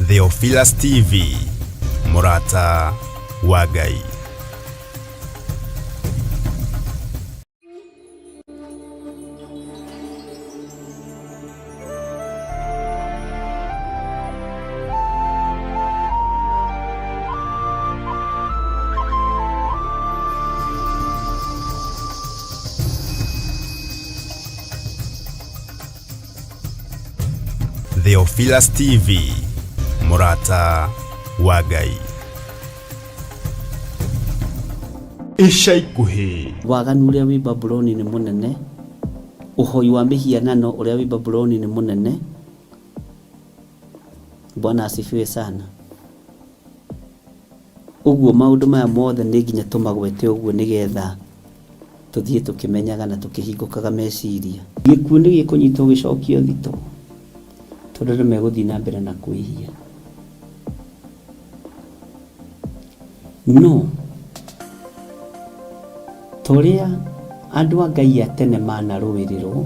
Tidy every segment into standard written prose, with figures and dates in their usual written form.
Theophilus TV, Murata wa Ngai. Theophilus TV, Murata wa Ngai. Ica ikuhĩ. Waganu ũrĩa wĩ Babuloni nĩ mũnene, ũhoi wa mĩhianano ũrĩa wĩ Babuloni nĩ mũnene. Bwana asifiwe sana. Ũguo maũndũ maya mothe nĩ nginya tũmagwete ũguo nĩgetha tũthiĩ tũkĩmenyaga na tũkĩhingũkaga meciria. Gĩkuũ nĩ gĩkũnyitwo gĩcokio thito, tondũ nĩ megũthiĩ na mbere na kwĩhia. No toria andũ a Ngai a tene manarũĩrĩrwo,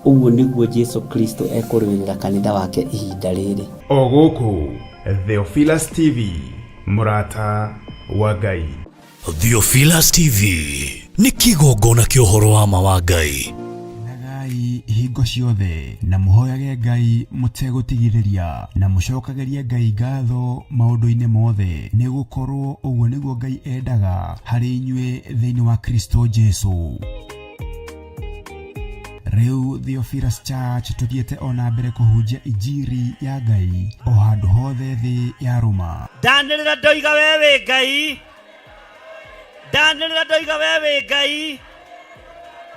ũguo nĩguo Jesu Kristo ekũrũĩrĩra kanitha wake ihinda rĩrĩ. O gũkũ Theophilus TV, Murata wa Ngai. Theophilus TV nĩ kĩgongona kĩa ũhoro wa ma wa Ngai. Hingo ciothe na muhoyage Ngai mutegũtigithĩria na mucokagerie Ngai ngatho maũndũ-inĩ mothe, nĩ gũkorwo ũguo nĩguo Ngai endaga harĩ inyuĩ thĩinĩ wa Kristo Jesu. Rĩu Theophilus Church tuthiĩte ona mbere kũhunjia injiri ya Ngai o handũ hothe thĩ ya Roma. Ndanĩrĩra ndoiga wewe Ngai, ndanĩrĩra ndoiga wewe Ngai,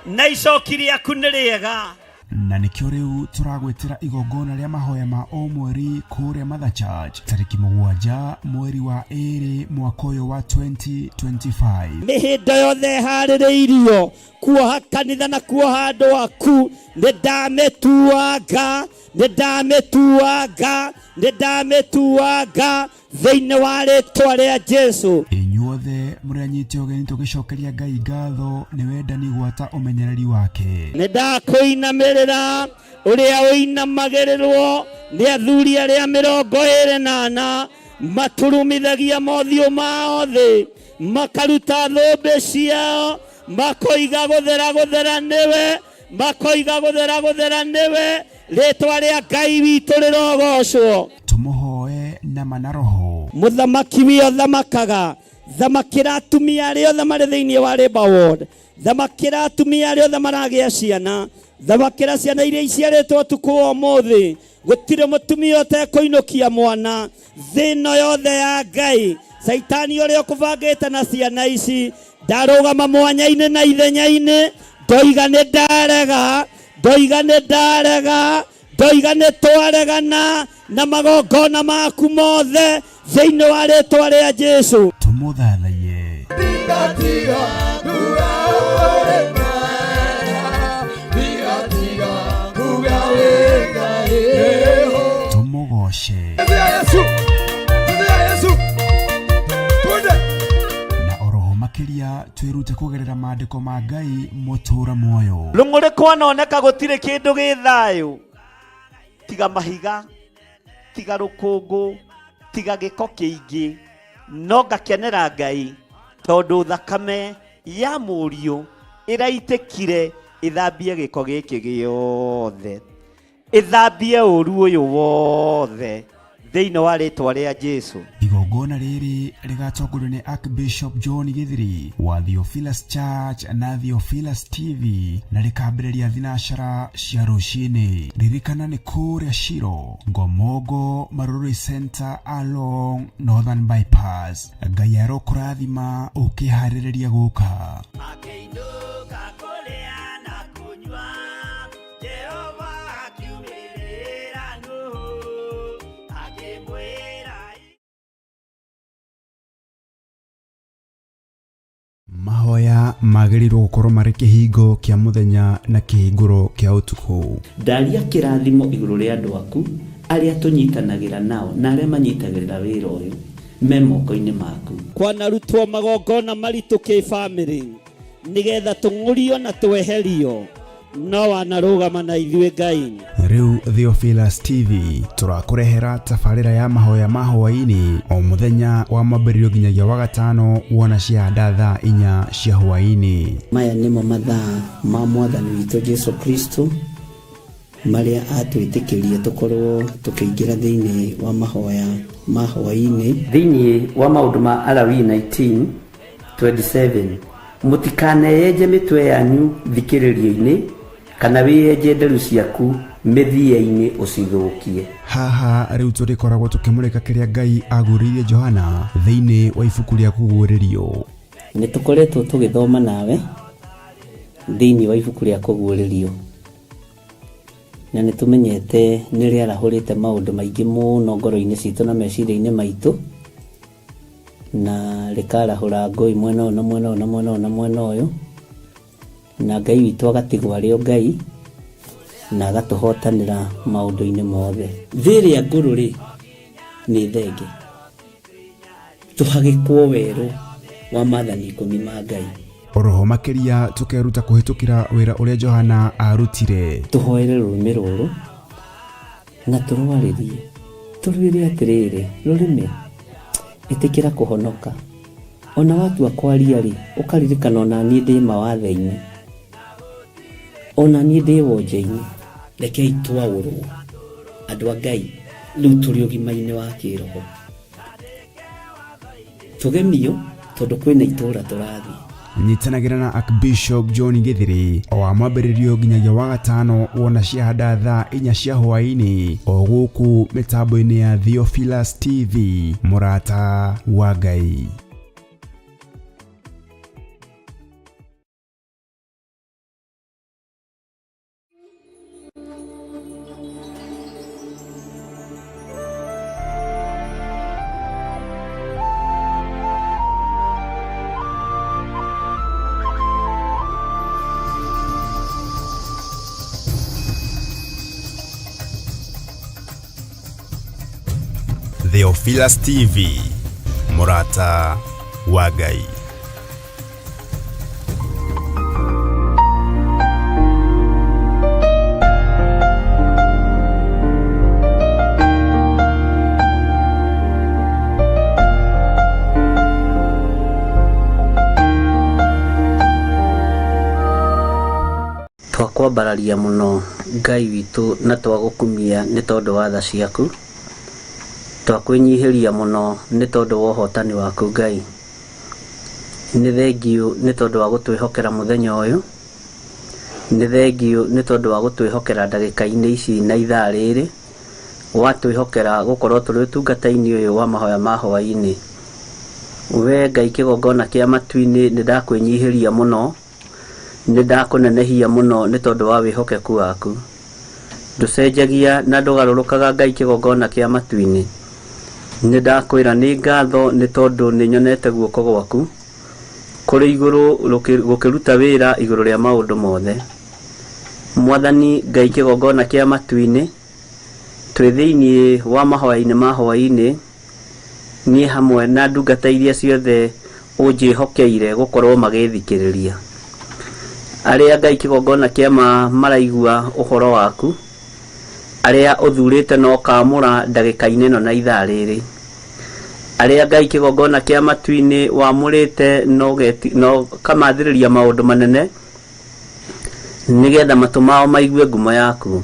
na icoki rĩaku nĩ rĩega. Na nĩkĩo rĩu tũragwĩtĩra igongona rĩa mahoya ma o mweri kũrĩa Mother Church tarĩki 7 mweri wa 2 mwaka ũyũ wa 2025. Mĩhĩndo yothe harĩrĩirio kuoha kanitha na kuoha andũ aku, nĩndamĩtuanga thĩinĩ wa rĩĩtwa rĩa Jesu. Inyuothe mũranyite ũgeni tũgĩcokeria Ngai ngatho nĩ wendani gwata ũmenyereri wake. Nĩndakũinamĩrĩra ũrĩa ũinamagĩrĩrwo nĩ athuri arĩa 24 maturumithagia mothiũ mao thĩ, makaruta thũmbĩ ciao, makoiga gũthera nĩwe, makoiga gũthera nĩwe, rĩĩtwa rĩa Ngai witũ rĩrogocwo. Tũmũhoe na manaroho. Mũthamaki wĩyo thamakaga, thamakĩra atumia arĩa othe marĩ thĩinĩ wa Labour Ward, thamakĩra atumia arĩa othe maragĩa ciana, thamakĩra ciana iria iciarĩtwo ũtukũ wa ũmũthĩ. Gũtirĩ mũtumia ũtekũinũkia mwana thĩno yothe ya Ngai. Saitani ũrĩa ũkũbangĩte na ciana ici, ndarũgama mwanya-inĩ na ithenya-inĩ, ndoiga nĩ twaregana na magongona maku mothe thĩinĩ wa rĩĩtwa rĩa Jesu. Tũmũthathaiye. Tũmũgoce. Na oroho makĩria twĩrute kũgerera maandĩko ma Ngai mũtũũra muoyo. Rũng'ũrĩ kwanoneka gũtirĩ kĩndũ gĩ thayũ tiga mahiga, tiga rũkũngũ, tiga gĩko kĩingĩ. No ngakenera Ngai tondũ thakame ya mũriũ ĩraitĩkire ĩthambie gĩko gĩkĩ gĩothe, ĩthambie ũru ũyũ wothe thĩinĩ wa rĩĩtwa rĩa Jesu. Igongona rĩrĩ rĩgatongorio nĩ Archbishop John Githiri wa Theophilus Church na Theophilus TV, na rĩkambĩrĩria thinacara cia rũciinĩ. Ririkana nĩ kũrĩa Shiro, Ngomongo Marũrũ Center along Northern Bypass. Ngai arokũrathima ũkĩharĩrĩria gũka. Mahoya magĩrĩirwo gũkorwo marĩ kĩhingo kĩa mũthenya na kĩhingũro kĩa ũtukũ. Ndaria kĩrathimo igũrũ rĩa andũ aku arĩa tũnyitanagĩra nao na arĩa manyitagĩrĩra wĩra ũyũ me moko-inĩ maku. Kwanarutwo magongona maritũ kĩ-bamĩrĩ nĩgetha tũng'ũrio na tweherio no wanarugama na ithuĩ Ngai. Riu Theophilus TV turakurehera tabarĩra ya mahoya ma hwaini o muthenya wa mambĩrĩrio nginyagia wa gatano wona ciahanda thaa 4 cia hwaini. Maya nĩmo mathaa ma Mwathani witũ Jesu Kristo marĩa atwĩtĩkĩria tũkorwo tũkĩingĩra thĩinĩ wa mahoya ma hwaini. Thĩinĩ wa maũndũ ma Alawii 19:27 mũtikaneyenje mĩtwe yanyu thikĩrĩrio-inĩ kana wĩyenje nderu ciaku mĩthia-inĩ ũcithũkie. Haha riu tũrĩkoragwo tũkĩmũrĩka kĩrĩa Ngai agũrĩire Johana thĩinĩ wa ibuku rĩa kũguũrĩrio. Nĩ tũkoretwo tũgĩthoma nawe thĩinĩ wa ibuku rĩa kũguũrĩrio, na nĩ tũmenyete nĩ rĩarahũrĩte maũndũ maingĩ mũno ngoro-inĩ citũ na meciria-inĩ maitũ, na rĩkarahũra ngũĩ mwena ũyũ na mwena ũyũ na mwena ũyũ na mwena ũyũ, na Ngai witũ agatigwo arĩ Ngai na agatũhotanĩra maũndũ-inĩ mothe. Thĩrĩa ngũrũ-rĩ nĩ thenge, tũhagĩkwo werũ wa maathani 10 ma Ngai. Oroho makĩria tũkeruta kũhĩtũkĩra wĩra ũrĩa Johana arutire. Tũhoere rũrĩmĩ rũrũ na tũrwarĩrie, tũrwĩre atĩrĩrĩ, rũrĩmĩ ĩtĩkĩra kũhonoka. Ona watua kwaria-rĩ ũkaririkana ona niĩ ndĩ mawathe-inĩ, ona niĩ ndĩ wonje-inĩ. Rekei twaũrwo andũ a Ngai rĩu tũrĩ ũgima-inĩ wa kĩroho, tũgemio tondũ kwĩna itũũra tũrathiĩ. Nyitanagĩra na Archbishop John Gĩthĩrĩ o wa mwambĩrĩrio nginyagia wa gatano wona ciahanda thaa 4 cia hwaini o gũkũ mĩtambo-inĩ ya Theophilus TV, mũrata wa Ngai. Theophilus TV, mũrata wa Ngai. Twakwambararia mũno Ngai witũ na twagũkumia nĩ tondũ wa tha ciaku, twakwĩnyihĩria mũno nĩ tondũ wa ũhotani waku Ngai. Nĩ thengio nĩ tondũ wa gũtwĩhokera mũthenya ũyũ, nĩ thengio nĩ tondũ wa gũtwĩhokera ndagĩka-inĩ ici na ithaa rĩrĩ, watwĩhokera gũkorwo tũrĩ ũtungata-inĩ ũyũ wa mahoya ma hwainĩ. We Ngai kĩgongona kĩa matu-inĩ nĩ ndakwĩnyihĩria mũno, nĩ ndakũnenehia mũno nĩ tondũ wa wĩhokeku waku. Ndũcenjagia na ndũgarũrũkaga Ngai kĩgongona kĩa matu-inĩ. Nĩ ndakwĩra nĩ ngatho nĩ tondũ nĩ nyonete guoko gwaku kũrĩ igũrũ gũkĩruta wĩra igũrũ rĩa maũndũ mothe. Mwathani Ngai kĩgongona kĩa matu-inĩ, twĩ thĩinĩ wa mahoya-inĩ ma hwainĩ, niĩ hamwe na ndungata iria ciothe ũnjĩhokeire gũkorwo magĩthikĩrĩria. Arĩa Ngai kĩgongona kĩa maraigua ũhoro waku, arĩa ũthurĩte no kamũra ndagĩka-inĩ ĩno na ithaa rĩrĩ, arĩa Ngai kĩgongona kĩa matu-inĩ wamũrĩte no kamathĩrĩria maũndũ manene nĩgetha matũ mao maigue ngumo yaku,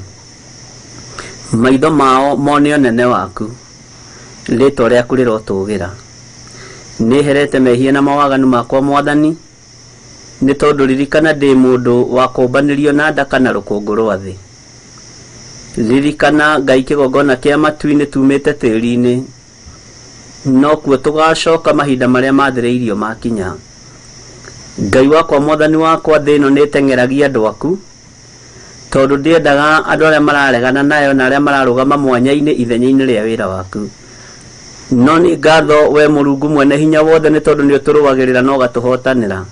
maitho mao mone ũnene waku, rĩtwa rĩaku rĩrotũgĩra. Nĩherete mehia na mawaganu makwa Mwathani, nĩ tondũ ririkana ndĩ mũndũ wa kũmbanĩrio na ndaka na rũkũngũ rwa thĩ. Ririkana Ngai kĩgongona kĩa matu-inĩ tumĩte tĩri-inĩ, no kuo tũgacoka mahinda marĩa mathĩrĩirio makinya. Ngai wakwa Mwathani wakwa, thĩ ĩno nĩteng'eragia andũ aku, tondũ ndiendaga andũ arĩa mararegana nayo na arĩa mararũgama mwanya-inĩ ithenya-inĩ rĩa wĩra waku. No nĩ ngatho we Mũrungu mwene hinya wothe nĩ tondũ nĩ ũtũrũagĩrĩra na ũgatũhotanĩra.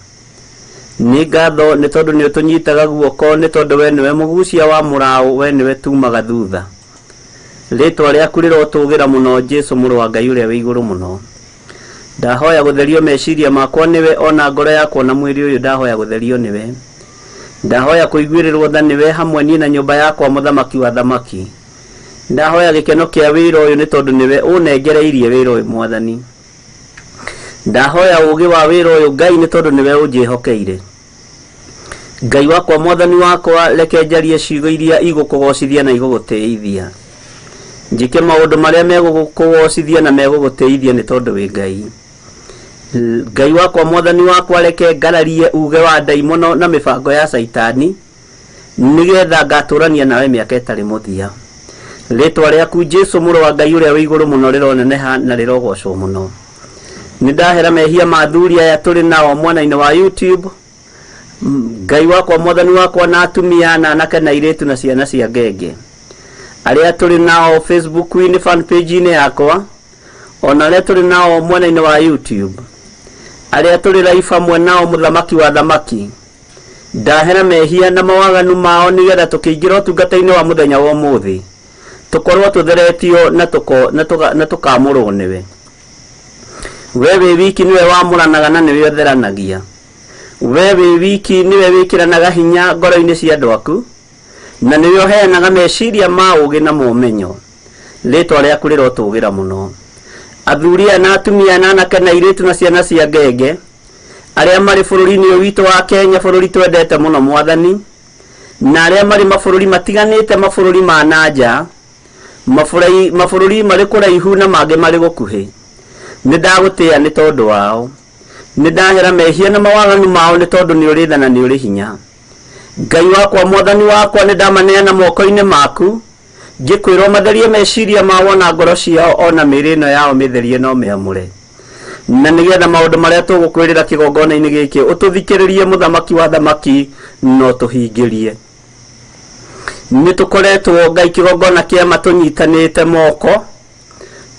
Nĩ ngatho nĩ tondũ nĩ ũtũnyitaga guoko, nĩ tondũ we nĩwe mũgucia wa mũraũ, we nĩwe tumaga thutha. Rĩtwa rĩaku rĩrotũgĩra mũno Jesũ mũrũ wa Ngai ũrĩa wĩ igũrũ mũno. Ndahoya gũtherio meciria makwa nĩwe, ona ngoro yakwa na mwĩrĩ ũyũ ndahoya gũtherio nĩwe. ndahoya kuiguirirwo tha niwe hamwe ni na nyumba yakwa muthamaki wa thamaki. Ndahoya gikeno kia wira uyu ni tondu niwe unengereirie wira uyu mwathani. Ndahoya ugi wa wira uyu Ngai ni tondu niwe unjihokeire. Ngai wakwa mwathani wakwa reke njarie ciugo iria igukugocithia na iguguteithia. Njike maundu maria megugukugocithia na meguguteithia ni tondu wi Ngai. Ngai wakwa mwathani wakwa reke ngararie uge wa ndaimono na mibango ya Saitani nigetha ngaturania nawe miaka itari muthia. Ritwa riaku Jesu muru wa Ngai uria wi iguru muno rironeneha na rirogocwo muno. Nindahera mehia mathuri aya turi nao mwena-ini wa YouTube. Ngai wakwa mwathani wakwa na atumia na anake na iretu na ciana cia ngenge. Aria turi nao Facebook ni fan page ni yakwa. Ona aria turi nao mwena-ini wa YouTube. Aria turi live hamwe nao muthamaki wa thamaki. Ndahera mehia na mawaganu mao nigetha tukiingira utungata-ini wa muthenya wa umuthi. Tukorwo tutheretio na tukamurwo niwe. Wewe wiki niwe wamuranaga na niwe otheranagia. Wewe wiki niwe wikiranaga hinya ngoro-ini cia andu aku na niwe oheanaga meciria ma ugi na momenyo. Ritwa riaku rirotugira muno. Athuria na atumia na anake na iretu na ciana cia ngenge aria mari bururi-ini witu wa Kenya, bururi twendete muno mwathani, na aria mari mabururi matiganite, mabururi ma nanja, mabururi mari kuraihu na mangĩ mari gukuhi. Nindagutia ni tondu wao. Nindahera mehia na mawaganu mao ni tondu ni uri tha na ni uri hinya. Ngai wakwa mwathani wakwa nindamaneana moko-ini maku, ngikwirwo matherie meciria mao na ngoro ciao ona mĩĩrĩ ĩno yao mĩtherie no mĩamũre. Na nigetha maundu maria tugukwirira kigongona-ini giki ututhikiririe muthamaki wa thamaki no tuhingirie. Nitukoretwo Ngai kigongona kia matunyitanite moko,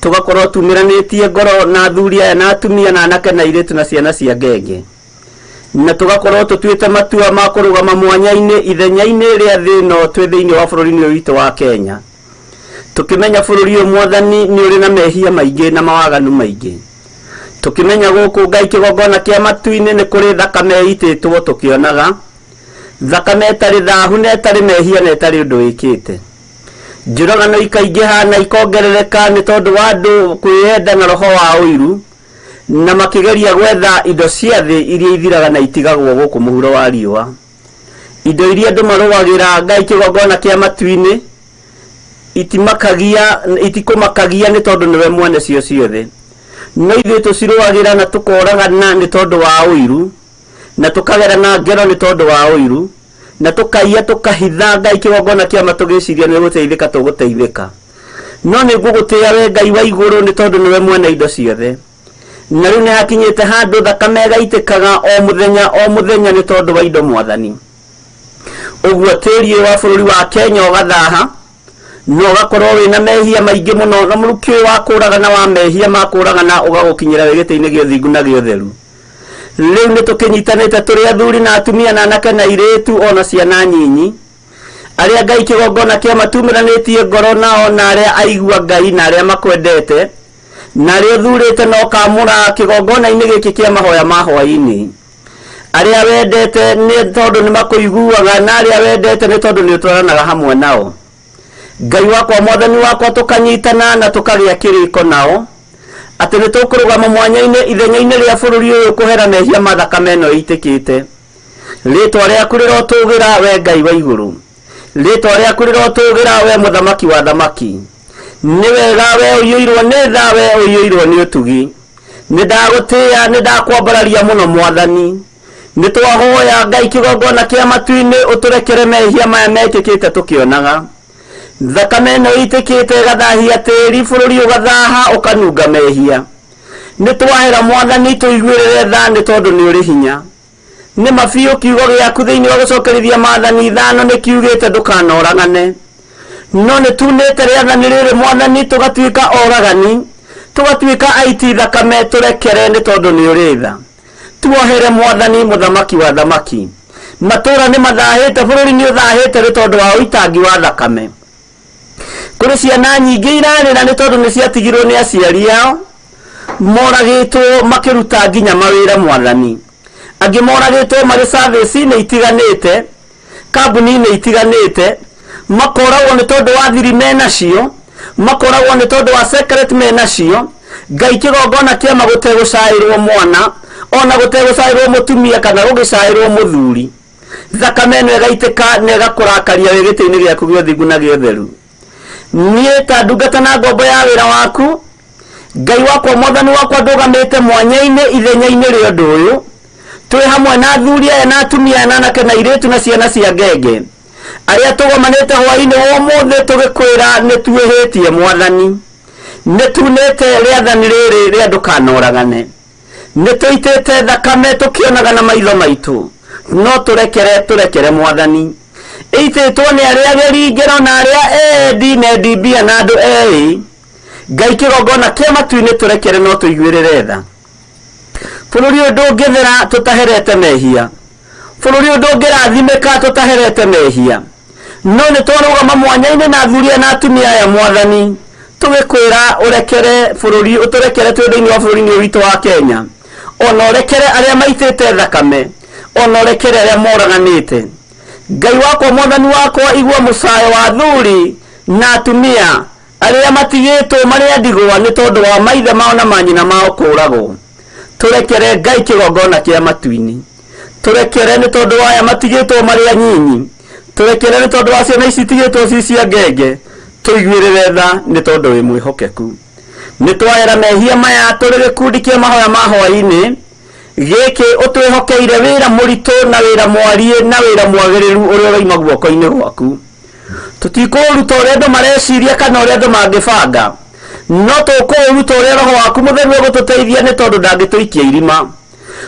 tugakorwo tumiranitie ngoro na athuri aya na atumia na anake na iretu na ciana cia ngenge, na tugakorwo tutuite matua ma kurugama mwanya-ini ithenya-ini ria thi no twi thiini wa bururi-ini witu wa Kenya. Tukimenya bururi uyu mwathani ni uri na mehia maingi na mawaganu maingi. Tukimenya guku Ngai kigongona kia matu-ini ni kuri thakame ititwo tukionaga, thakame etari thahu na etari mehia na etari undu wikite. Njuragano ikaingĩha na ikongerereka ni tondu wa andu kwiyenda na roho wa uiru na makigeria gwetha indo cia thi iria ithiraga na itigagwo guku muhuro wa riua. Indo iria andu marugagira Ngai kigongona kia matu-ini itikumakagia ni tondu niwe mwene cio ciothe. No ithuĩ tucirugagira na tukoragana ni tondu wa uiru, na tukagera na ngero ni tondu wa uiru, na tukaiya tukahitha Ngai kigongona kia matugiciria ni guteithika tuguteithika. No ni ngugutia we Ngai wa iguru ni tondu niwe mwene indo ciothe. Na riu ni hakinyite handu thakame gaitikaga o muthenya ni tondu wa indo mwathani. Uguo tĩri wa bururi wa Kenya ugathaha no gakorwo wina mehia maingi muno, na muruki wa kuragana wa mehia ma kuragana ugagukinyira wegete-ini gio thingu na gio theru. Riu ni tukinyitanite turi athuri na atumia na anake na iretu ona ciana nyinyi aria Ngai kigongona kia matumiranitie ngoro nao na aria aigua Ngai na aria makwendete na aria thurite no kamura kigongona-ini giki kia mahoya ma hwaini. Aria wendete ni tondu ni makuiguaga na aria wendete ni tondu ni utwaranaga hamwe nao. Ngai wakwa mwathani wakwa tukanyitana na tukagia kiriko nao ati ni tukurugama mwanya-ini ithenya-ini ria bururi uyu kuhera mehia ma thakame ĩno itikite. Ritwa riaku rirotugira we Ngai wa iguru. Ritwa riaku rirotugira we muthamaki wa thamaki. Ni wega we uyuirwo ni tha, we uyuirwo ni utugi. Nindagutia, nindakwambararia muno mwathani. Nitwahoya Ngai kigongona kia matu-ini uturekere mehia maya mekikite tukionaga. Thakame ĩno itikite gathahia tĩri, bururi ugathaha ukanunga mehia. Nitwahera mwathani tuiguirire tha ni tondu ni uri hinya. Ni mabiu kiugo giaku thiini wa gucokerithia maathani ithano ni kiugite ndukanoragane. No ni tunite riathani riri mwathani tugatuika oragani, tugatuika aiti thakame turekere ni tondu ni uri tha. Tuohere mwathani muthamaki wa thamaki. Matura ni mathahite, bururi ni uthahite ni tondu wa uitangi wa thakame. Kuri ciana nyingi irarira ni tondu ni ciatigirwo ni aciari ao, moragitwo makiruta nginya mawira mwathani. Angi moragitwo mari service ni itiganite kambuni-inĩ itiganĩte, makoragwo nĩ tondũ wa thiri menacio, makoragwo nĩ tondũ wa secret menacio. Ngai kĩgongona kĩama gũtegũcaĩrwo mwana, ona gũtegũcaĩrwo mũtumia kana gũgĩcaĩrwo mũthuri. Thakame ĩno ĩgaitĩka na ĩgakũrakaria wĩ gĩtĩ-inĩ gĩaku gĩa ũthingu na gĩa ũtheru. Niĩ ta ndungata na ngombo ya wĩra waku, Ngai wakwa Mwathani wakwa ndũgamĩte mwanya-inĩ ithenya-inĩ rĩa ũndũ ũyũ, twĩ hamwe na athuri aya na atumia aya na anake na airĩtu na ciana cia ngenge arĩa tũgomanĩte hwaĩ-inĩ wa ũmũthĩ tũgĩkwĩra nĩ tuĩhĩtie Mwathani, nĩ tunĩte rĩathani rĩrĩ rĩa ndũkanoragane, nĩ tũitĩte thakame tũkĩonaga na maitho maitũ, no tũrekere Mwathani. Ĩitĩtwo nĩ arĩa ageri ngero na arĩa endi na ndibia na andũ erĩ. Ngai kĩgongona kĩa matu-inĩ tũrekere no tũiguĩrĩre tha. Bũrũri ũyũ ndũngĩthera tũtaherete mehia, bũrũri ũyũ ndũngĩrathimĩka tũtaherete mehia, no nĩ twarũgama mwanya-inĩ na athuri na atumia aya Mwathani, tũgĩkwĩra ũrekere bũrũri, ũtũrekere twĩ thĩinĩ wa bũrũri-inĩ witũ wa Kenya, ona ũrekere arĩa maitĩte thakame, ona ũrekere arĩa moraganĩte. Ngai wakwa Mwathani wakwa, igua mũcayo wa athuri na atumia arĩa matigĩtwo marĩ ndigwa nĩ tondũ wa maithe mao na manyina mao kũragwo. Tũrekere Ngai kĩgongona kĩa matu-inĩ, tũrekere nĩ tondũ wa aya matigĩtwo marĩ anyinyi, tũrekere nĩ tondũ wa ciana ici itigĩtwo ci cia ngenge, tũiguĩrĩre tha nĩ tondũ wĩ mwĩhokeku. Nĩ twahera mehia maya tũrĩ gĩkundi kĩa mahoya ma hwaĩ-inĩ gĩkĩ, ũtwĩhokeire wĩra mũritũ na wĩra mwarie na wĩra mwagĩrĩru ũrĩa ũraima guoko-inĩ gwaku. Tũtikũruta ũrĩa andũ mareciria kana ũrĩa andũ mangĩbanga, no tũkũruta ũrĩa Roho waku Mũtheru egũtũteithia nĩ tondũ ndangĩtũikia irima.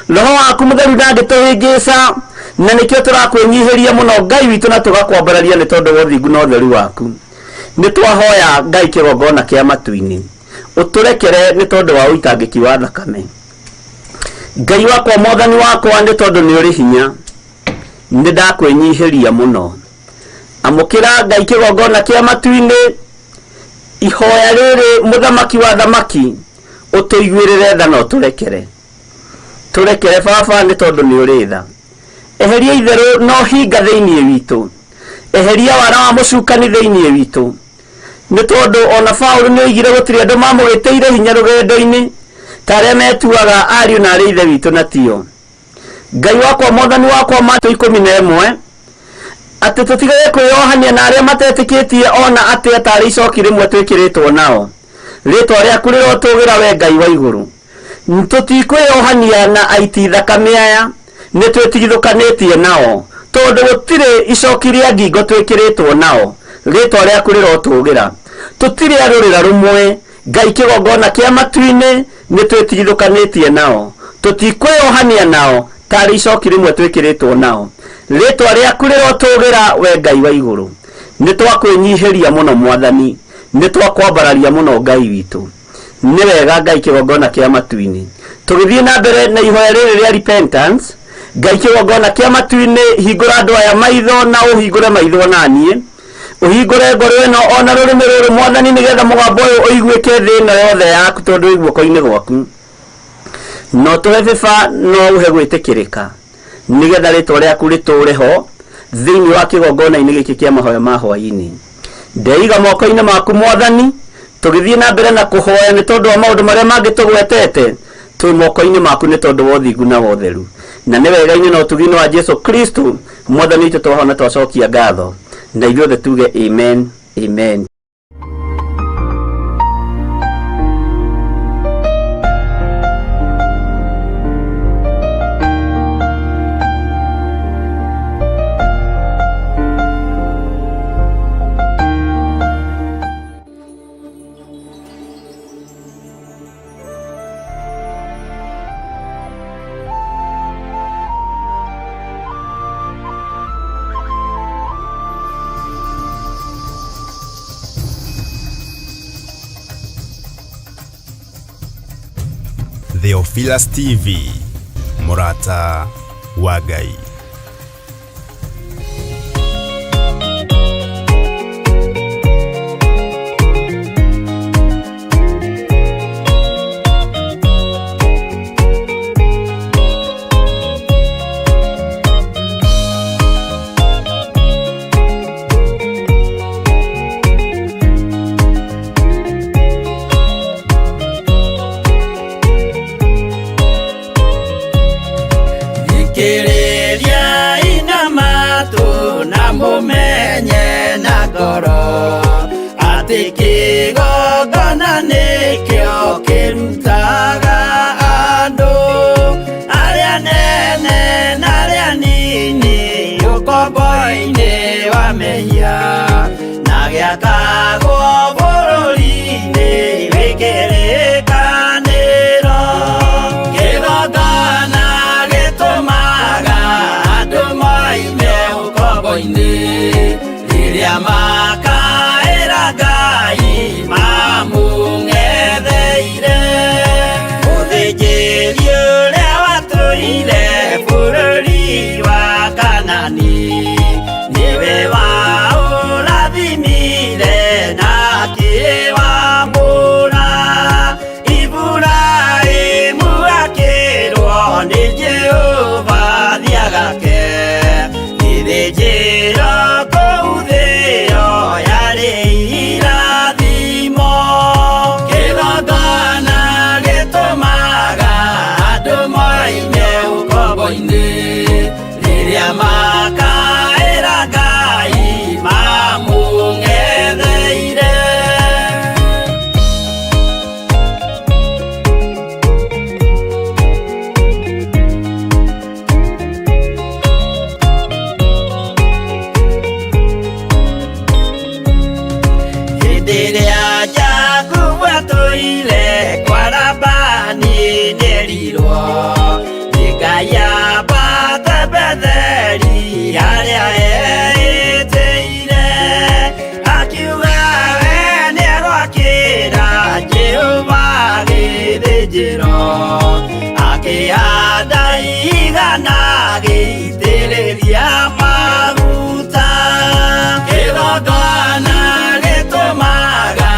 Roho waku Mũtheru ndangĩtũhĩngĩca, na nĩkĩo tũrakwĩnyihĩria mũno Ngai witũ na tũgakwambararia nĩ tondũ wa ũthingu na ũtheru waku. Nĩ twahoya Ngai kĩgongona kĩa matu-inĩ, ũtũrekere nĩ tondũ wa ũitangĩki wa thakame. Ngai wakwa Mwathani wakwa, nĩ tondũ nĩ ũrĩ hinya, nĩ ndakwĩnyihĩria mũno. Amũkĩra Ngai kĩgongona kĩa matu-inĩ, ihoya rĩrĩ mũthamaki wa thamaki, ũtũiguĩrĩre tha na ũtũrekere. Tũrekere Baba nĩ tondũ nĩ ũrĩ tha. Eheria itherũ no hinga thĩinĩ witũ, eheria wara wa mũcukani thĩinĩ witũ, nĩ tondũ ona Paũlũ nĩ oigire gũtirĩ andũ mamũgĩteire hinya rũgendo-inĩ ta arĩa metuaga ariũ na arĩ ithe witũ na tio. Ngai wakwa Mwathani wakwa, Mathayo 11, atĩ tũtigage kwĩyohania na arĩa matetĩkĩtie ona atĩa tarĩ icoki rĩmwe twĩkĩrĩtwo nao. Rĩtwa rĩaku rĩrotũgĩra we Ngai wa igũrũ. Tũtikwĩyohania na aiti thakame aya, nĩ twĩtigithũkanĩtie nao, tondũ gũtirĩ icoki rĩa ngingo twĩkĩrĩtwo nao. Rĩtwa rĩaku rĩrotũgĩra. Tũtirĩ arũrĩra rũmwe, Ngai kĩgongona kĩa matu-inĩ nĩ twĩtigithũkanĩtie nao, tũtikwĩyohania nao tarĩ icoki rĩmwe twĩkĩrĩtwo nao. Rĩtwa rĩaku rĩrotũgĩra we Ngai wa igũrũ. Nĩ twakwĩnyihĩria mũno Mwathani, nĩ twakwambararia mũno Ngai witũ. Nĩ wega Ngai kĩgongona kĩa matu-inĩ. Tũgĩthiĩ na mbere na ihoya rĩrĩ rĩa repentance, Ngai kĩgongona kĩa matu-inĩ, hingũra andũ aya maitho na ũhingũre maitho naniĩ, ũhingũre ngoro ĩno ona rũrĩmĩ rũrũ Mwathani, nĩgetha mũgambo ũyũ ũiguĩke thĩ ĩno yothe yaku tondũ wĩ guoko-inĩ gwaku. No tũhe Baba, no ũhe gwĩtĩkĩrĩka, nĩgetha rĩtwa rĩaku rĩtũũre ho thĩinĩ wa kĩgongona-inĩ gĩkĩ kĩa mahoya ma hwaĩ-inĩ. Ndeiga moko-inĩ maku Mwathani, tũgĩthiĩ na mbere na kũhoya nĩ tondũ wa maũndũ marĩa mangĩ tũgwetete, twĩ moko-inĩ maku nĩ tondũ wa ũthingu na wa ũtheru. Na nĩ wega-inĩ na ũtugi-inĩ wa Jesũ Kristo Mwathani witũ twahona twacokia ngatho, na ithuothe tuge amen, amen. Theophilus TV, Murata wa Ngai. gĩakagwo bũrũri-inĩ wĩkĩrĩkanĩro. Kĩgongona gĩtũmaga andũ moime ũkombo-inĩ rĩrĩa makaĩra Ngai mamũng'etheire. Mũthĩnjĩri ũrĩa watũire bũrũri wa Kanani niwe waũrathimire na akĩwamũra. Iburahĩmu akĩrwo nĩ Jehova thiagake, gĩthĩnjĩro kũu thĩ ĩyo yarĩ irathimo. Kĩgongona gĩtũmaga andũ moime ũkombo-inĩ rĩrĩa makaĩra Ngai mamũng'etheire. Hĩndĩ ĩrĩa Jakubu atũire kwa Labani nĩerirwo nĩ Ngai ambate Betheli harĩa eĩtĩire, akiuga we nĩegwakĩra Jehova gĩthĩnjĩro, akĩhanda ihiga na agĩitĩrĩria maguta. Kĩgongona gĩtũmaga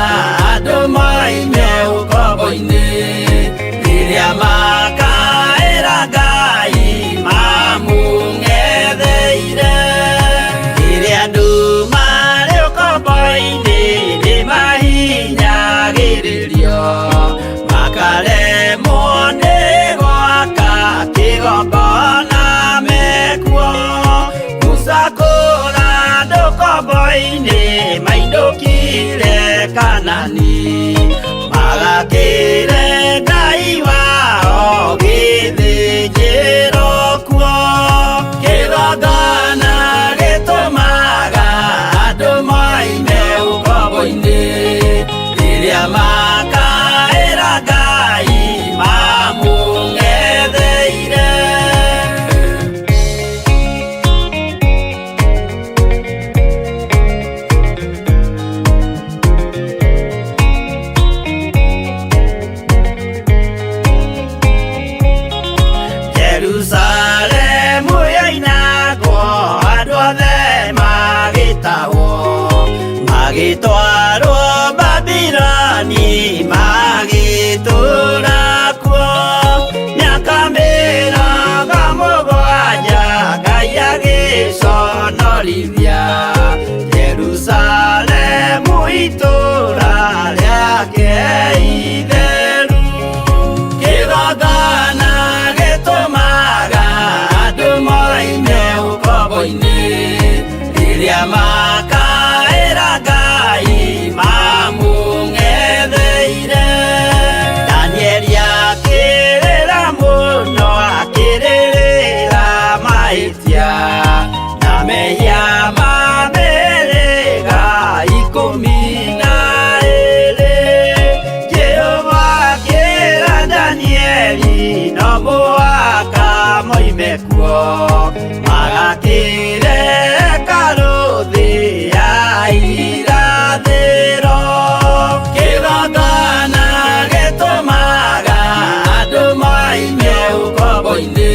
andũ moime ũkombo-inĩ rĩrĩa makaĩra Ngai mamũng'etheire. Rĩrĩa andũ marĩ ũkombo-inĩ nĩmahinyagĩrĩrio, makaremwo nĩ gwaka kĩgongona mekuo. Musa kũra andũ ũkombo-inĩ mainũkire Kanani, magakĩre Ngai wao gĩthĩnjĩro kuo. Kĩgongona gĩtũmaga andũ moime ũkombo-inĩ rĩrĩa makaĩra Ngai mamũng'etheire. Jerusalemu yainagwo andũ othe magĩtahwo, magĩtwarwo Babuloni magĩtũũra kuo. Mĩaka mĩrongo mũgwanja Ngai agĩconorithia Jerusalemu itũũra rĩake itheru. Kĩgongona gĩtũmaga andũ moime ũkombo-inĩ rĩrĩa makaĩra Ngai mamũng'etheire. Danieli akĩrĩra mũno, akĩrĩrĩra mahĩtia na mehia ma mĩhĩrĩga 12. Jehova akĩra Danieli no mũhaka moime kuo, magakĩre hekarũ thĩ ya irathĩro. Kĩgongona gĩtũmaga andũ moime ũkombo-inĩ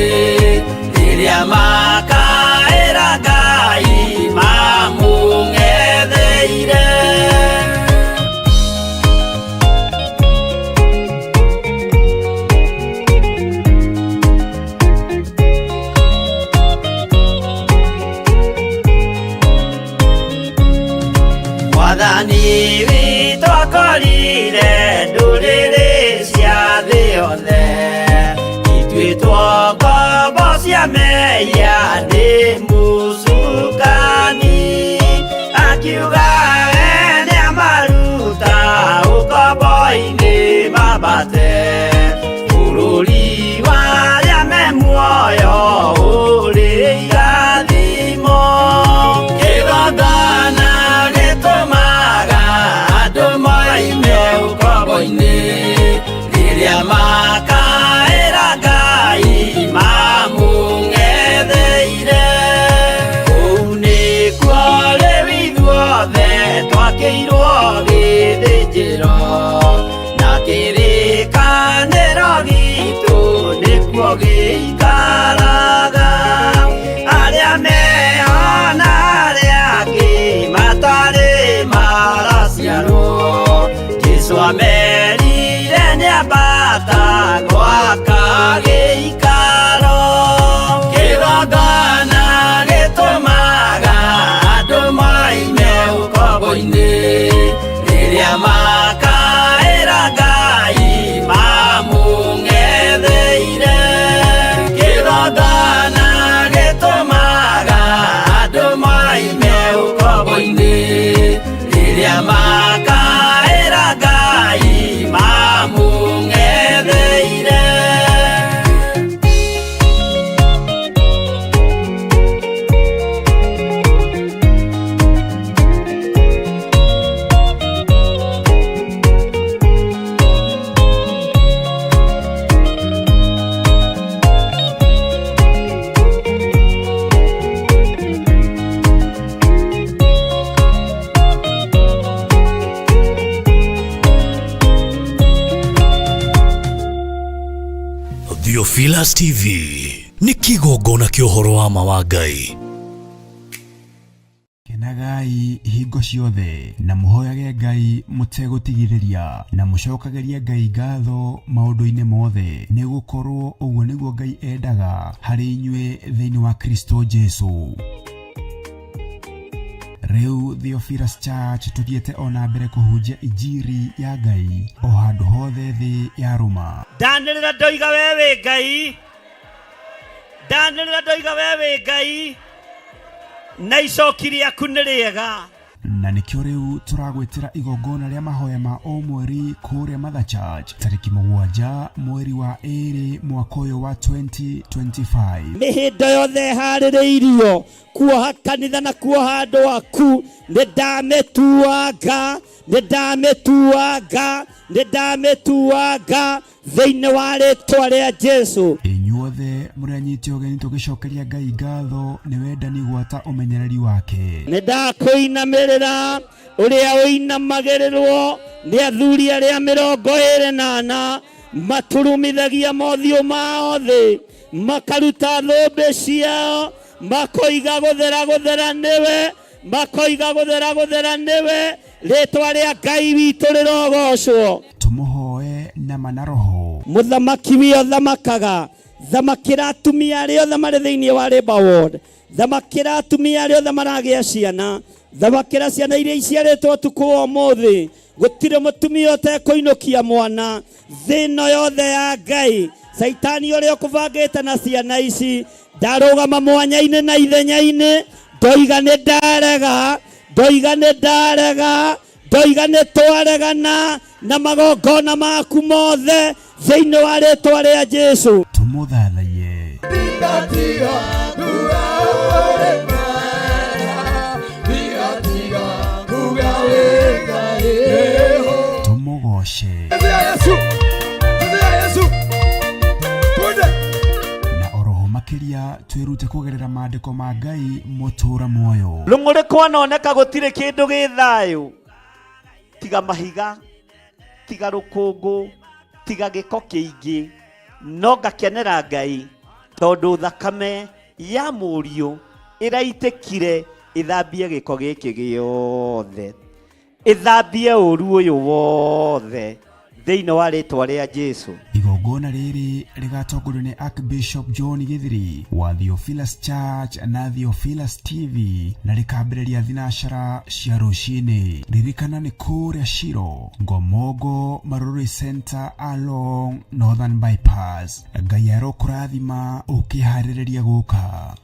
rĩrĩa makaĩra Ngai mamũng'etheire. Mwathani witũ akorire ndũrĩrĩ cia thĩ yothe, ituĩtwo ngombo cia mehia nĩ mũcukani. Akiuga we nĩamaruta ũkombo-inĩ mambate bũrũri wa arĩa me muoyo ũrĩ irathimo. Kĩgongona gĩtũmaga bata gwaka gĩikaro kĩgongona gĩtũmaga andũ maime ũkombo-inĩ rĩrĩa makaĩra Ngai mamũng'etheire kĩgongona gĩtũmaga andũ maime ũkombo-inĩ rĩrĩa makaĩra Ngai mamũng'etheire. Theophilus TV nĩ kĩgongona kĩa ũhoro wa ma wa Ngai. Kenagai hingo ciothe na mũhoyage Ngai mũtegũtigithĩria na mũcokagerie Ngai ngatho maũndũ-inĩ mothe nĩ gũkorwo ũguo nĩguo Ngai endaga harĩ inyuĩ thĩinĩ wa Kristo Jesu. Rĩu Theophilus Church tuthiĩte ona mbere kũhunjia injiri ya Ngai o handũ hothe thĩ ya Roma. Ndanĩrĩra ndoiga we wĩ Ngai, ndanĩrĩra ndoiga we wĩ Ngai, na icoki rĩaku nĩ rĩega. Na nĩkĩo rĩu tũragwĩtĩra igongona rĩa mahoya ma o mweri kũrĩa Mother Church tarĩki 7 mweri wa 2 mwaka ũyũ wa 2025. Mĩhĩndo yothe harĩrĩirio kuoha kanitha na kuoha andũ aku nĩndamĩtuanga thĩinĩ wa rĩtwa rĩa Jesu. Inyuothe mũranyitĩ ũgeni tũgĩcokeria Ngai ngatho nĩ wendani gwata ũmenyereri wake. Nĩndakũinamĩrĩra ũrĩa ũinamagĩrĩrwo nĩ athuri arĩa 24 maturumithagia mothiũ mao thĩ makaruta thũmbĩ ciao makoiga gũthera nĩwe, makoiga gũthera nĩwe, rĩtwa rĩa Ngai witũ rĩrogocwo. Tũmũhoe na mana roho. Mũthamaki wĩ thamakaga, thamakĩra atumia arĩa othe marĩ thĩinĩ wa Labour Ward, thamakĩra atumia arĩa othe maragĩa ciana, thamakĩra ciana iria iciarĩtwo ũtukũ wa ũmũthĩ. Gũtirĩ mũtumia ũtekũinũkia mwana thĩno yothe ya Ngai. Saitani ũrĩa ũkũbangĩte na ciana ici ndarũgama mwanya-inĩ na ithenya-inĩ, ndoiga nĩndarega, ndoiga nĩtwaregana na magongona maku mothe thĩinĩ wa rĩtwa rĩa Jesu. Tũmũthathaie. Tũmũgoce. Na oroho makĩria twĩrute kũgerera maandĩko ma Ngai mũtũra muoyo. Rũng'ũrĩ kwanoneka gũtirĩ kĩndũ gĩ thayũ tiga mahiga, tiga rũkũngũ, tiga gĩko kĩingĩ, no ngakenera Ngai tondũ thakame ya mũriũ ĩraitĩkire ĩthambie gĩko gĩkĩ gĩothe, ĩthambie ũru ũyũ wothe thĩinĩ wa rĩtwa rĩa Jesu. Igongona rĩrĩ rĩgatongorio nĩ Archbishop John Gĩthiri wa Theophilus Church na Theophilus TV na rĩkambĩrĩria thinacara cia rũcinĩ. Ririkana nĩ kũrĩa Shiro, Ngomongo Marũrũ Center along Northern Bypass. Ngai arokũrathima ũkĩharĩrĩria gũka.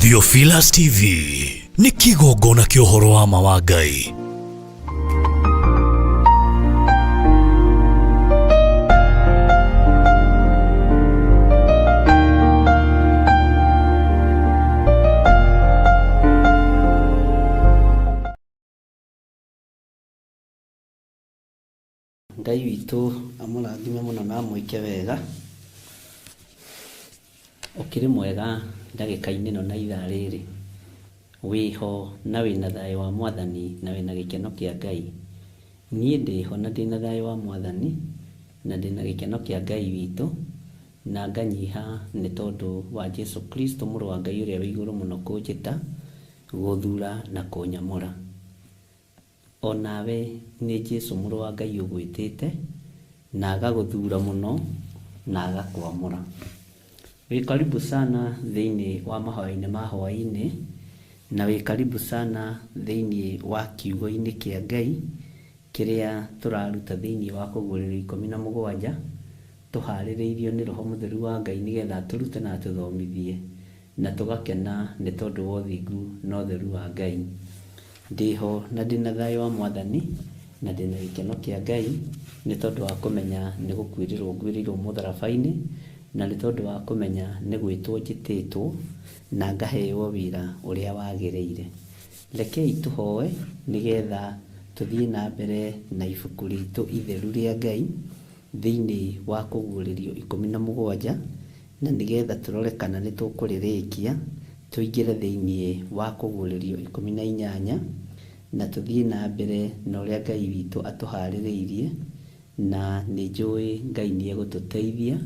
Theophilus TV nĩ kĩgongona kĩa ũhoro wa ma wa Ngai. Ngai witũ amũrathime mũno na amwĩke wega. Ũkĩrĩ mwega ndagĩka-inĩ ĩno na ithaa rĩrĩ, wĩho na wĩna thayũ wa Mwathani na wĩna gĩkeno kĩa Ngai. Niĩ ndĩho na ndĩna thayũ wa Mwathani na ndĩna gĩkeno kĩa Ngai witũ, na nganyiha nĩ tondũ wa Jesu Kristo mũrũ wa Ngai ũrĩa wĩ igũrũ mũno kũnjĩta, gũthura na kũnyamũra. Onawe nĩ Jesu mũrũ wa Ngai ũgwĩtĩte na agagũthura mũno na agakwamũra. Wĩ karibu sana thĩinĩ wa mahoya-inĩ ma hwaĩ-inĩ, na wĩ karibu sana thĩinĩ wa kiugo-inĩ kĩa Ngai kĩrĩa tũraruta thĩinĩ wa Kũguũrĩrio 17 tũharĩrĩirio nĩ Roho Mũtheru wa Ngai nĩgetha tũrute na tũthomithie na tũgakena nĩ tondũ wa ũthingu na ũtheru wa Ngai. Ndĩho na ndĩna thayũ wa Mwathani na ndĩna gĩkeno kĩa Ngai nĩ tondũ wa kũmenya nĩ gũkuĩrĩrwo nguĩrĩirwo mũtharaba-inĩ, na nĩ tondũ wa kũmenya nĩ gwĩtwo njĩtĩtwo na ngaheo wĩra ũrĩa wagĩrĩire. Rekei tũhoe nĩgetha tũthiĩ na mbere na ibuku ritũ itheru rĩa Ngai thĩinĩ wa Kũguũrĩrio 17, na nĩgetha tũrore kana nĩ tũkũrĩrĩkia tũingĩre thĩinĩ wa Kũguũrĩrio 18 na tũthiĩ na mbere na ũrĩa Ngai witũ atũharĩrĩirie. Na nĩ njũĩ Ngai nĩ egũtũteithia,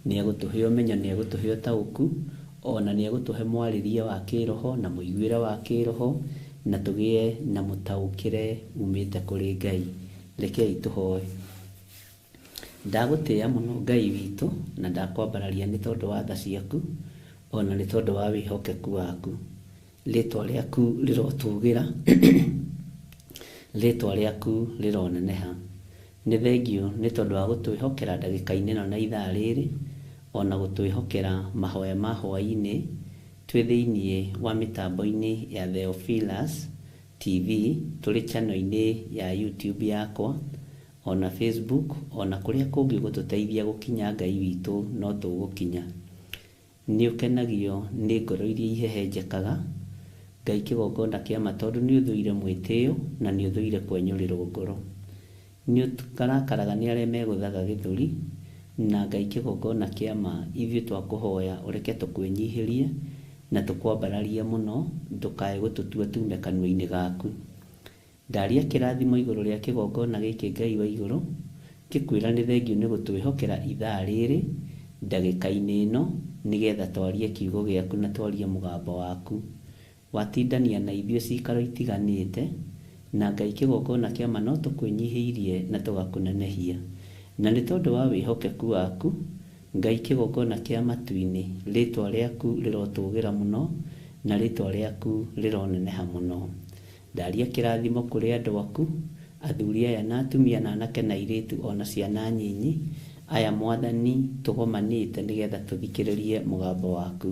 nĩ egũtũhe ũmenyo, nĩ egũtũhe ũtaũku, ona nĩ egũtũhe mwarĩrie wa kĩroho na mũiguĩre wa kĩroho, na tũgĩe na mũtaũkĩre umĩte kũrĩ Ngai. Rekei tũhoe. Ndagũtĩĩa mũno Ngai witũ na ndakwambararia nĩ tondũ wa tha ciaku, ona nĩ tondũ wa wĩhokeku waku. Rĩĩtwa rĩaku rĩrotũgĩra, rĩĩtwa rĩaku rĩroneneha. Nĩ thengio nĩ tondũ wa gũtwĩhokera ndagĩka-inĩ ĩno na ithaa rĩrĩ, ona gũtwĩhokera mahoya ma hwaĩ-inĩ twĩ thĩinĩ wa mĩtambo-inĩ ya Theophilus TV, tũrĩ channel-inĩ ya YouTube yakwa, ona Facebook, ona kũrĩa kũngĩ gũtũteithia gũkinya Ngai witũ no tũgũkinya. Nĩ ũkenagio nĩ ngoro iria ihehenjekaga Ngai kĩgongona kĩa ma, tondũ nĩ ũthũire mwĩtĩyo na nĩ ũthũire kwenyũrĩrwo ngoro. Nĩ ũkarakaraga nĩ arĩa megũthaga gĩthũri, na Ngai kĩgongona kĩa ma, ithuĩ twakũhoya ũreke tũkwĩnyihĩrie na tũkwambararie mũno, ndũkae gũtũtua tume kanua-inĩ gaku. Ndaria kĩrathimo igũrũ rĩa kĩgongona gĩkĩ Ngai wa igũrũ, ngĩkwĩra nĩ thengio nĩ gũtwĩhokera ithaa rĩrĩ ndagĩka-inĩ ĩno nĩgetha twarie kiugo gĩaku na twarie mũgambo waku. Watindania na ithuĩ cikaro itiganĩte, na Ngai kĩgongona kĩa ma no tũkwĩnyihĩirie na tũgakũnenehia. Na nĩ tondũ wa wĩhokeku waku Ngai kĩgongona kĩa matu-inĩ, rĩĩtwa rĩaku rĩrotũgĩra mũno na rĩĩtwa rĩaku rĩroneneha mũno. Ndaria kĩrathimo kũrĩ andũ aku, athuri aya na atumia na anake na airĩtu ona ciana nyinyi, aya Mwathani tũgomanĩte nĩgetha tũthikĩrĩrie mũgambo waku.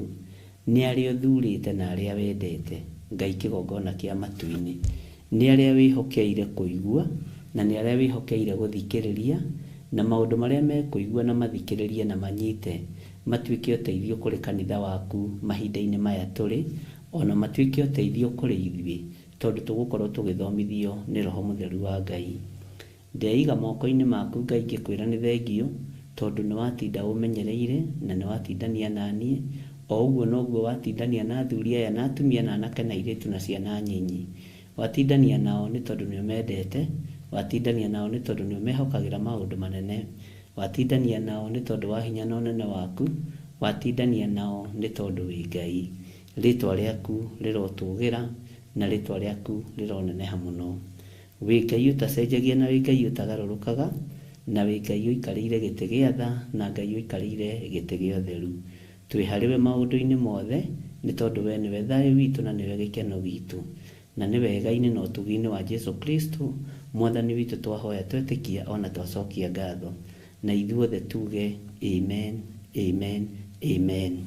Nĩ arĩa ũthurĩte na arĩa wendete, Ngai kĩgongona kĩa matu-inĩ. Nĩ arĩa wĩhokeire kũigua na nĩ arĩa wĩhokeire gũthikĩrĩria, na maũndũ marĩa mekũigua na mathikĩrĩrie na manyite matuĩke ũteithio kũrĩ kanitha waku mahinda-inĩ maya tũrĩ, ona matuĩke ũteithio kũrĩ ithuĩ tondũ tũgũkorwo tũgĩthomithio nĩ Roho Mũtheru wa Ngai. Ndeiga moko-inĩ maku Ngai ngĩkwĩra nĩ thengio tondũ nĩ watinda ũmenyereire na nĩ watindania naniĩ, o ũguo noguo watindania na athuri aya na atumia na anake na airĩtu na ciana nyinyi. Watindania nao nĩ tondũ nĩ ũmendete, watindania nao nĩ tondũ nĩ ũmehokagĩra maũndũ manene, watindania nao nĩ tondũ wa hinya na ũnene waku, watindania nao nĩ tondũ wĩ Ngai. Rĩĩtwa rĩaku rĩrotũgĩra na rĩĩtwa rĩaku rĩroneneha mũno. Wĩ Ngai ũtacenjagia na wĩ Ngai ũtagarũrũkaga, na wĩ Ngai ũikarĩire gĩtĩ gĩa tha na Ngai ũikarĩire gĩtĩ gĩa ũtheru. Twĩ harĩwe maũndũ-inĩ mothe nĩ tondũ we nĩwe thayũ witũ na nĩwe gĩkeno gitũ, na nĩ wega-inĩ na ũtugi-inĩ wa Jesu Kristo Mwathani witũ twahoya twetĩkia ona twacokia ngatho, na ithuothe tuge amen, amen, amen.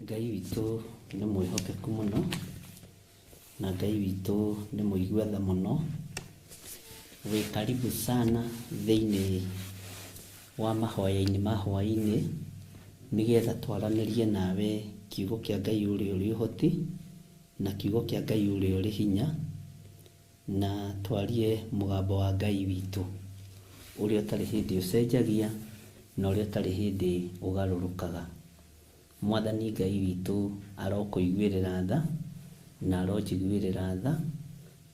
Ngai witũ nĩ mwĩhokeku mũno, na Ngai witũ nĩ mũigua tha mũno. Wĩ karibu sana thĩinĩ wa mahoya-inĩ ma hwaĩ-inĩ nĩgetha twaranĩrie nawe kiugo kĩa Ngai ũrĩa ũrĩ ũhoti na kiugo kĩa Ngai ũrĩa ũrĩ hinya, na twarie mũgambo wa Ngai witũ ũrĩa ũtarĩ hĩndĩ ũcenjagia na ũrĩa ũtarĩ hĩndĩ ũgarũrũkaga. Mwathani Ngai witũ arokũiguĩrĩra tha na aronjiguĩrĩra tha,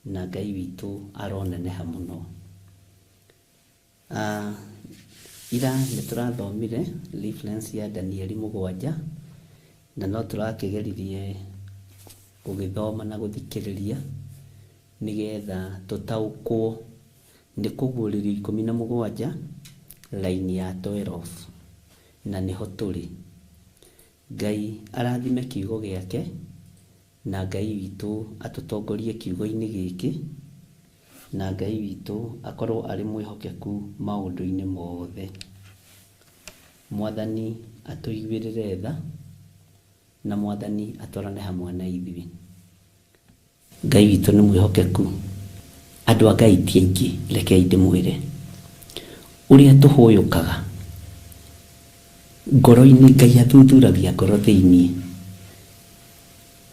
na Ngai witũ aroneneha mũno. Ira nĩ tũrathomire reference ya Danieli 7 na no tũrakĩgeririe gũgĩthoma na gũthikĩrĩria nĩgetha tũtaũkwo nĩ kũguũrĩrio 17 line ya 12 na nĩho tũrĩ. Ngai arathime kiugo gĩake na Ngai witũ atũtongorie kiugo-inĩ gĩkĩ na Ngai witũ akorwo arĩ mwĩhokeku maũndũ-inĩ mothe. Mwathani atũiguĩrĩre tha na Mwathani atwarane hamwe na ithuĩ. Ngai witũ nĩ mwĩhokeku. Andũ a Ngai ti aingĩ, rekei ndĩmwĩre ũrĩa tũhũyũkaga ngoro-inĩ. Ngai athuthuragia ngoro thĩinĩ.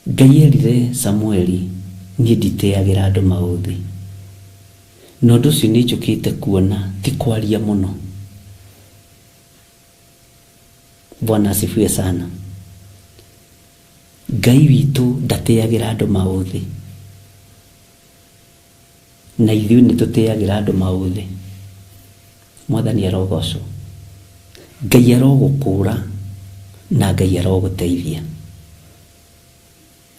Ngai erire Samueli, niĩ nditĩagĩra andũ maũthĩ. Na ũndũ ũcio nĩ njũkĩte kuona ti kwaria mũno. Bwana asifiwe sana. Ngai witũ ndatĩagĩra andũ maũthĩ, na ithuĩ nĩ tũtĩagĩra andũ maũthĩ. Mwathani arogocwo. Ngai arogũkũra na Ngai arogũteithia.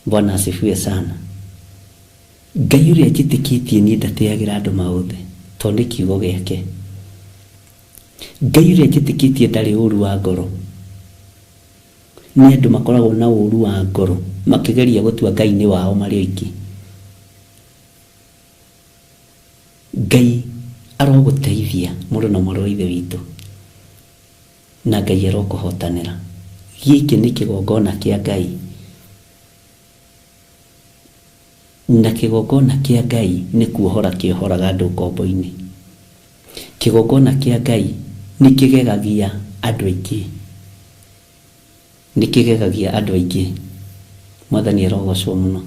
Bwana asifiwe sana. Ngai ũrĩa njĩtĩkĩtie niĩ ndatĩagĩra andũ maũthĩ tondũ nĩ kiugo gĩake. Ngai ũrĩa njĩtĩkĩtie ndarĩ ũru wa ngoro. Nĩ andũ makoragwo na ũru wa ngoro makĩgeria gũtua Ngai nĩ wao marĩ oiki. Ngai arogũteithia mũndũ na mũrũ wa Ithe witũ na Ngai arokũhotanĩra. Gĩkĩ nĩ kĩgongona kĩa Ngai, na kĩgongona kĩa Ngai nĩ kuohora kĩohoraga andũ ngombo-inĩ. Kĩgongona kĩa Ngai nĩ kĩgegagia andũ aingĩ, nĩ kĩgegagia andũ aingĩ. Mwathani arogocwo mũno.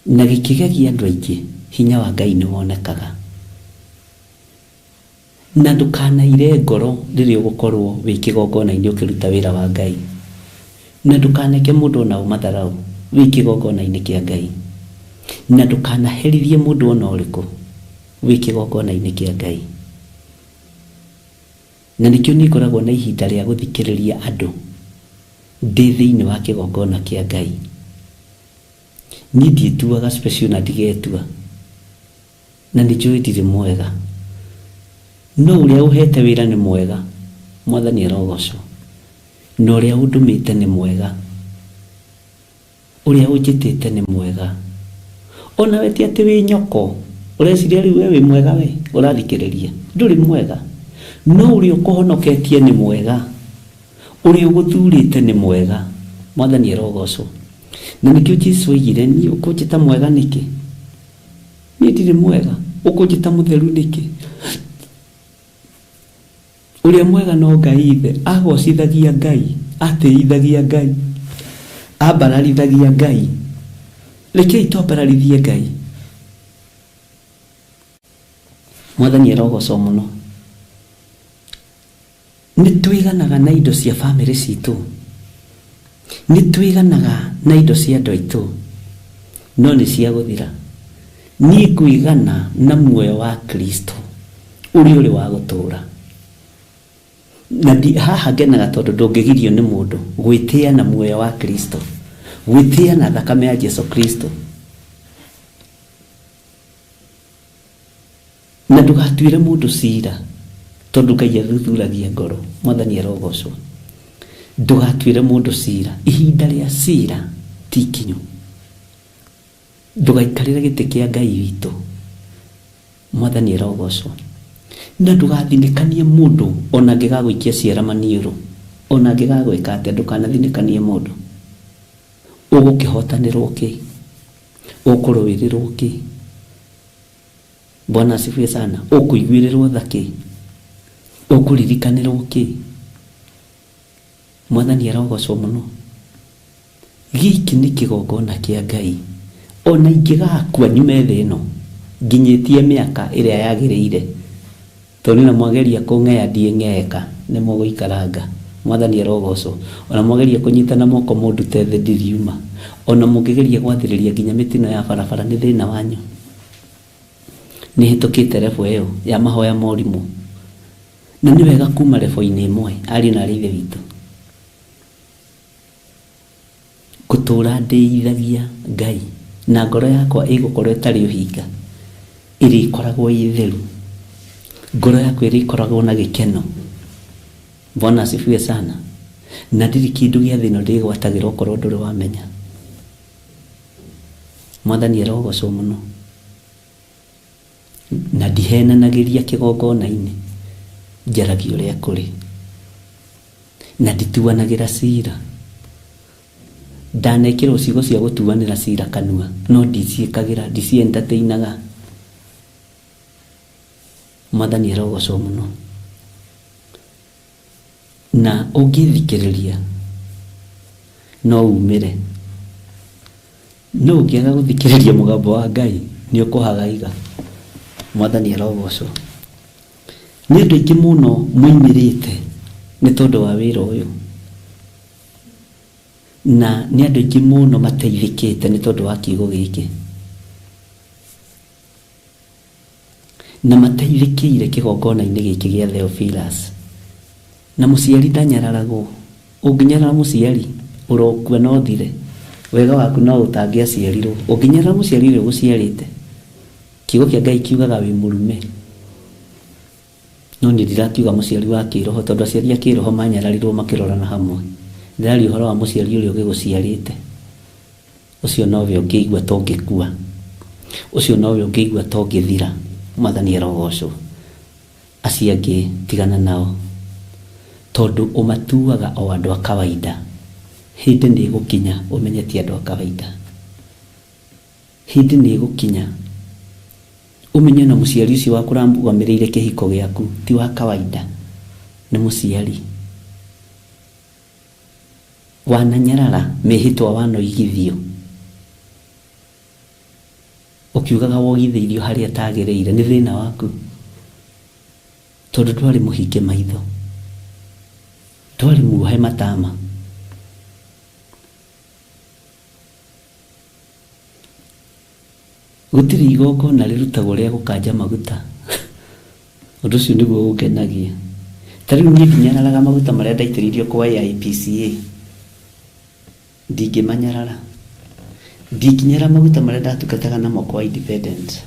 Na gĩkĩgegia andũ aingĩ, hinya wa Ngai nĩ wonekaga. Na ndũkanaire ngoro rĩrĩa ũgũkorwo wĩ kĩgongona-inĩ ũkĩruta wĩra wa Ngai. Na ndũkaneke mũndũ ona ũmatharaũ wĩ kĩgongona-inĩ kĩa Ngai. Na ndũkanaherithie mũndũ ona ũrĩkũ wĩ kĩgongona-inĩ kĩa Ngai. Na nĩkĩo nĩ ngoragwo na ihinda rĩa gũthikĩrĩria andũ ndĩ thĩinĩ wa kĩgongona kĩa Ngai. Niĩ ndiĩtuaga special na ndigetua, na nĩ njũĩ ndirĩ mwega, no ũrĩa ũhete wĩra nĩ mwega. Mwathani arogocwo. Na ũrĩa ũndũmĩte nĩ mwega, ũrĩa ũnjĩtĩte nĩ mwega. Ona we ti atĩ wĩ nyoko ũreciria rĩu we wĩ mwega. We ũrathikĩrĩria ndũrĩ mwega, no ũrĩa ũkũhonoketie nĩ mwega, ũrĩa ũgũthurĩte nĩ mwega. Mwathani arogocwo. Na nĩkĩo Jesũ oigire, niĩ ũkũnjĩta mwega nĩkĩ? Niĩ ndirĩ mwega, ũkũnjĩta mũtheru nĩkĩ? Ũrĩa mwega no Ngai Ithe. Agocithagia Ngai, atĩithagia Ngai, ambararithagia Ngai. Rekei twambararithie Ngai. Mwathani arogocwo mũno. Nĩ twĩganaga na indo cia bamĩrĩ citũ, nĩ twĩganaga na indo cia andũ aitũ, no nĩ cia gũthira. Niĩ ngwĩgana na muoyo wa Kristo ũrĩa ũrĩ wa gũtũũra. Na haha ngenaga tondũ ndũngĩgirio nĩ mũndũ gwĩtĩĩa na muoyo wa Kristo, gwĩtĩĩa na thakame ya Jesũ Kristo. Na ndũgatuĩre mũndũ cira tondũ Ngai athuthuragia ngoro. Mwathani arogocwo. Ndũgatuĩre mũndũ cira. Ihinda rĩa cira ti ikinyu. Ndũgaikarĩre gĩtĩ kĩa Ngai witũ. Mwathani arogocwo. Na ndũgathinĩkanie mũndũ ona angĩgagũikia ciara maniũrũ, ona angĩgagwĩka atĩa. Ndũkanathinĩkanie mũndũ. Ũgũkĩhotanĩrwo kĩ? Ũkũrũĩrĩrwo kĩ? Bwana asifiwe sana. Ũkũiguĩrĩrwo tha kĩ? Ũkũririkanĩrwo kĩ? Mwathani arogocwo mũno. Gĩkĩ nĩ kĩgongona kĩa Ngai. Ona ingĩgakua nyume thĩ ĩno nginyĩtie mĩaka ĩrĩa yagĩrĩire, tondũ na mwageria kũng'ea ndiĩng'eka, nĩ mũgũikaranga. Mwathani arogocwo. Ona mwageria kunyitana moko mundu tethe ndiriuma. Ona mungigeria gwathiriria nginya mitino ya barabara ni thina wanyu. Ni hitukite refu iyo ya mahoya morimu. Na ni wega kuma refu-ini imwe ari na rithe witu. Kutura ndeithagia Ngai na ngoro yakwa igukorwo itari uhinga. Iri koragwo itheru. Ngoro yakwa iri koragwo na gikeno. Bwana asifiwe sana. Na ndiri kindu gia thino ndigwatagira okorwo nduri wamenya. Mwathani arogocwo muno. Na ndihenanagiria kigongona-ini njaragia uria kuri. Na ndituanagira cira. Ndanekirwo ciugo cia gutuanira cira kanua no ndiciikagira ndicientertainaga. Mwathani arogocwo muno. Na ungithikiriria no umire. No ungiaga guthikiriria mugambo wa Ngai ni ukuhagaiga. Mwathani arogocwo. Ni andu aingi muno muimirite ni tondu wa wira uyu. Na ni andu aingi muno mateithikite ni tondu wa kiugo giki. Na mateithikire kigongona-ini giki gia Theophilus. Na muciari ndanyararagwo. Unginyarara muciari urokua no thire. Wega waku no utangiaciarirwo. Unginyarara muciari uria guciarite. Kiugo kia Ngai kiugaga wi murume. No ndiratiuga muciari wa kiroho tondu aciari a kiroho manyararirwo makirorana hamwe. Ndari uhoro wa muciari uria ugiguciarite. Ucio nowe ungigua tongikua. Ucio nowe ungigua tongithira. Mwathani arogocwo. Acio angi tigana nao. Tondu umatuaga o andu a kawaida. Hindi ni gukinya umenye ti andu a kawaida. Hindi ni gukinya umenye na muciari ucio waku rambugamiriire kihiko giaku ti wa kawaida. Ni muciari. Wananyarara mihitwa wanoigithio. Ukiugaga wogithirio haria tagireire ni thina waku. Tondu twari muhinge maitho. Twari muohe matama. Gutiri igongona rirutagwo ria gukanja maguta. Undu ucio niguo ungenagia. Tariu ni nginyararaga maguta maria ndaitiririo kwa IPCA. Ndingimanyarara. Ndinginyara maguta maria ndatukataga namo kwa independent.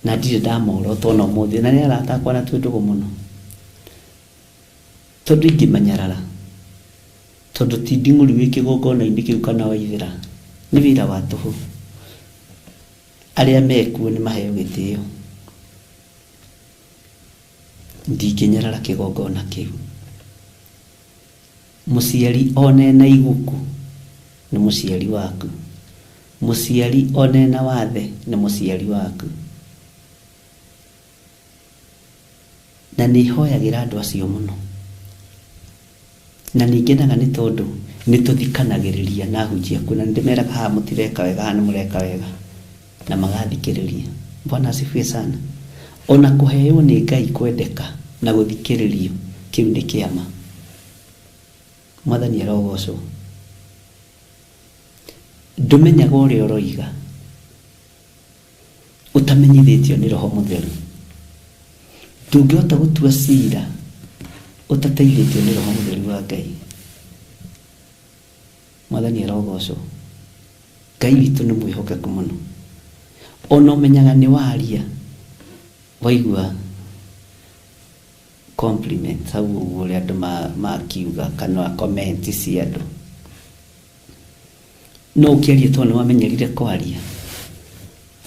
Na ndire ndamoro tono muthi na ni aratakwa na twindugo muno. Tondu ingimanyarara. Tondu ti ndinguri wi kigongona-ini kiu kana waithira. Ni wira wa tuhu. Aria mekuo ni maheo gitio. Ndinginyarara kigongona kiu. Muciari onena iguku ni muciari waku. Muciari onena wathe ni muciari waku. Na ni hoyagira andu acio muno. Na ningenaga ni tondu ni tuthikanagiriria na hunjia kuna ndimeraga ha mutireka wega ha ni mureka wega na magathikiriria. Bwana asifiwe sana. Ona kuheo ni Ngai kwendeka na guthikiririo kiu ni kiama. Mwathani arogocwo. Ndumenyaga uria uroiga. Utamenyithitio ni Roho Mutheru. Ndungihota gutua cira utateithitio ni Roho Mutheru wa Ngai. Mwathani arogocwo. Ngai witu ni mwihokeku muno. Ona umenyaga ni waria waigua compliment au uria andu makiuga kana comment cia andu. No ukiaria to ni wamenyerire kwaria.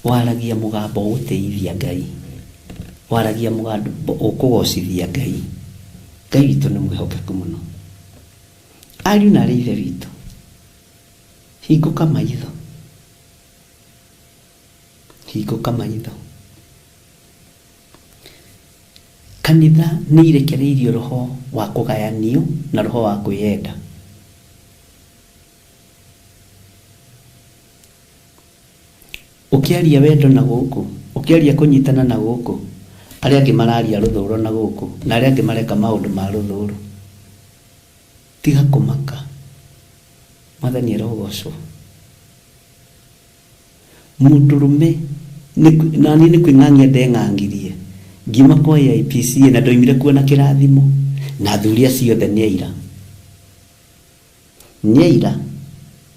Waragia mugambo uteithia Ngai. Waragia mugambo ukugocithia Ngai. Ngai witu ni mwihokeku muno. Ariu na rithe witu. Hinguka maitho. Hinguka maitho. Kanitha ni irekereirio roho wa kugayanio na roho wa kwiyenda. Ukiaria wendo na guku, ukiaria kunyitana na guku, aria angi mararia ruthuro na guku, na aria angi mareka maundu ma ruthuro. tiga kumaka Mwathani arogocwo mundurume nani ni kwing'ang'ia ndeng'angirie ngima kwa IPC na ndoimire kuona kirathimo na thuria ciothe nyeira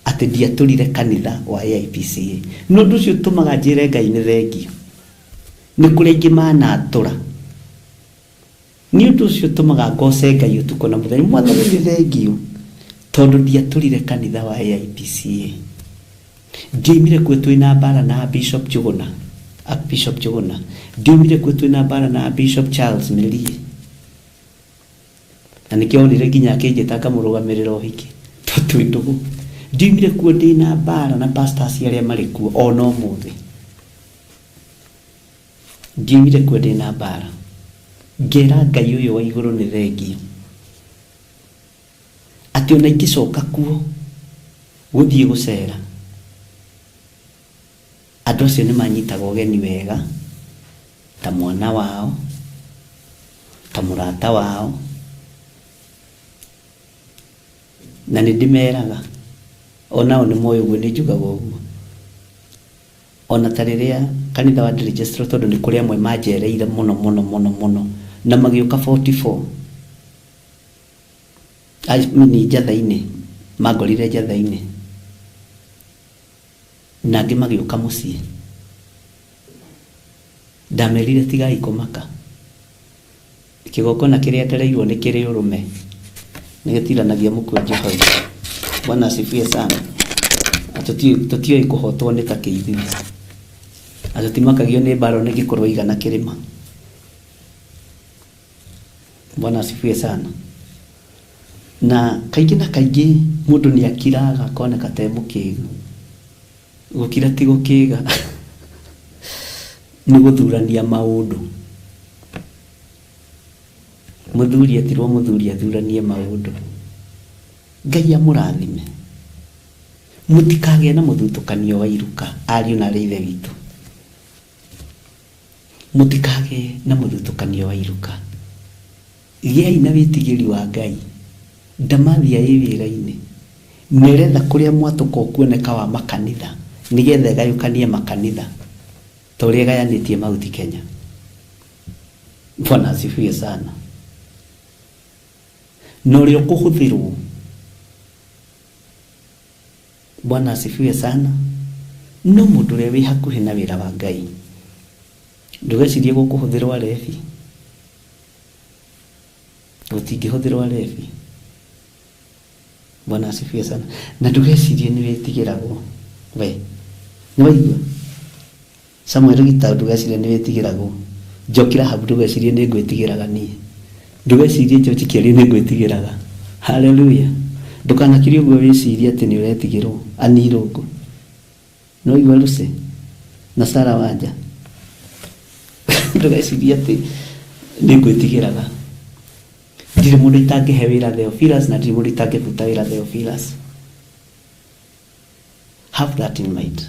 ati ndiatũrire kanitha wa IPC no ndu cio tumaga njire Ngai ni thengio ni kuri ingi manatũra ni ndu cio tumaga ngoce Ngai utuko na muthenya Mwathani ni thengio tondu ndiatũrire kanitha wa IPC ndiumire kuo twina mbara na Bishop Njuguna ndiumire kuo twina mbara na Bishop Charles Milie na nikionire nginya akinjita kamurugamirira uhiki twindugu ndiumire kuo ndina mbara na pastors aria mari kuo ona umuthi ndiumire kuo ndina mbara ngera Ngai uyu wa iguru ni thengio ati ona ingicoka kuo guthie gucera andu acio ni manyitaga ugeni wega ta mwana wao ta murata wao na ni ndimeraga onao ni moyo gwe ni njugaga uguo ona tariria kanitha wa register tondu ni kuria amwe majereire muno na magiuka 44 ni njatha-ini magorire njatha-ini na angĩ magiuka muciĩ ndamerire tigai kumaka kigokona kiria ndereirwo ni kiri urume nigetiranagia mukwenje hau Bwana asifiwe sana tutio ikuhotwo ni ta kiithi atutimakagio ni mbaro ni gikorwo igana kirima Bwana asifiwe sana na kaingĩ na kaingĩ mundu ni akiraga akona katemu kigu gukira ti gukiga ni guthurania maundu muthuri atirwo muthuri athuranie maundu Ngai amurathime mutikage na muthutukanio wa iruka ariu na reithe witu mutikage na muthutukanio wa iruka giai na witigiri wa Ngai ndamathia wira-ini neretha kuria mwatuko kuoneka wa makanitha nigetha gayukanie makanitha toria gayanitie mauti Kenya Bwana asifiwe sana norio kuhuthirwo Bwana asifiwe sana no mundu uria wi hakuhi na wira wa Ngai ndugecirie gukuhuthirwo arefi utingihuthirwo arefi Bwana asifiwe sana na ndugecirie ni witigiragwo we ni waigua Samuel Gitau ndugecirie ni witigiragwo njokira habu ndugecirie ni ngwitigiraga nie ndugecirie George Kiari ni ngwitigiraga haleluya ndukanakirie uguo wicirie ati ni uretigirwo anirungu no igwa Lucy na Sara Wanja ndugecirie ati ni ngwitigiraga ndire mundu itangihe wira Theophilus na ndire mundu itangibuta wira Theophilus have that in mind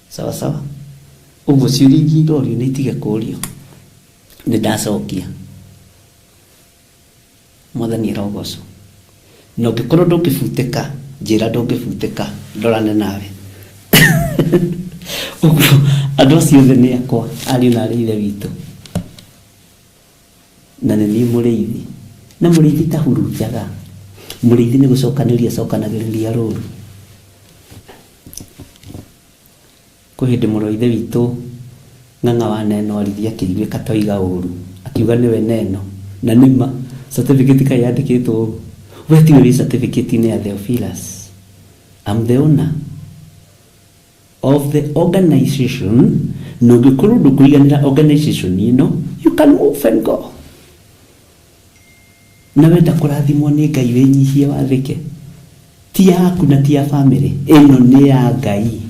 sawa uguo ciuria ngirorio ni itige kurio ni ndacokia Mwathani arogocwo no ngikorwo ndungibutĩka njĩra ndungibutĩka ndorane nawe uguo andũ acio othe nĩ akwa ariũ na aarĩ ithe witũ na nĩ niĩ mũrĩithi na mũrĩithi tahurunjaga mũrĩithi nĩ gũcokanĩria cokanagĩrĩria rũru kwĩ hĩndĩ mũrũ ithe witũ Ng'ang'a wa Neno arithia akĩiguĩka toiga ũru akiuga nĩwe Neno na nĩma certificate kai yandĩkĩtwo we tiwe wĩ certificate -inĩ ya Theophilus I'm the owner of the organization no ngĩkorwo ndũkũiganĩra organization ĩno you can move and go na wenda kũrathimwo nĩ Ngai wĩnyihie wathĩke ti yaku na ti ya family ĩno nĩ ya Ngai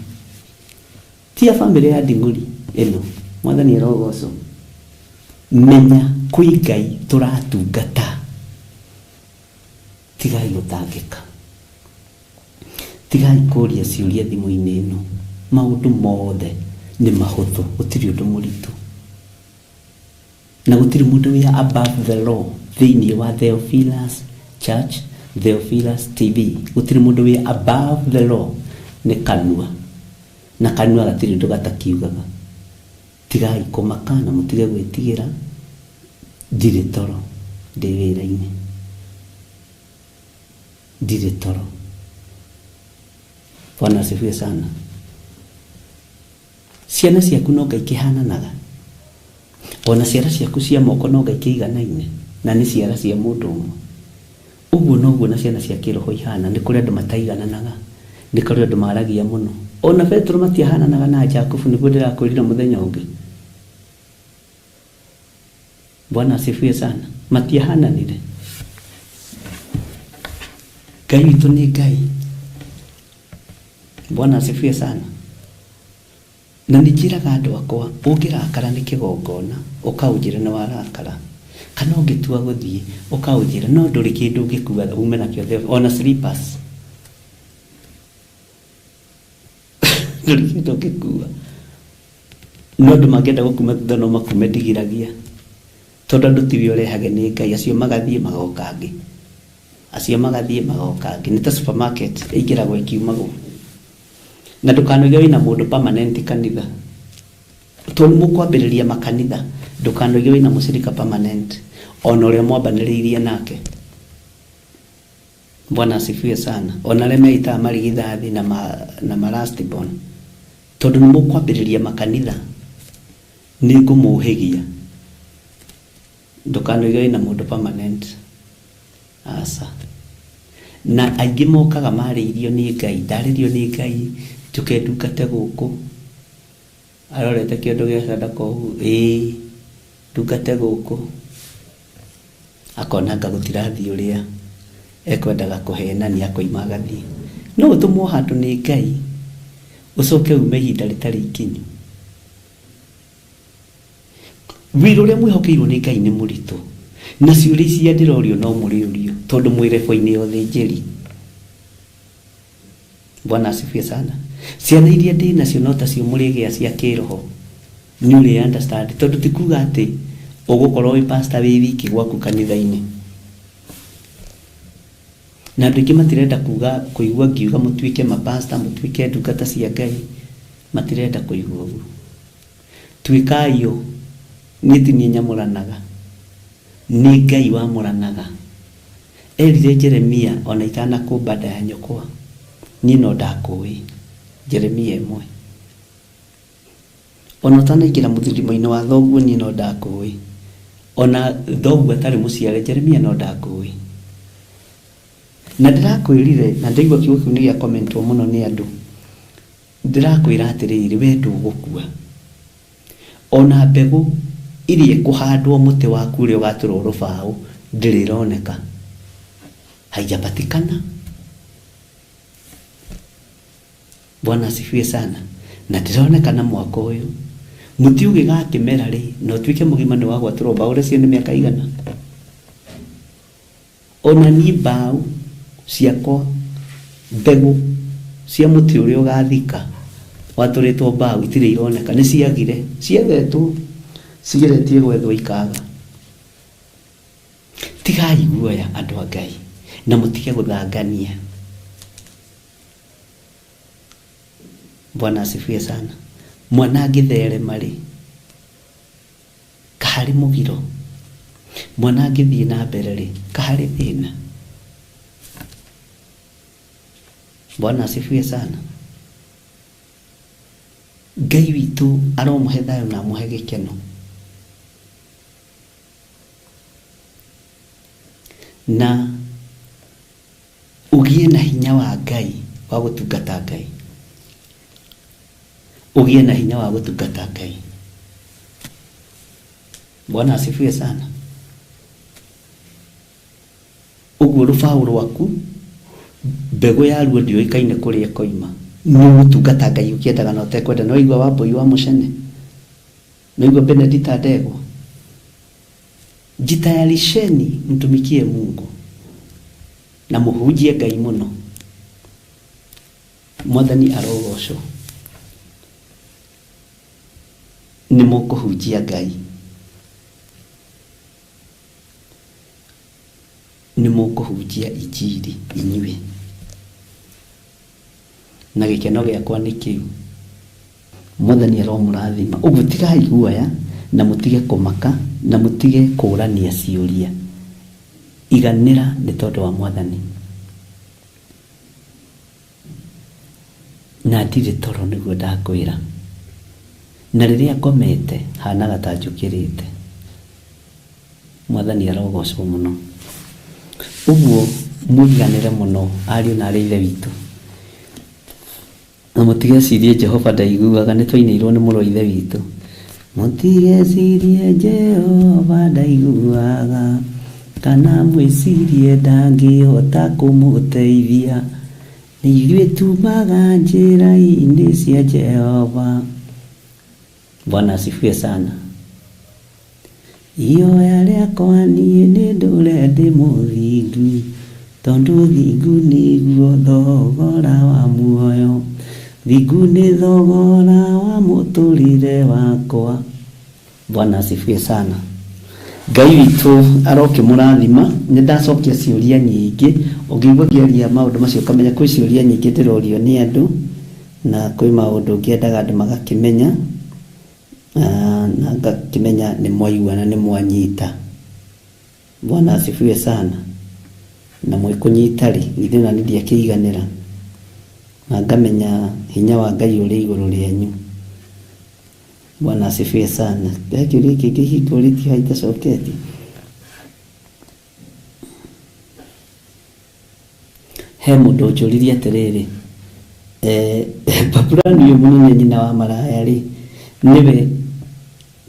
ti ya family ya Nding'uri ĩno Mwathani arogocwo menya kwĩ Ngai tũratungata tigai gũtangĩka tigai kũria ciũria thimũ-inĩ ĩno maũndũ mothe nĩ mahũthũ gũtirĩ ũndũ mũritũ na gũtirĩ mũndũ wĩ above the law thĩinĩ wa Theophilus Church Theophilus TV gutiri mundu wi above the law ni kanua na kanua gatiri ndu gatakiugaga tigai kumaka na mutige gwitigira ndire toro ndi wira-ini ndire toro. Bwana asifiwe sana. Ciana ciaku no Ngai kihananaga, ona ciara ciaku cia moko no Ngai kiiganaine, na ni ciara cia mundu umwe. Uguo noguo na ciana cia kiroho ihana. Ni kuri andu mataigananaga, ni kuri andu maragia muno. Ona Petro matiahananaga na Jacob, niguo ndirakwirira muthenya ungi. Bwana asifiwe sana. Matiahananire. Ngai witu ni Ngai. Bwana asifiwe sana. Na nijiraga andu akwa ungirakara ni kigongona ukaunjira na warakara, kana ungitua guthie ukaunjira no nduri kindu ngikuwa ume nakio ona slippers nduri kindu ngikuwa no ndu mangenda gukuma thutha no makume ndigiragia tondu andu tiwi urehage ni Ngai. Acio magathie magokangi, acio magathie magokangi. Ni ta supermarket ingiragwo ikiumagwo. Na ndukanoige wina mundu permanent kanitha. Tondu mukwambiriria makanitha, ndukanoige wina mushirika permanent ona uria mwambaniriirie nake. Bwana asifiwe sana. Ona le meita marigithathi na last born. Tondu mukwambiriria makanitha ni ngumuhigia. Ndukanoige wina mundu permanent. Asa. Na aingi mokaga mariirio ni Ngai, ndaririo ni Ngai, tukendungate guku arorete kindu gia sadaka hu ndungate guku akona ngagutirathi uria ekwendaga kuhenania koima gathi no utumwo handu ni Ngai ucoke ume ihinda ritari ikinyu. Wira uria mwihokeirwo ni Ngai ni muritu, na ciuria ici ndirorio no muriurio tondu mwirebo-ini yothe njeri. Bwana asifiwe sana. Ciana iria ndi nacio no tacio murigia cia kiroho ni uri understand, tondu tikuga ati ugukorwo wi pastor wi wiki gwaku kanitha-ini. Na andu aingi matirenda kuigua ngiuga mutuike mapasta, mutuike ndungata cia Ngai, matirenda kuigua uguo. Tuikayo niti ni nyamuranaga, ni Ngai wa muranaga. Erire Jeremia ona itana kumbada ya nyokwa ni no ndakui. Jeremia 1. Ona tanaikira muthirimo-ini wa thoguo ni no ndakui. Ona thoguo atari muciare Jeremia no ndakui. Na ndirakwirire na ndaigua kiugo kiu ni gia commentwo muno ni andu. Ndirakwira atiriri we ndugukua. Ona mbegu irie kuhandwo muti waku uri ugaturwo rubao ndirironeka, haijapatikana. Bwana asifiwe sana. Na ndironekana mwaka uyu muti ugiga kimera ri no twike mugima ni wagwa turoba uri cio ni miaka igana. Ona ni mbao ciakwa mbegu cia muti uri ugathika waturitwo mbao itire ironeka, ni ciagire ciethetwo cigeretie gwethwo ikaga. Tigai guoya andu a Ngai na mutige guthangania. Bwana asifiwe sana. Mwana angitherema ri kahari mugiro, mwana angithie na mbere ri kahari thina. Bwana asifiwe sana. Ngai witu aromuhe thayo na amuhe gikeno. Na ugie na hinya wa Ngai wa gutungata Ngai, ugie na hinya wa gutungata Ngai. Bwana asifiwe sana. Uguo rubao rwaku mbegu ya ruo ndio ikaine kuria koima no gutungata Ngai ukiendaga no tekwenda. No igwa Wambui wa Mucene, no igwa Benedict Adegwa. Jitayarisheni mtumikie Mungu na muhujie Ngai muno. Mwathani arogocwo. Ni mukuhujia Ngai, ni mũkũhunjia injiri inyuĩ, na gĩkeno gĩakwa nĩ kĩu. Mwathani aromũrathima. Ũguo tigai guoya na mũtige kũmaka na mũtige kũũrania ciũria. Iganĩra nĩ tondũ wa Mwathani. Na ndirĩ toro nĩguo ndakwĩra. Na rĩrĩa ngomete hanaga ta njũkĩrĩte. Mwathani arogocwo mũno. Ũguo mũiganĩre mũno ariũ na aarĩ a Ithe witũ. Na mũtigecirie Jehova ndaiguaga, nĩ twainĩirwo nĩ mũrũ wa Ithe witũ. Mũtigecirie Jehova ndaiguaga, kana mwĩcirie ndangĩhota kũmũteithia. Nĩ ithuĩ tumaga njĩra-inĩ cia Jehova. Bwana asifiwe sana. Ihoya rĩakwa niĩ nĩ ndũre ndĩ mũthingu, tondũ thingu nĩguo thogora wa muoyo. Thingu nĩ thogora wa mũtũrĩre wakwa. Bwana asifiwe sana. Ngai witũ arokĩmũrathima. Nĩ ndacokia ciũria nyingĩ. Ũngĩigua ngĩaria maũndũ macio ũkamenya kwĩ ciũria nyingĩ ndĩrorio nĩ andũ, na kwĩ maũndũ ngĩendaga andũ magakĩmenya, na ngakĩmenya nĩ mwaigua na nĩ mwanyita. Bwana asifiwe sana. Na mwĩkũnyita rĩ, ithuĩ na nĩ ndiakĩiganĩra, na ngamenya hinya wa Ngai ũrĩ igũrũ rĩanyu. Bwana asifiwe sana. Kĩũria kĩngĩ hingũrĩtio haitacoketi. He mũndũ ũnjũririe atĩrĩrĩ, Babulani ũyũ mũnene nyina wa maraya rĩ, nĩwe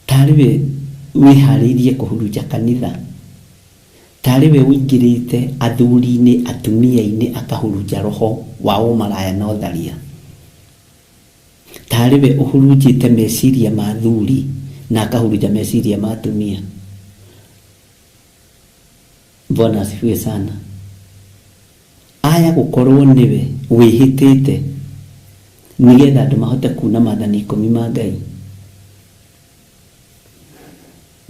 tarĩwe wĩharĩirie kũhurunja kanitha, tarĩwe ũingĩrĩte athuri-inĩ atumia-inĩ akahurunja roho wa ũmaraya na ũtharia, tarĩwe ũhurunjĩte meciria ma athuri na akahurunja meciria ma atumia. Bwana asifiwe sana. Aya gũkorwo nĩwe wĩhĩtĩte nĩgetha andũ mahote kuuna maathani 10 ma Ngai.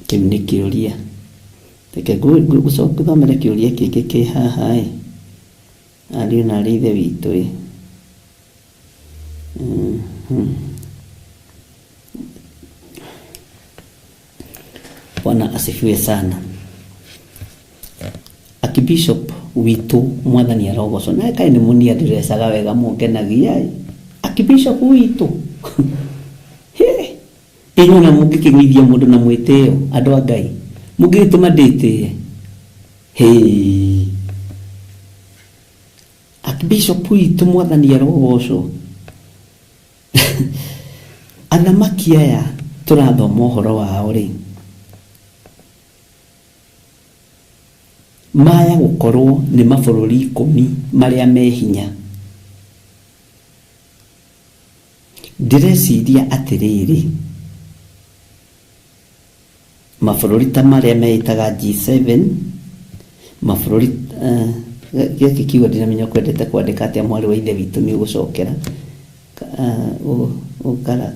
Kĩu nĩ kĩũria. Reke ngũthomere kĩũria kĩngĩ kĩ haha ĩ, ariũ na aarĩ a Ithe witũ ĩ. Bwana asifiwe sana. Akibishop witũ Mwathani arogocwo. Na kaĩ nĩ mũnia ndĩrecaga wega mũngenagia ĩ. Akibishop witũ. Inyuĩ na mũngĩkĩgũithia mũndũ na mwĩtĩo, andũ a Ngai, mũngĩtũma ndĩtĩe. Akibishop witũ Mwathani arogocwo. Athamaki aya tũrathoma ũhoro wao rĩ, maya gũkorwo nĩ mabũrũri 10 marĩa me hinya. Ndĩreciria atĩrĩrĩ, mabũrũri ta marĩa meitaga G7, mabũrũri gĩkĩ kiugo ndinamenya kwendete kwandĩka atĩa mwarĩ wa Ithe witũ nĩ ũgũcokera ũkara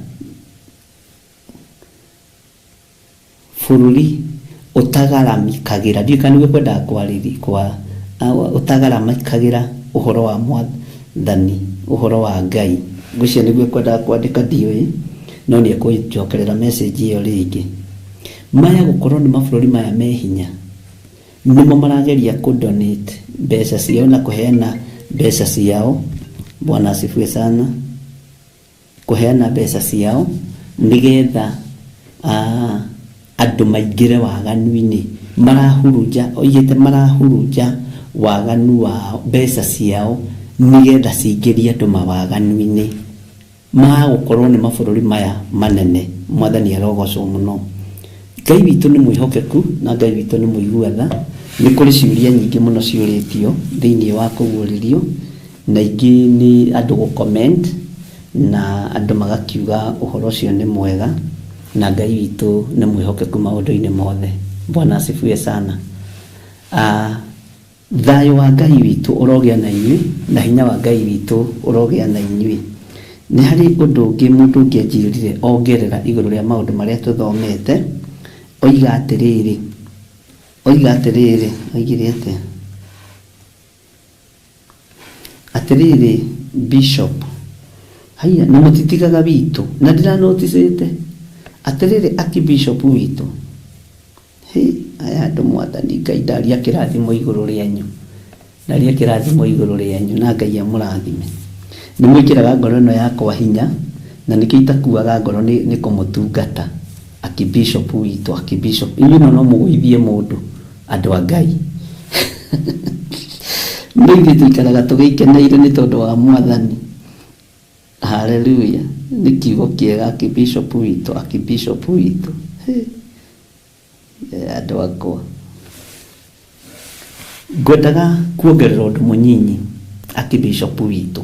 bũrũri ũtagaramikagira, ndiũĩ kana nĩguo kwendaga kwarĩria kwa ũtagaramikagira ũhoro wa Mwathani, ũhoro wa Ngai. Ngwĩciria nĩguo kwendaga kwandĩka ndiũĩ, no nĩ ekũnjokerera message ĩyo rĩngĩ. Maya gũkorwo nĩ mabũrũri maya me hinya, nĩmo marageria kũdonate mbeca ciao na kũheana mbeca ciao. Bwana asifiwe sana. Kũheana mbeca ciao nĩgetha andũ maingĩre waganu-inĩ. Marahurunja, oigĩte marahurunja waganu wa mbeca ciao nĩgetha cingĩrie andũ mawaganu-inĩ. Magũkorwo nĩ mabũrũri maya manene. Mwathani arogocwo mũno. Ngai witũ nĩ mwĩhokeku na Ngai witũ nĩ mũiguatha. Nĩ kũrĩ ciũria nyingĩ mũno ciũrĩtio thĩinĩ wa kũguũrĩrio, na ingĩ nĩ andũ gũcomment na andũ magakiuga ũhoro ũcio nĩ mwega, na Ngai witũ nĩ mwĩhokeku maũndũ-inĩ mothe. Bwana asifiwe sana. Thayũ wa Ngai witũ ũrogĩa na inyuĩ, na hinya wa Ngai witũ ũrogĩa na inyuĩ. Nĩ harĩ ũndũ ũngĩ mũndũ ũngĩanjĩrĩire ongerera igũrũ rĩa maũndũ marĩa tũthomete. Oiga atĩrĩrĩ, oigire atĩa? atiriri bishop haya na mutitigaga bitu na ndira noticete atiriri akibishop witu aya ndo mwathani Ngai ndaria kirathimo iguru rianyu ndaria kirathimo iguru rianyu na Ngai amurathime ni mwikiraga ngoro no yakwa hinya na nikitakuaga ngoro ni kumutungata akibishop witu akibishop inyu no mugwithie mundu andu a Ngai nĩithĩ tũikaraga tũgĩikeneire nĩ tondũ wa mwathani. Haleluya. Nĩ kiugo kĩega akibishop witũ andũ akwa. Ngwendaga kuongerera ũndũ mũnyinyi akibishop witũ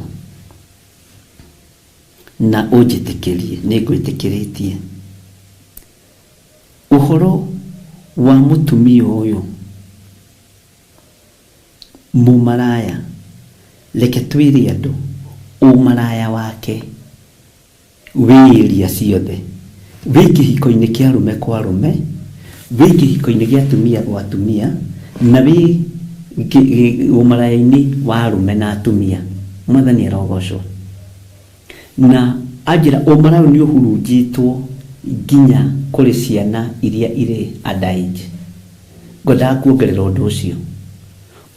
na ũnjĩtĩkĩrie, nĩ ngwĩtĩkĩrĩtie ũhoro wa mũtumia ũyũ mumaraya. Reke twĩre andũ ũmaraya wake wĩ area ciothe, wĩ kĩhiko-inĩ kĩa arũme kwa arũme, wĩ kĩhiko-inĩ gĩa atumia gwa atumia, na wĩ ũmaraya-inĩ wa arũme na atumia. Mwathani arogocwo. Na anjĩra ũmaraya nĩ ũhurunjĩtwo nginya kũrĩ ciana iria irĩ underage. Ngwendaga kuongerera ũndũ ũcio.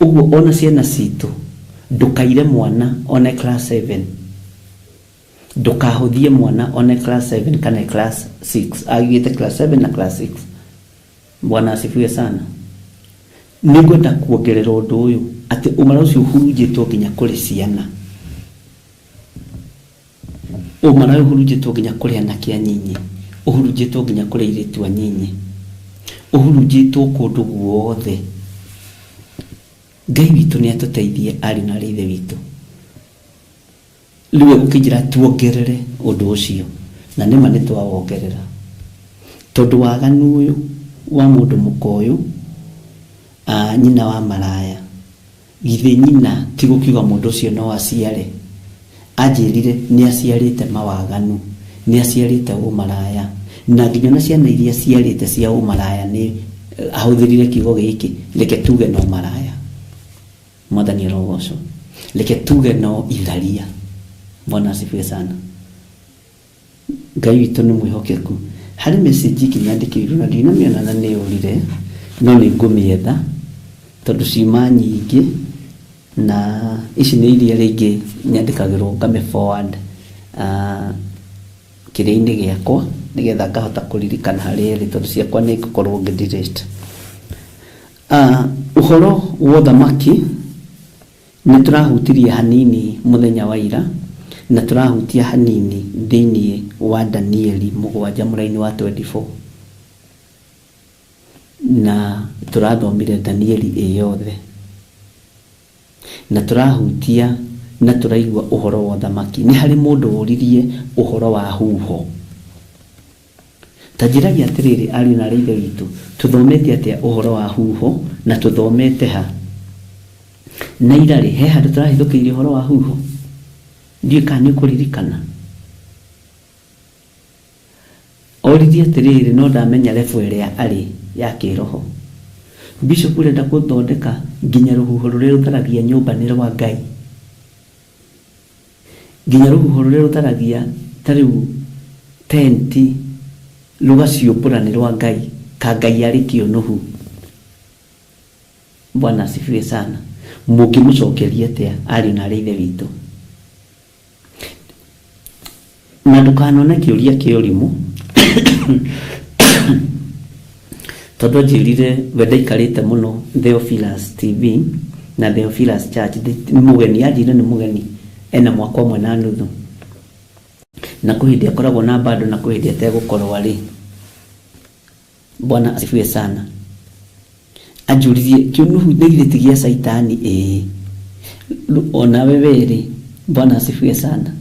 Uguo ona ciana citũ ndukaire mwana one class 7, ndukahuthie mwana one class 7 kana class 6, agite class 7 na class 6. Bwana asifiwe sana. Ningwenda kuongerera ũndũ ũyũ atĩ ũmaraya ũcio ũhurunjĩtwo nginya kũrĩ ciana, ũmaraya ũhurunjĩtwo nginya kũrĩ anake anyinyi, ũhurunjĩtwo nginya kũrĩ airĩtu anyinyi, ũhurunjĩtwo kũndũ guothe. Ngai witũ nĩ atũteithie ari na ithe witũ. Rĩu gũkĩnjĩra tuongerere ũndũ ũcio, na nĩma nĩ twawongerera tondũ waganu ũyũ wa mũndũ mũkoyũ, nyina wa maraya. Githĩ nyina ti gũkiuga mũndũ ũcio no aciare? Anjĩrire nĩ aciarĩte mawaganu, nĩ aciarĩte ũmaraya, na nginya na ciana iria ciarĩte cia ũmaraya nĩ ahũthĩrire kiugo gĩkĩ, reke tuge no maraya. Mwathani arogocwo. Reke tuge no itharia. Bwana asifiwe sana. Ngai witũ nĩ mwĩhokeku. Harĩ message kinyandĩkĩirwo na ndinamĩona na nĩ ũrire, no nĩ ngũmĩetha tondũ ciuma nyingĩ, na ici nĩ iria rĩngĩ nyandĩkagĩrwo ngame forward kĩrĩa-inĩ gĩakwa nĩgetha ngahota kũririkana harĩa ĩrĩ, tondũ ciakwa nĩ ngũkorwo ngĩ-delete. Ũhoro wa ũthamaki nĩ tũrahutirie hanini mũthenya wa ira, na tũrahutia hanini thĩinĩ wa Danieli 7 mũraini wa 24, na tũrathomire Danieli ĩyothe, na tũrahutia na tũraigua ũhoro wa ũthamaki. Nĩ harĩ mũndũ ũririe ũhoro wa huho. Ta njĩragia atĩrĩrĩ ariũ na ithe witũ, tũthomete atĩa ũhoro wa huho na tũthomete ha? Na irarĩ he handũ tũrahĩtũkĩire ũhoro wa huho? Ndiũĩ kana nĩ kũririkana. Oririe atĩrĩrĩ, no ndamenya level ĩrĩa arĩ ya kĩroho. Bishop ũrenda gũthondeka nginya rũhuho rũrĩa rũtharagia nyũmba nĩ rwa Ngai, nginya rũhuho rũrĩa rũtharagia ta rĩu tenti rũgaciũmbũra nĩ rwa Ngai, ka Ngai arĩ kĩonohu. Bwana asifiwe sana. Mũngĩmũcokeria atĩa ariũ na ithe witũ? Na ndũkanone kĩũria kĩũrimũ tondũ njĩrire we ndaikarĩte mũno Theophilus TV na Theophilus Church. Nĩ mũgeni, anjĩrire nĩ mũgeni, ena mwaka ũmwe na nuthu, na kũhĩndĩ akoragwo na bado na kũhĩndĩ ategũkorwo arĩ. Bwana asifiwe sana. Anjũririe kĩonuhu nĩ githĩ gĩa Saitani? Ona wewe rĩ, Bwana asifiwe sana.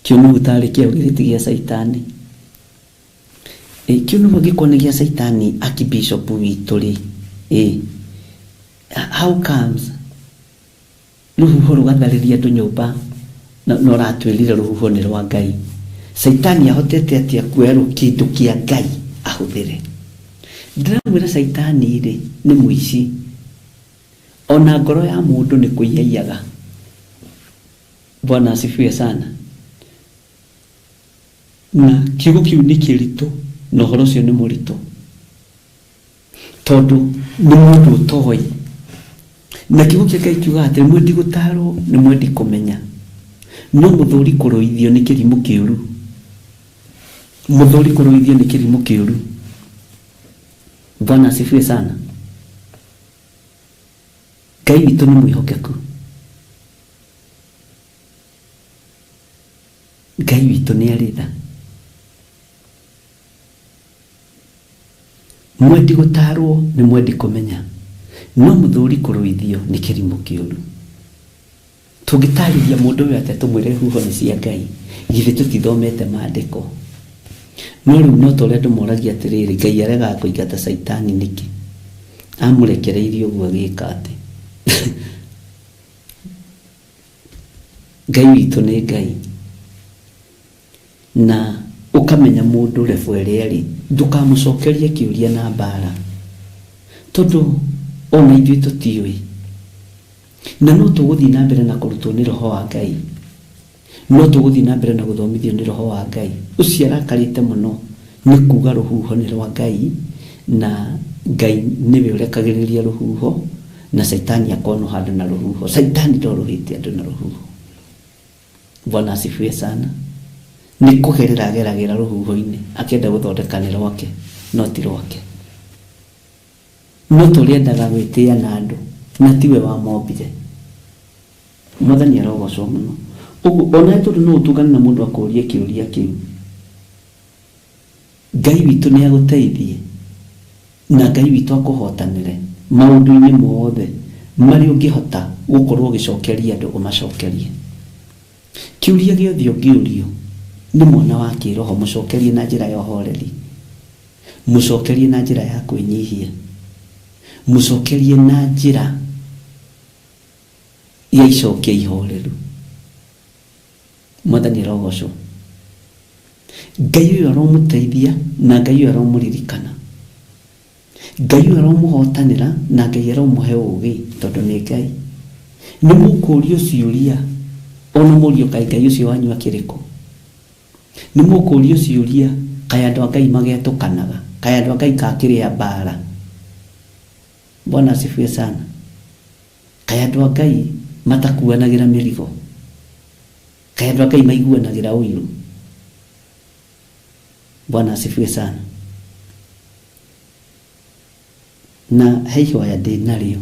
Kĩonuhu tarĩ kĩo githĩ gĩa Saitani? Kĩonuhu gĩkorwo nĩ gĩa Saitani akibishop witũ rĩ, how comes rũhuho rũgatharĩria andũ nyũmba na ũratwĩrire rũhuho nĩ rwa Ngai? Saitani ahotete atĩa kuoya kĩndũ kĩa Ngai ahũthĩre? Ndĩramwĩra Saitani rĩ nĩ mũici, ona ngoro ya mũndũ nĩ kũiyaiyaga. Bwana asifiwe sana. Na kiugo kiu ni kirito no horo cio ni murito tondu ni mundu utoi na kiugo kia Ngai kiuga ati mwendi gutaro ni mwendi kumenya no muthuri kuruithio ni kirimu kiuru. Muthuri kuruithio ni kirimu kiuru. Bwana asifiwe sana. Ngai witu ni mwihokeku. Ngai witu ni aritha. Mwendi gutarwo ni mwendi kumenya no muthuri kuruithio ni kirimu kiuru. Tungitariria mundu uyu ate tumwire huho ni cia Ngai githe tutithomete maandiko. No riu no tore ndumuragia atiriri Ngai arega kuingata Saitani niki amurekereirio uguo gika ati Ngai witu ni Ngai na ukamenya mundu refwere ari ndukamucokerie kiuria na mbara tondu ona ithuĩ tutiũĩ na no tũgũthiĩ na mbere na kũrutwo nĩ roho wa Ngai, no tũgũthiĩ na mbere na gũthomithio nĩ roho wa Ngai. Ũcio arakarĩte mũno nĩ kuga rũhuho nĩ rwa Ngai na Ngai nĩwe ũrekagĩrĩria rũhuho na Saitani akono handũ na rũhuho. Saitani ndorũhĩte andũ na rũhuho. Bwana asifiwe sana. Nĩ kũgerera ageragĩra rũhuho-inĩ akĩenda gũthondeka nĩ rwake no ti rwake. No tũrĩendaga gwĩtĩĩa na andũ na tiwe wa mombire. Mwathani arogocwo mũno. Ũguo ona tondũ no ũtugane na mũndũ akũrie kĩũria kĩu, Ngai witũ nĩ agũteithie na Ngai witũ akũhotanĩre maũndũ-inĩ mothe marĩa ũngĩhota gũkorwo ũgĩcokeria andũ ũmacokerie. Kĩũria gĩothe ũngĩũrio nĩ mwana wa kĩroho mũcokerie na njĩra ya ũhoreri, mũcokerie na njĩra ya kwĩnyihia, mũcokerie na njĩra ya icokia ihoreru. Mwathani arogocwo. Ngai ũyũ aromũteithia na Ngai ũyũ aromũririkana. Ngai ũyũ aromũhotanĩra na Ngai aromũhe ũũgĩ tondũ nĩ Ngai. Nĩ mũkũũrio ciũria ona mũũrio kaĩ Ngai ũcio wanyu akĩrĩkũ. Nĩ mũkũũrio ciũria kaĩ andũ a Ngai magetũkanaga, kaĩ andũ a Ngai kakĩrĩa mbara. Bwana asifiwe sana. Kaĩ andũ a Ngai matakuanagĩra mĩrigo, kaĩ andũ a Ngai maiguanagĩra ũiru. Bwana asifiwe sana. Na he ihoya ndĩ narĩo,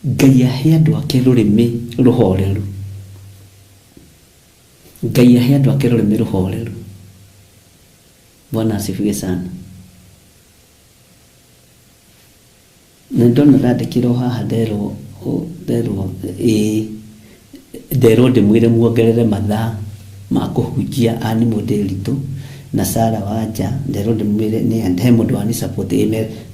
Ngai ahe andũ ake rũrĩmĩ rũhoreru. Ngai ahe andũ ake rũrĩmĩ rũhoreru. Bwana asifiwe sana. Na ndona ndandĩkĩrwo haha nderwo ndĩmwĩre muongerere mathaa ma kũhunjia animal ndĩritũ na Sara Wanja, nderwo ndĩmwĩre nĩ he mũndũ wani support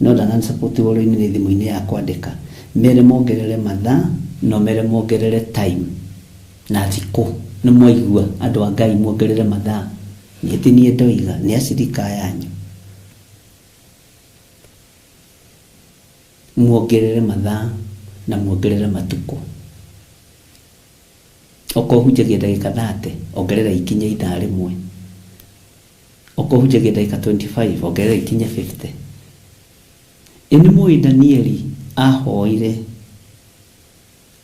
no ndana support woro-inĩ nĩ thimũ-inĩ ya kwandĩka mere mongerere mathaa no mere mongerere time na thikũ. Nĩ mwaigua andũ a Ngai muongerere mathaa nĩti niĩ ndoiga nĩ acirika yanyu muongerere mathaa na muongerere matukũ. Okohunjagia ndagĩka 30 ongerera ikinya ithaa rĩmwe, okohunjagia ndagĩka 25 ongerera ikinya 50. Nĩ mũĩ Danieli ahoire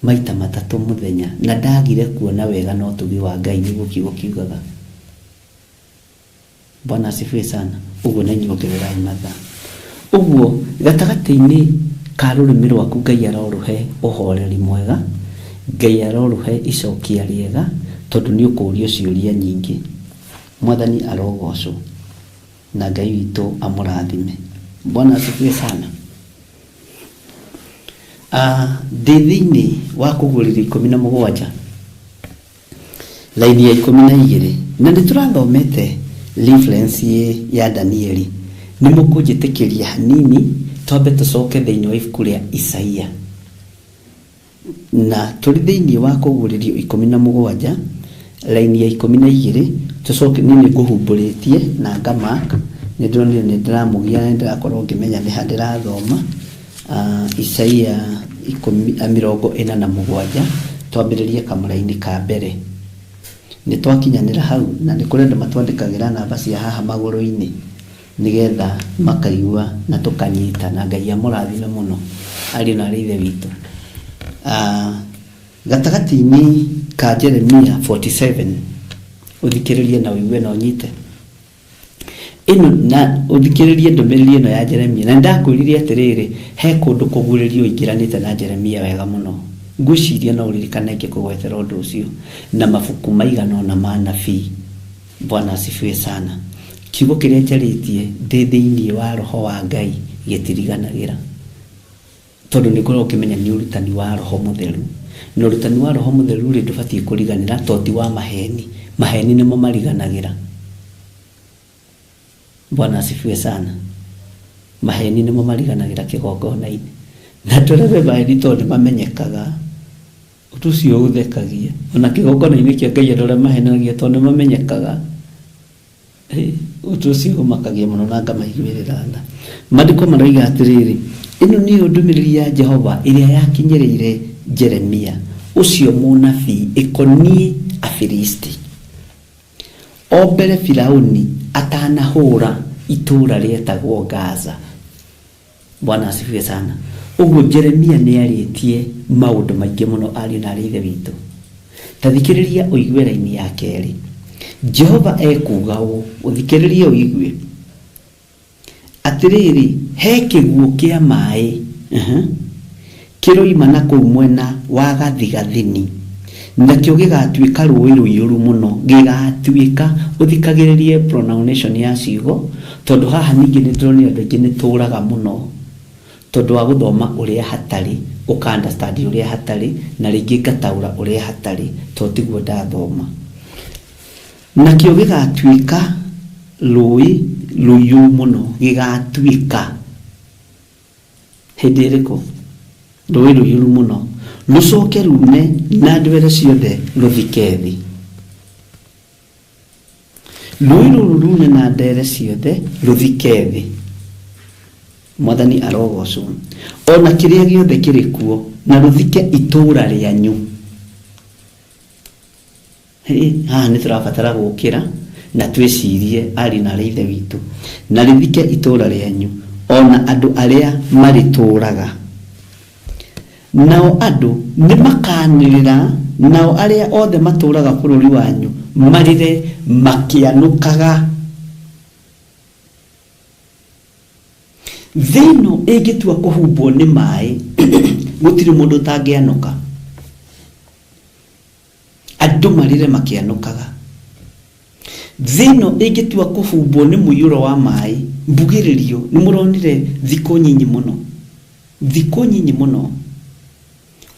maita 3 mũthenya na ndagire kuona wega no tugi wa Ngai nĩguo kiugo kiugaga. Bwana asifiwe sana. Ũguo nĩ nyongerera mathaa. Ũguo gatagatĩ-inĩ ka rũrĩmĩ rwaku Ngai arorũhe ũhoreri mwega, Ngai arorũhe icokia rĩega tondũ nĩ ũkũũrio ciũria nyingĩ. Mwathani arogocwo na Ngai witũ amũrathime. Bwana asifiwe sana. Ndĩ thĩinĩ wa Kũgũrĩra 17 laini ya 12 na nĩ tũrathomete reference ya Danieli. Nĩ mũkũnjĩtĩkĩria hanini twambe tũcoke thĩinĩ wa ibuku rĩa Isaia na tũrĩ thĩinĩ wa Kũgũrĩrio 17 laini ya 12 tũcoke nĩ ngũhumbũrĩtie na ngamark nĩ ndĩronire nĩ ndĩramũgia nĩ ndĩrakorwo ngĩmenya nĩ ha ndĩrathoma. Isaia 47 twambĩrĩrie kamũra-inĩ ka mbere. Nĩ twakinyanĩra hau na nĩ kũrĩ andũ matwandĩkagĩra namba cia haha magũrũ-inĩ nĩgetha makaigua na tũkanyita, na Ngai amũrathime mũno ariũ na ithe witũ. Gatagatĩ-inĩ ka Jeremia 47 ũthikĩrĩrie na ũigue na ũnyite ĩno na ũthikĩrĩrie ndũmĩrĩri ĩno ya Jeremia. Na ndakwĩrire atĩrĩrĩ, he kũndũ kũguũrĩrio ingĩranĩte na Jeremia wega mũno. Ngwĩciria no ũririkane ngĩkũgwetera ũndũ ũcio na mabuku maigana ona ma nabii. Bwana asifiwe sana. Kiugo kĩrĩa njarĩtie ndĩ thĩinĩ wa roho wa Ngai gĩtiriganagĩra, tondũ nĩ ngoragwo ũkĩmenya nĩ ũrutani wa roho mũtheru, na ũrutani wa roho mũtheru rĩ ndũbatiĩ kũriganĩra toti wa maheni. Maheni nĩmo mariganagĩra. Bwana asifiwe sana. Maheni nĩmo mariganagĩra kĩgongona-inĩ, na tũrebe maheni tondũ mamenyekaga. Ũndũ ũcio ũthekagia ona kĩgongona-inĩ kĩa Ngai arĩa mahenagia tondũ mamenyekaga. Ũndũ ũcio ũmakagia mũno na ngamaiguĩrĩra tha. Maandĩko maroiga atĩrĩrĩ, ĩno nĩyo ndũmĩrĩri ya Jehova ĩrĩa yakinyĩrĩire Jeremia ũcio mũnabii ĩkoniĩ Afilisti o mbere Firaũni atanahũra itũũra rĩetagwo Gaza. Bwana asifiwe sana. Ũguo Jeremia nĩarĩtie maũndũ maingĩ mũno ariũ na ithe witũ. Ta thikĩrĩria ũigue raini ya kerĩ. Jehova ekuga ũũ, ũthikĩrĩrie ũigue atĩrĩrĩ, he kĩguũ kĩa maĩ kĩroima na kũu mwena wa gathigathini, nakĩo gĩgatuĩka rũĩ rũiyũru mũno. Gĩgatuĩka, ũthikagĩrĩrie pronunciation ya ciugo, tondũ haha ningĩ nĩ ndĩronire andũ aingĩ nĩ tũraga mũno tondũ wa gũthoma ũrĩa hatarĩ, ũka-understand ũrĩa hatarĩ, na rĩngĩ ngataũra ũrĩa hatarĩ tondũ tiguo ndathoma. Nakĩo gĩgatuĩka rũĩ rũiyũru mũno. Gĩgatuĩka hĩndĩ ĩrĩkũ? Rũĩ rũiyũru mũno, rũcoke rume na ndwere ciothe rũthike thĩ. Rũĩ rũrũ rume na ndere ciothe rũthike thĩ. Mwathani arogocwo. Ona kĩrĩa gĩothe kĩrĩ kuo na rũthike itũũra rĩanyu. Haha nĩ tũrabatara gũkĩra na twĩcirie ariũ na ithe witũ, na rĩthike itũũra rĩanyu ona andũ arĩa marĩtũũraga. Nao andũ nĩ makanĩrĩra, nao arĩa othe matũũraga bũrũri wanyu marĩre makĩanũkaga. Thĩ ĩno ĩngĩtua kũhumbwo nĩ maĩ gũtirĩ mũndũ ũtangĩanũka. Andũ marĩre makĩanũkaga. Thĩ ĩno ĩngĩtua kũhumbwo nĩ mũiyũro wa maĩ, mbugĩrĩrio. Nĩ mũronire thikũ nyinyi mũno, thikũ nyinyi mũno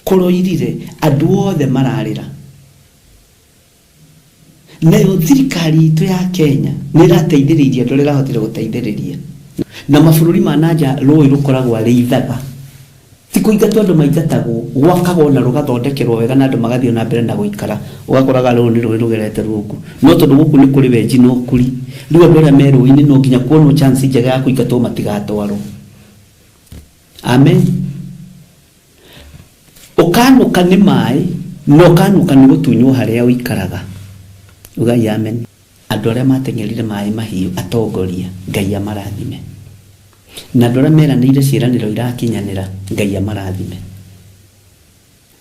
kũroirire andũ othe mararĩra. Nayo thirikari itũ ya Kenya nĩ ĩrateithĩrĩria andũ arĩa ĩrahotire gũteithĩrĩria, na mabũrũri ma nanja rũĩ rũkoragwo arĩ ithaga. Ti kũingatwo andũ maingatagwo, gwakagwo na rũgathondekerwo wega na andũ magathiĩ na mbere na gũikara. Ũgakoraga rũĩ nĩ rũĩ rũgerete rũkũ, no tondũ gũkũ nĩ kũrĩ wenji na ũkuri, rĩu andũ arĩa me rũĩ-inĩ no nginya kuonwo chance njega ya kũingatwo matigatwarwo. Amen. Ũkanũka nĩ maĩ na ũkanũka nĩ gũtunywo harĩa ũikaraga. Ugai amen. Andũ arĩa mateng'erire maĩ mahiũ, atongoria, Ngai amarathime. Na andũ arĩa meranĩire ciĩranĩro irakinyanĩra, Ngai amarathime.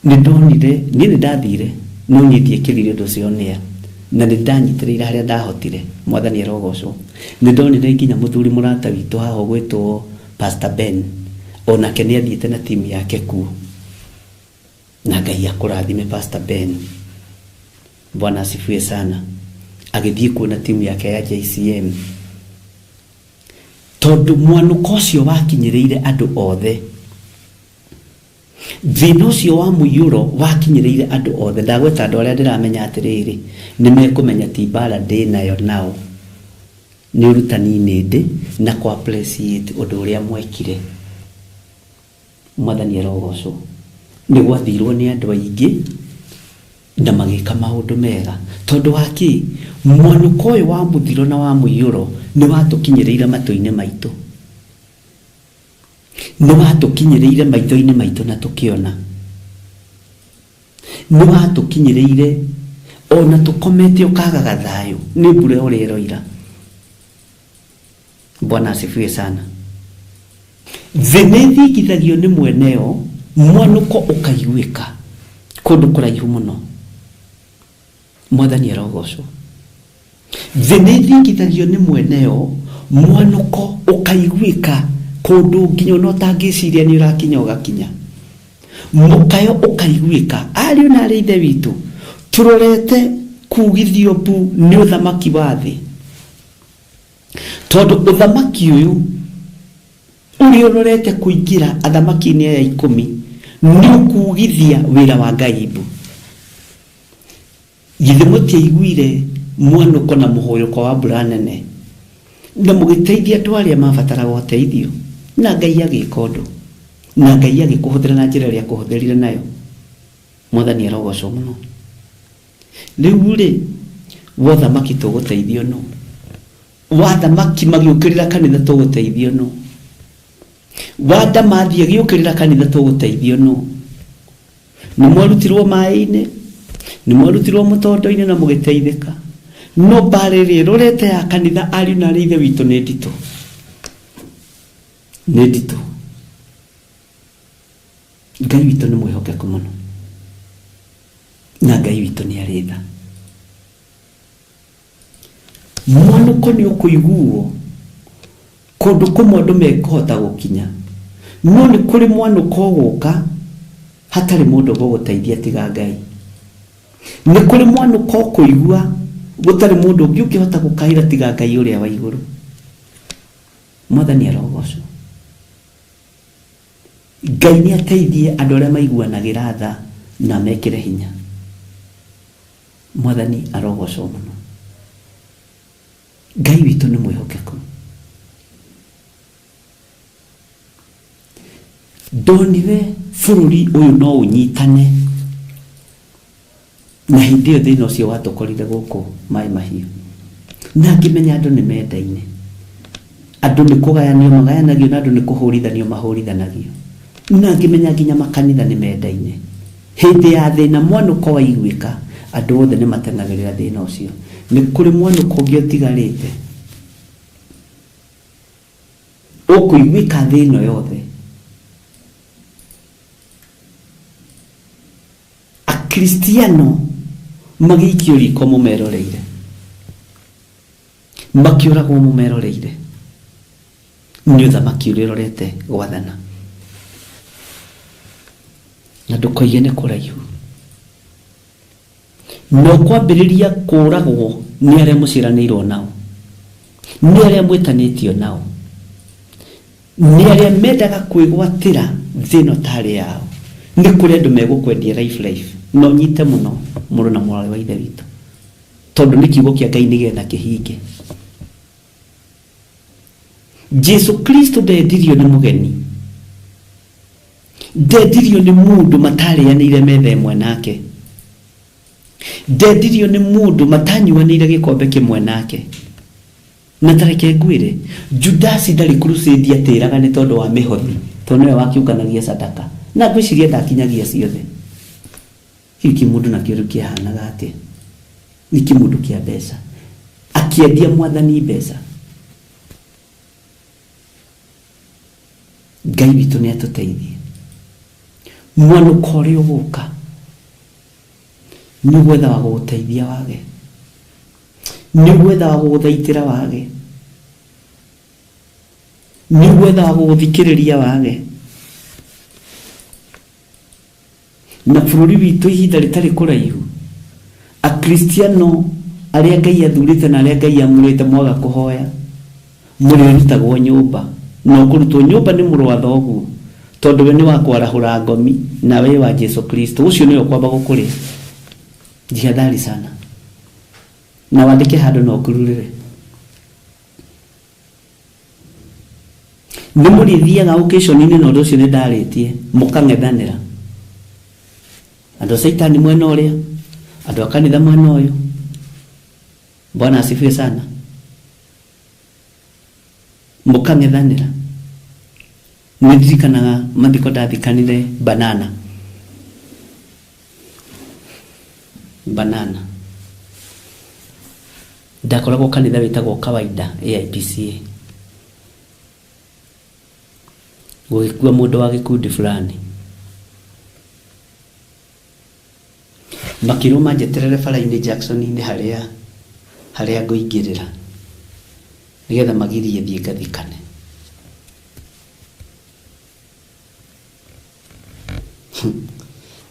Nĩ ndonire, niĩ nĩ ndathire no niĩ ndiekĩrire ũndũ ũcio nĩa, na nĩ ndanyitĩrĩire harĩa ndahotire. Mwathani arogocwo. Nĩ ndonire nginya mũthuri mũrata witũ haha ũgwĩtwo Pastor Ben, onake nĩ athiĩte na timu yake kuo, na Ngai akũrathime Pastor Ben. Bwana asifiwe sana. Agĩthiĩ kuona timu yake ya JCM, tondũ mwanũko ũcio wakinyĩrĩire andũ othe. Thĩna ũcio wa mũiyũro wakinyĩrĩire andũ othe. Ndagweta andũ arĩa ndĩramenya atĩrĩrĩ, nĩ mekũmenya ti mbara ndĩ nayo nao, nĩ ũrutani-inĩ ndĩ na kwa appreciate ũndũ ũrĩa mwekire. Mwathani arogocwo. Nĩ gwathirwo nĩ andũ aingĩ na magĩka maũndũ mega, tondũ waki mwanũko ũyũ wa mũthiro na wa mũiyũro nĩ watũkinyĩrĩire matũ-inĩ maitũ, nĩ watũkinyĩrĩire maitho-inĩ maitũ na tũkĩona. nĩ watũkinyĩrĩire ona tũkomete ũkagaga thayũ nĩ mbura ũrĩa ĩroira. Bwana asifiwe sana. Thĩ nĩ ĩthingithagio nĩ mweneo, mwanũko ũkaiguĩka kũndũ kũraihu mũno. Mwathani arogocwo. Thĩ nĩ ĩthingithagio nĩ mweneo, mwanũko ũkaiguĩka kũndũ nginya ona ũtangĩciria nĩ ũrakinya ũgakinya. Mũkayo ũkaiguĩka. Ariũ na arĩ ithe witũ, tũrorete kugithio mbu nĩ ũthamaki wa thĩ, tondũ ũthamaki ũyũ ũrĩa ũrorete kũingĩra athamaki-inĩ aya 10 nĩ ũkugithia wĩra wa Ngai mbu. Githĩ mũtiaiguire mwanũko na mũhũyũko wa mbura nene na mũgĩteithia andũ arĩa mabataraga ũteithio, na Ngai agĩka ũndũ, na Ngai agĩkũhũthĩra na njĩra ĩrĩa akũhũthĩrire nayo? Mwathani arogocwo mũno. Rĩu rĩ, wathamaki tũgũteithio no, wathamaki magĩũkĩrĩra kanitha tũgũteithio no, wanda mathiĩ agĩũkĩrĩra kanitha tũgũteithio no. Nĩ mwarutirwo maĩ-inĩ, nĩ mwarutirwo mũtondo-inĩ na mũgĩteithĩka, no mbarĩrĩ rorete ya kanitha ariũ na arĩ ithe witũ nĩ nditũ, nĩ nditũ. Ngai witũ nĩ mwĩhokeku mũno, na Ngai witũ nĩ arĩ tha. Mwanũko nĩ ũkũiguo kũndũ kũmwe andũ mekũhota gũkinya, no nĩ kũrĩ mwanũko gũka hatarĩ mũndũ gũgũteithia tiga Ngai. Nĩ kũrĩ mwanũko kũigua gũtarĩ mũndũ ũngĩ ũngĩhota gũkaĩra tiga Ngai ũrĩa wa igũrũ. Mwathani arogocwo. Ngai nĩ ateithie andũ arĩa maiguanagĩra tha na mekĩre hinya. Mwathani arogocwo mũno. Ngai witũ nĩ mwĩhokeku. Ndonire bũrũri ũyũ no ũnyitane, na hĩndĩ ĩyo thĩna ũcio watũkorire gũkũ Maĩ Mahiũ, na ngĩmenya andũ nĩ mendaine, andũ nĩ kũgayanio magayanagio, na andũ nĩ kũhũrithanio mahũrithanagio, na ngĩmenya nginya makanitha nĩ mendaine. Hĩndĩ ya thĩna mwanũko waiguĩka, andũ othe nĩ matengagĩrĩra thĩna ũcio. Nĩ kũrĩ mwanũko ũngĩ ũtigarĩte ũkũiguĩka thĩ ĩno yothe. Akristiano magĩikio riko mũmeroreire, makĩũragwo mũmeroreire, nĩ ũthamaki ũrĩa ũrorete gwathana. Na ndũkoige nĩ kũraihu, no kwambĩrĩria kũragwo nĩ arĩa mũciranĩirwo nao, nĩ arĩa mwĩtanĩtio nao, nĩ arĩa mendaga kwĩgwatĩra thĩno tarĩ yao. Nĩ kũrĩ andũ megũkwendia life, no nyite mũno mũrũ na mwarĩ wa ithe witũ, tondũ nĩ kiugo kĩa Ngai nĩgetha kĩhinge. Jesu Kristo ndendirio nĩ mũgeni, ndendirio nĩ mũndũ matarĩanĩire metha ĩmwe nake, ndendirio nĩ mũndũ matanyuanĩire gĩkombe kĩmwe nake. Na tareke ngwĩre, Judasi ndarĩ crusade atĩraga nĩ tondũ wa mĩhothi, tondũ nĩwe wakiũkanagia sadaka, na ngwĩciria ndakinyagia ciothe. Hiki mũndũ nakĩo rĩu kĩahanaga atĩ nĩ kĩmũndũ kĩa mbeca, akĩendia Mwathani mbeca. Ngai witũ nĩ atũteithie. Mwanũko ũrĩa ũgũka nĩ gwetha wa gũgũteithia wage, nĩ gwetha wa gũgũthaitĩra wage, nĩ gwetha wa gũgũthikĩrĩria wage. Na bũrũri witũ ihinda rĩtarĩ kũraihu, akristiano arĩa Ngai athurĩte na arĩa Ngai amũrĩte mwaga kũhoya, mũrĩrutagwo nyũmba, na kũrutwo nyũmba nĩ mũrũ wa thoguo, tondũ we nĩ wa kwarahũra ngomi na we wa Jesu Kristo, ũcio nĩwe kwamba gũkũrĩa. Jihadhari sana, na wandĩke handũ na ũkururĩre. Nĩ mũrĩthiaga occasion-inĩ na ũndũ ũcio nĩ ndarĩtie, mũkang'ethanĩra. Andũ a Saitani mwena ũrĩa, andũ a kanitha mwena ũyũ. Bwana asifiwe sana. Mũkang'ethanĩra. Nĩndirikanaga mathiko ndathikanire Banana. banana ndakoragwo kanitha witagwo kawaida AIPCA gũgĩkua mũndũ wa gĩkundi fulani makĩrũma njeterere bara-inĩ Jackson-inĩ harĩa ngũingĩrĩra nĩgetha magirie thiĩ ngathikane.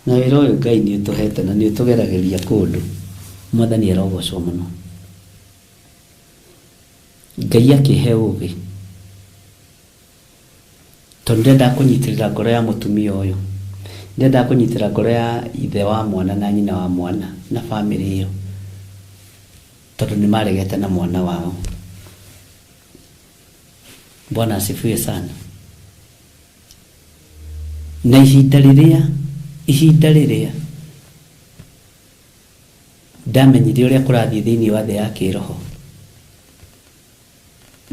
Na wĩra ũyũ Ngai nĩ ũtũhete na nĩ ũtũgeragĩria kũndũ. Mwathani arogocwo mũno. Ngai akĩhe ũũgĩ tondũ ndenda kũnyitĩrĩra ngoro ya mũtumia ũyũ, ndenda kũnyitĩrĩra ngoro ya ithe wa mwana na nyina wa mwana na famĩlĩ ĩyo tondũ nĩ maregete na mwana wao. Bwana asifiwe sana. Na ihinda rĩrĩa ndamenyire ũrĩa kũrathiĩ thĩinĩ wa thĩ ya kĩroho,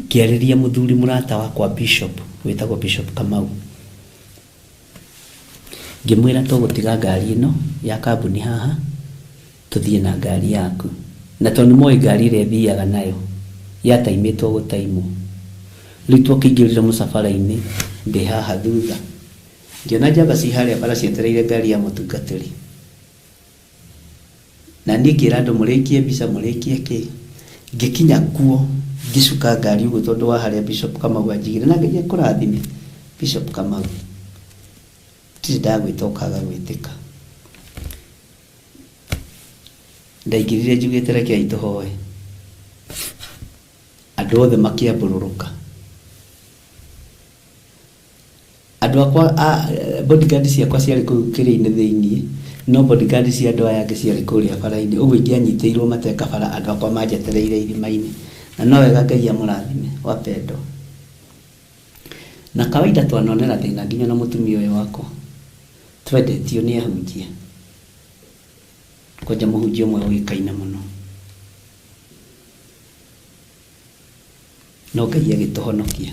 ngĩarĩria mũthuri mũrata wakwa Bishop wĩtagwo Bishop Kamau, ngĩmwĩra tũgũtiga ngari ĩno ya kambuni haha tũthiĩ na ngari yaku, na tondũ nĩmoĩ ngari ĩrĩa thiaga nayo yataimĩtwo gũtaimwo. Rĩu twakĩingĩrire mũsafara-inĩ ndĩ haha thutha, ngĩona njamba ci harĩa bara cietereire ngari ya mũtungatĩri, na niĩ ngĩra andũ mũrĩkie mbica mũrĩkie kĩ, ngĩkinya kuo ngĩcuka ngari ũguo tondũ wa harĩa Bishop Kamau anjigire, na Ngai akũrathime Bishop Kamau, ndirĩ ndagwĩta ũkaga gwĩtĩka. Ndaingĩrire njugĩte rekei tũhoe, andũ othe makĩambũrũrũka. Andũ akwa bodyguard ciakwa ciarĩ kũu kĩrĩ-inĩ thĩinĩ, no bodyguard cia andũ aya angĩ ciarĩ kũrĩa bara-inĩ, ũguo ingĩanyitĩirwo mateka bara andũ akwa manjetereire irima-inĩ, na no wega Ngai amũrathime wapendo. Na kawaida twanonera thĩna nginya na mũtumia ũyũ wakwa twendetio nĩ ahunjia, kwanja mũhunjia ũmwe ũĩkaine mũno, no Ngai agĩtũhonokia.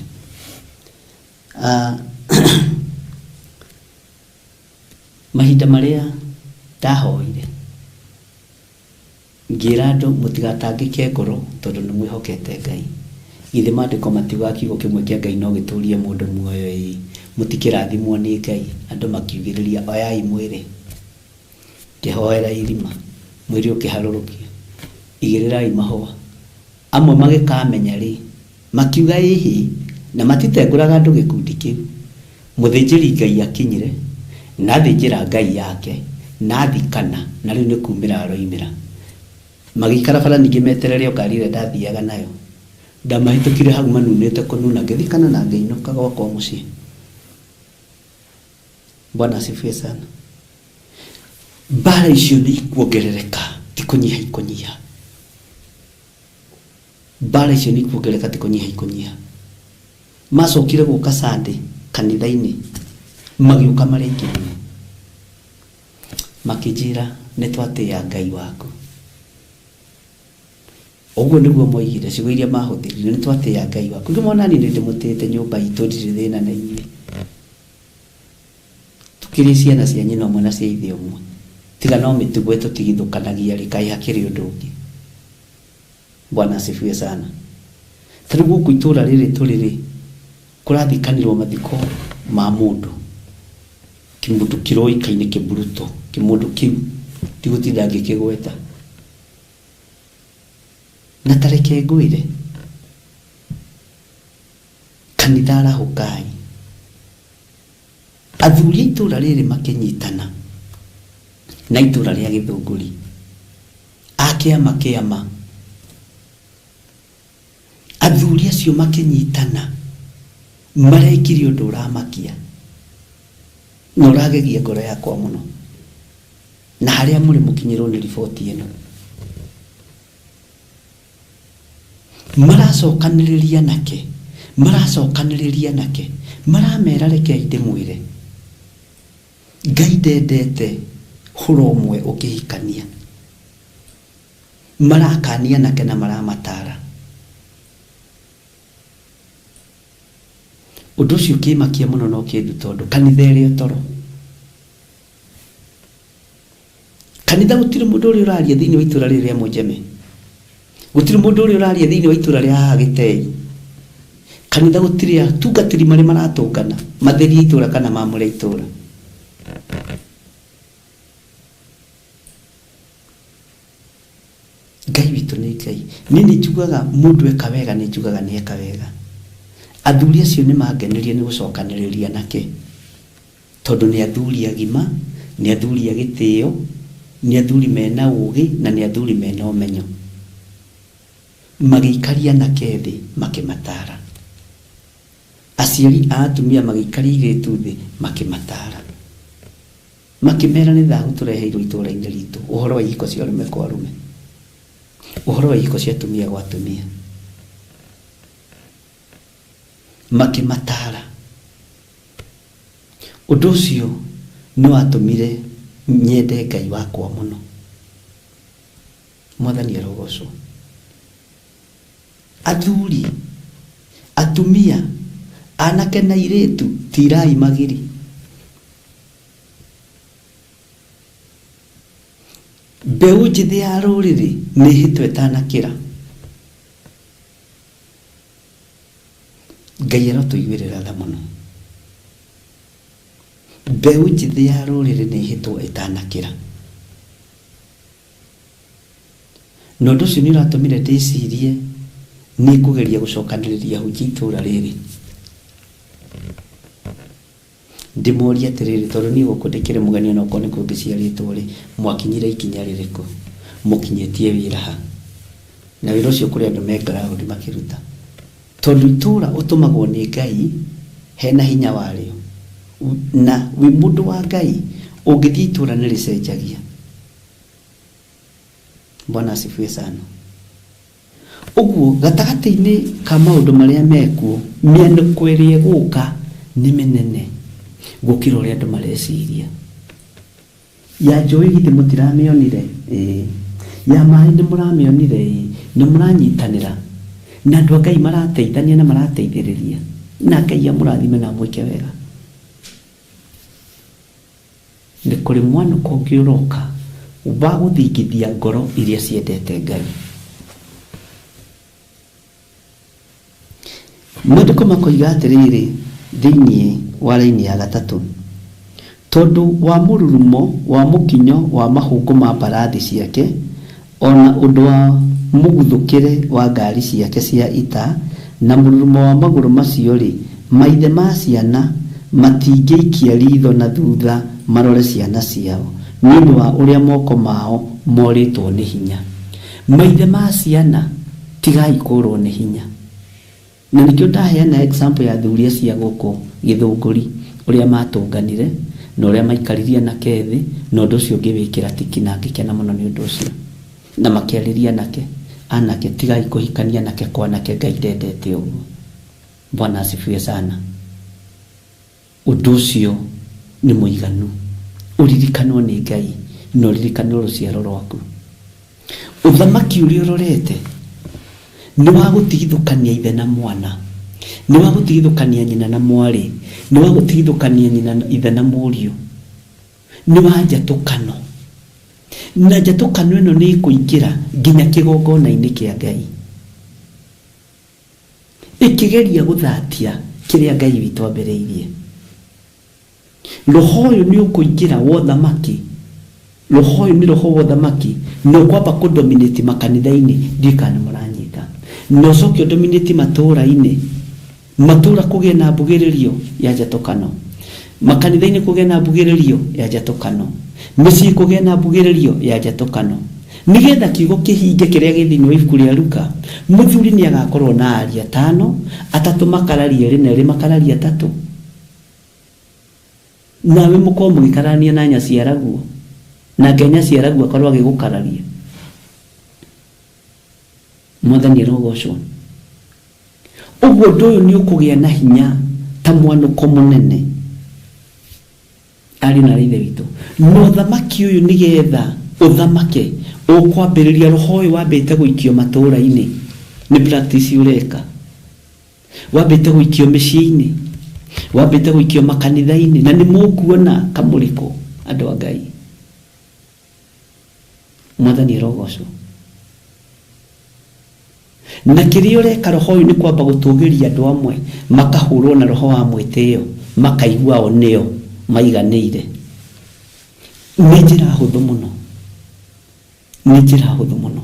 Mahinda marĩa ndahoire ngĩra andũ mũtigatangĩke ngoro tondũ nĩ mwĩhokete Ngai. Githĩ maandĩko matiuga kiugo kĩmwe kĩa Ngai no gĩtũrie mũndũ muoyo, mũtikĩrathimwo nĩ Ngai. Andũ makiugĩrĩria oyai mwĩrĩ, ngĩhoera irima, mwĩrĩ ũkĩharũrũkia, igĩrĩrai mahũa. Amwe magĩkamenya rĩ, makiuga ĩhĩ, na matitengũraga andũ gĩkundi kĩu. Mũthĩnjĩri Ngai akinyire, na thĩnjĩra Ngai yake, na thikana, na rĩu nĩ kumĩra aroimĩra. Magĩikara bara ningĩ meterere ngari ĩrĩa ndathiaga nayo. Ndamahĩtũkire hau manunĩte kũnuna, ngĩthikana na ngĩinũka gwakwa mũciĩ. Bwana asifiwe sana. Mbara icio nĩ ikuongerereka, ti kũnyiha ikũnyiha. Mbara icio nĩ ikuongerereka, ti kũnyiha ikũnyiha. Macokire gũka Sunday kanitha-inĩ, magĩũka marĩ aingĩ mũno, makĩnjĩra nĩ twatĩĩa Ngai waku. Ũguo nĩguo moigire, ciugo iria mahũthĩrire, nĩ twatĩĩa Ngai waku. Ngĩmona niĩ nĩ ndĩmũtĩĩte, nyũmba itũ ndirĩ thĩna na inyuĩ, tũkĩrĩ ciana cia nyina ũmwe na cia ithe ũmwe, tiga no mĩtugo tũtigithũkanagia rĩ, kaĩ hakĩrĩ ũndũ ũngĩ. Bwana asifiwe sana. Ta rĩu gũkũ itũũra rĩrĩ tũrĩ rĩ, kũrathikanĩrwo mathiko ma mũndũ, kĩmũndũ kĩroĩkaine kĩburuto, kĩmũndũ kĩu tigũtinda ngĩkĩgweta. Na tareke ngwĩre, kanitha arahũkai, athuri itũũra rĩrĩ makĩnyitana na itũũra rĩa Gĩthũngũri, akĩama athuri acio makĩnyitana, marekire ũndũ ũramakia na ũragegia ngoro yakwa mũno, na harĩa mũrĩ mũkinyĩrwo nĩ riboti ĩno. Maracokanĩrĩria nake, maramera rekei ndĩmwĩre, Ngai ndendete hũra ũmwe ũkĩhikania. Marakania nake na maramatara. Ũndũ ũcio ũkĩmakia mũno no kĩndũ tondũ kanitha ĩrĩ toro. kanitha gutire mundu uri uraria thiini wa itura riri ria Mujeme, gutire mundu uri uraria thiini wa itura ria haha Gitei. Kanitha gutire atungatiri mari maratungana matheri itura kana mamure itura. Ngai witu ni Ngai. Nini njugaga mundu eka wega, ni njugaga ni eka wega. Athuri acio ni magenirie ni gucokaniriria nake, tondu ni athuri agima, ni athuri agitio, ni athuri mena ugi na ni athuri mena umenyo. Magikaria nake thi makimatara. Aciari a atumia magikaria iritu thi makimatara, makimera ni thahu tureheirwo itura-ini ritu, uhoro wa ihiko cia arume kwa arume, uhoro wa ihiko cia atumia kwa atumia, makimatara. Undu ucio ni watumire nyende Ngai wakwa muno. Mwathani arogocwo. Athuri, atumia, anake na iritu, tirai magiri. Mbeu njithi ya ruriri ni hitwe tanakira. Ngai arotuiguirira tha muno. Mbeu njithi ya ruriri ni hitwe itanakira. No ndu ucio ni uratumire ndicirie ni kugeria gucokaniriria hunjia itura riri. Ndimoria atiriri, tondu ni gukundikire mugani ona uko ni kungiciaritwo ri, mwakinyire ikinya ririko, mukinyitie wira ha, na wira ucio kuri andu me ground makiruta, tondu itura utumagwo ni Ngai hena hinya wario, na wi mundu wa Ngai ungithii itura ni ricenjagia. Bwana asifiwe sana. Uguo gatagati-ini ka maundu maria mekuo, mianiko iria guka ni minene gukira uria andu mareciria. Ya njui githi mutiramionire, ya mai ni muramionire, ni muranyitanira na andu a Ngai marateithania na marateithiriria, na Ngai amurathime na mwike wega. Ni kuri mwanuko ungiuroka wa guthingithia ngoro iria ciendete Ngai. Maandiko makoiga atiriri thiini wa raini ya gatatu, tondu wa mururumo wa mukinyo wa mahungu ma mbarathi ciake, ona undu wa muguthukire wa ngari ciake cia ita, na mururumo wa maguru macio ri, maithe ma ciana matingĩikia ritho na thutha marore ciana ciao, ni undu wa uria moko mao moritwo ni hinya. Maithe ma ciana tigai kurwo ni hinya. Na nikio ndaheana example ya thuria cia guku Githunguri uria matunganire na uria maikariria nake thi, na undu ucio ngiwikira tiki na ngikena muno ni undu ucio, na makiariria nake anake tigai kuhikania nake kwa nake Ngai ndendete uguo. Bwana asifiwe sana. Undu ucio ni muiganu, uririkanwo ni Ngai na uririkanwo ruciaro rwaku. Uthamaki uria urorete ni wa gutigithukania ithe na mwana, ni wa gutigithukania nyina na mwari, ni wa gutigithukania nyina ithe na muriu, ni wa njatukano. Na njatukano ino ni kuingira nginya kigongona-ini kia Ngai, ikigeria guthatia kiria Ngai witu ambiriirie. Roho uyu ni ukuingira wothamaki, roho uyu ni roho wothamaki, no kwamba kudominate makanitha-ini, ndikana muranyita, no cokio dominate matura-ini, matura kugie na mbugiririo ya njatukano, makanitha-ini kugie na mbugiririo ya njatukano, micii kugie na mbugiririo ya njatukano, nigetha kiugo kihinge kiria githini wa ibuku ria Luka. Muthuri ni agakorwo na aria 5, atatu makararia 2 na 2 makararia 3, nawe muko mugikarania na nyaciaraguo, na Ngai ciaraguo akorwo agigukararia. Mwathani arogocwo. Uguo ndu uyu ni ukugia na hinya ta mwanuko munene ari na rithe witu. No thamaki uyu nigetha uthamake ukwambiriria roho uyu wambite guikio matura-ini, ni practice ureka, wambite guikio micii-ini, wambite guikio makanitha-ini, na ni mukuona kamuriko andu a Ngai. Mwathani arogocwo. Na kiria ureka roho uyu ni kwamba gutugiria andu amwe makahurwo na roho wa mwitio makaigua oneo maiganire. Ni njira huthu muno, ni njira huthu muno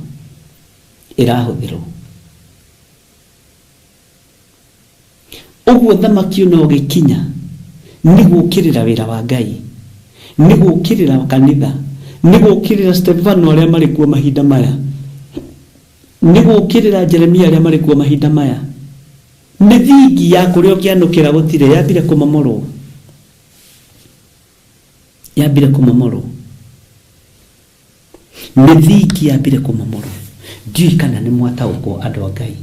irahuthirwo. Uguo thamaki no gikinya ni gukirira wira wa Ngai, ni gukirira kanitha, ni gukirira Stefano aria mari kuo mahinda maya, ni gukirira Jeremia aria mari kuo mahinda maya. Ni thingi ya kuria ukianukira gutire yambire kumomorwo, yambire kumomorwo, ni thingi yambire kumomorwo. Ndiui kana ni mwataũkwo andu a Ngai,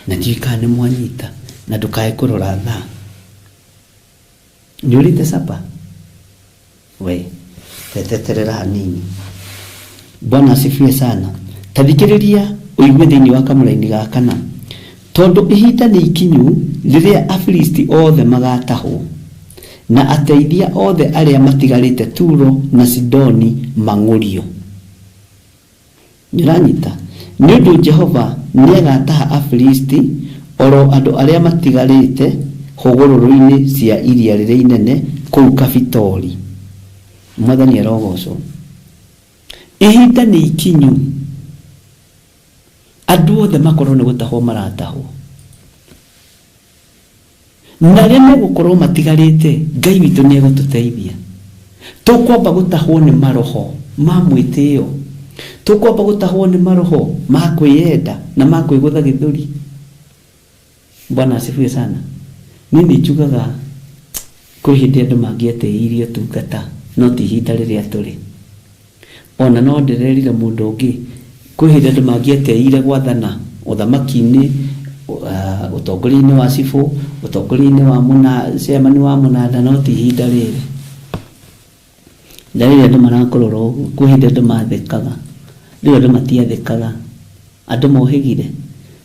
na ndiui kana ni mwanyita, na ndukae kurora thaa. Ni urite sapa we teteterera hanini. Bwana asifiwe sana. Tathikiriria uigue thiini wa kamuraini ga kana, tondu ihinda ni ikinyu riria Afilisti othe magatahwo na ateithia othe aria matigarite Turo na Sidoni mang'urio. Niranyita ni undu Jehova ni agataha Afilisti oro andu aria matigarite hũgũrũrũ-inĩ cia iria rĩrĩa inene kũu Kafitori. Mwathani arogocwo. Ihinda ni ikinyu, andu othe makorwo ni gutahwo maratahwo, na rĩrĩa megũkorwo matigarĩte Ngai witũ ni egũtũteithia. Tũkwamba gũtahwo ni maroho ma mwĩtĩo, tũkwamba gũtahwo ni maroho ma kwĩyenda na ma kwĩgũtha gĩthũri. Bwana asifiwe sana. Nini njugaga kwĩ hĩndĩ andũ mangĩetĩĩire ũtungata no ti ihinda rĩrĩa tũrĩ. Ona no ndĩrerire mũndũ ũngĩ kwĩ hĩndĩ andũ mangĩetĩĩire gwathana ũthamaki-inĩ, ũtongoria-inĩ wa cibũ, ũtongoria-inĩ wa cemani wa mũnanda, no ti ihinda rĩrĩ. Na rĩrĩa andũ marakũrora ũguo, kwĩ hĩndĩ andũ mathekaga, rĩu andũ matiathekaga, andũ mohĩgire.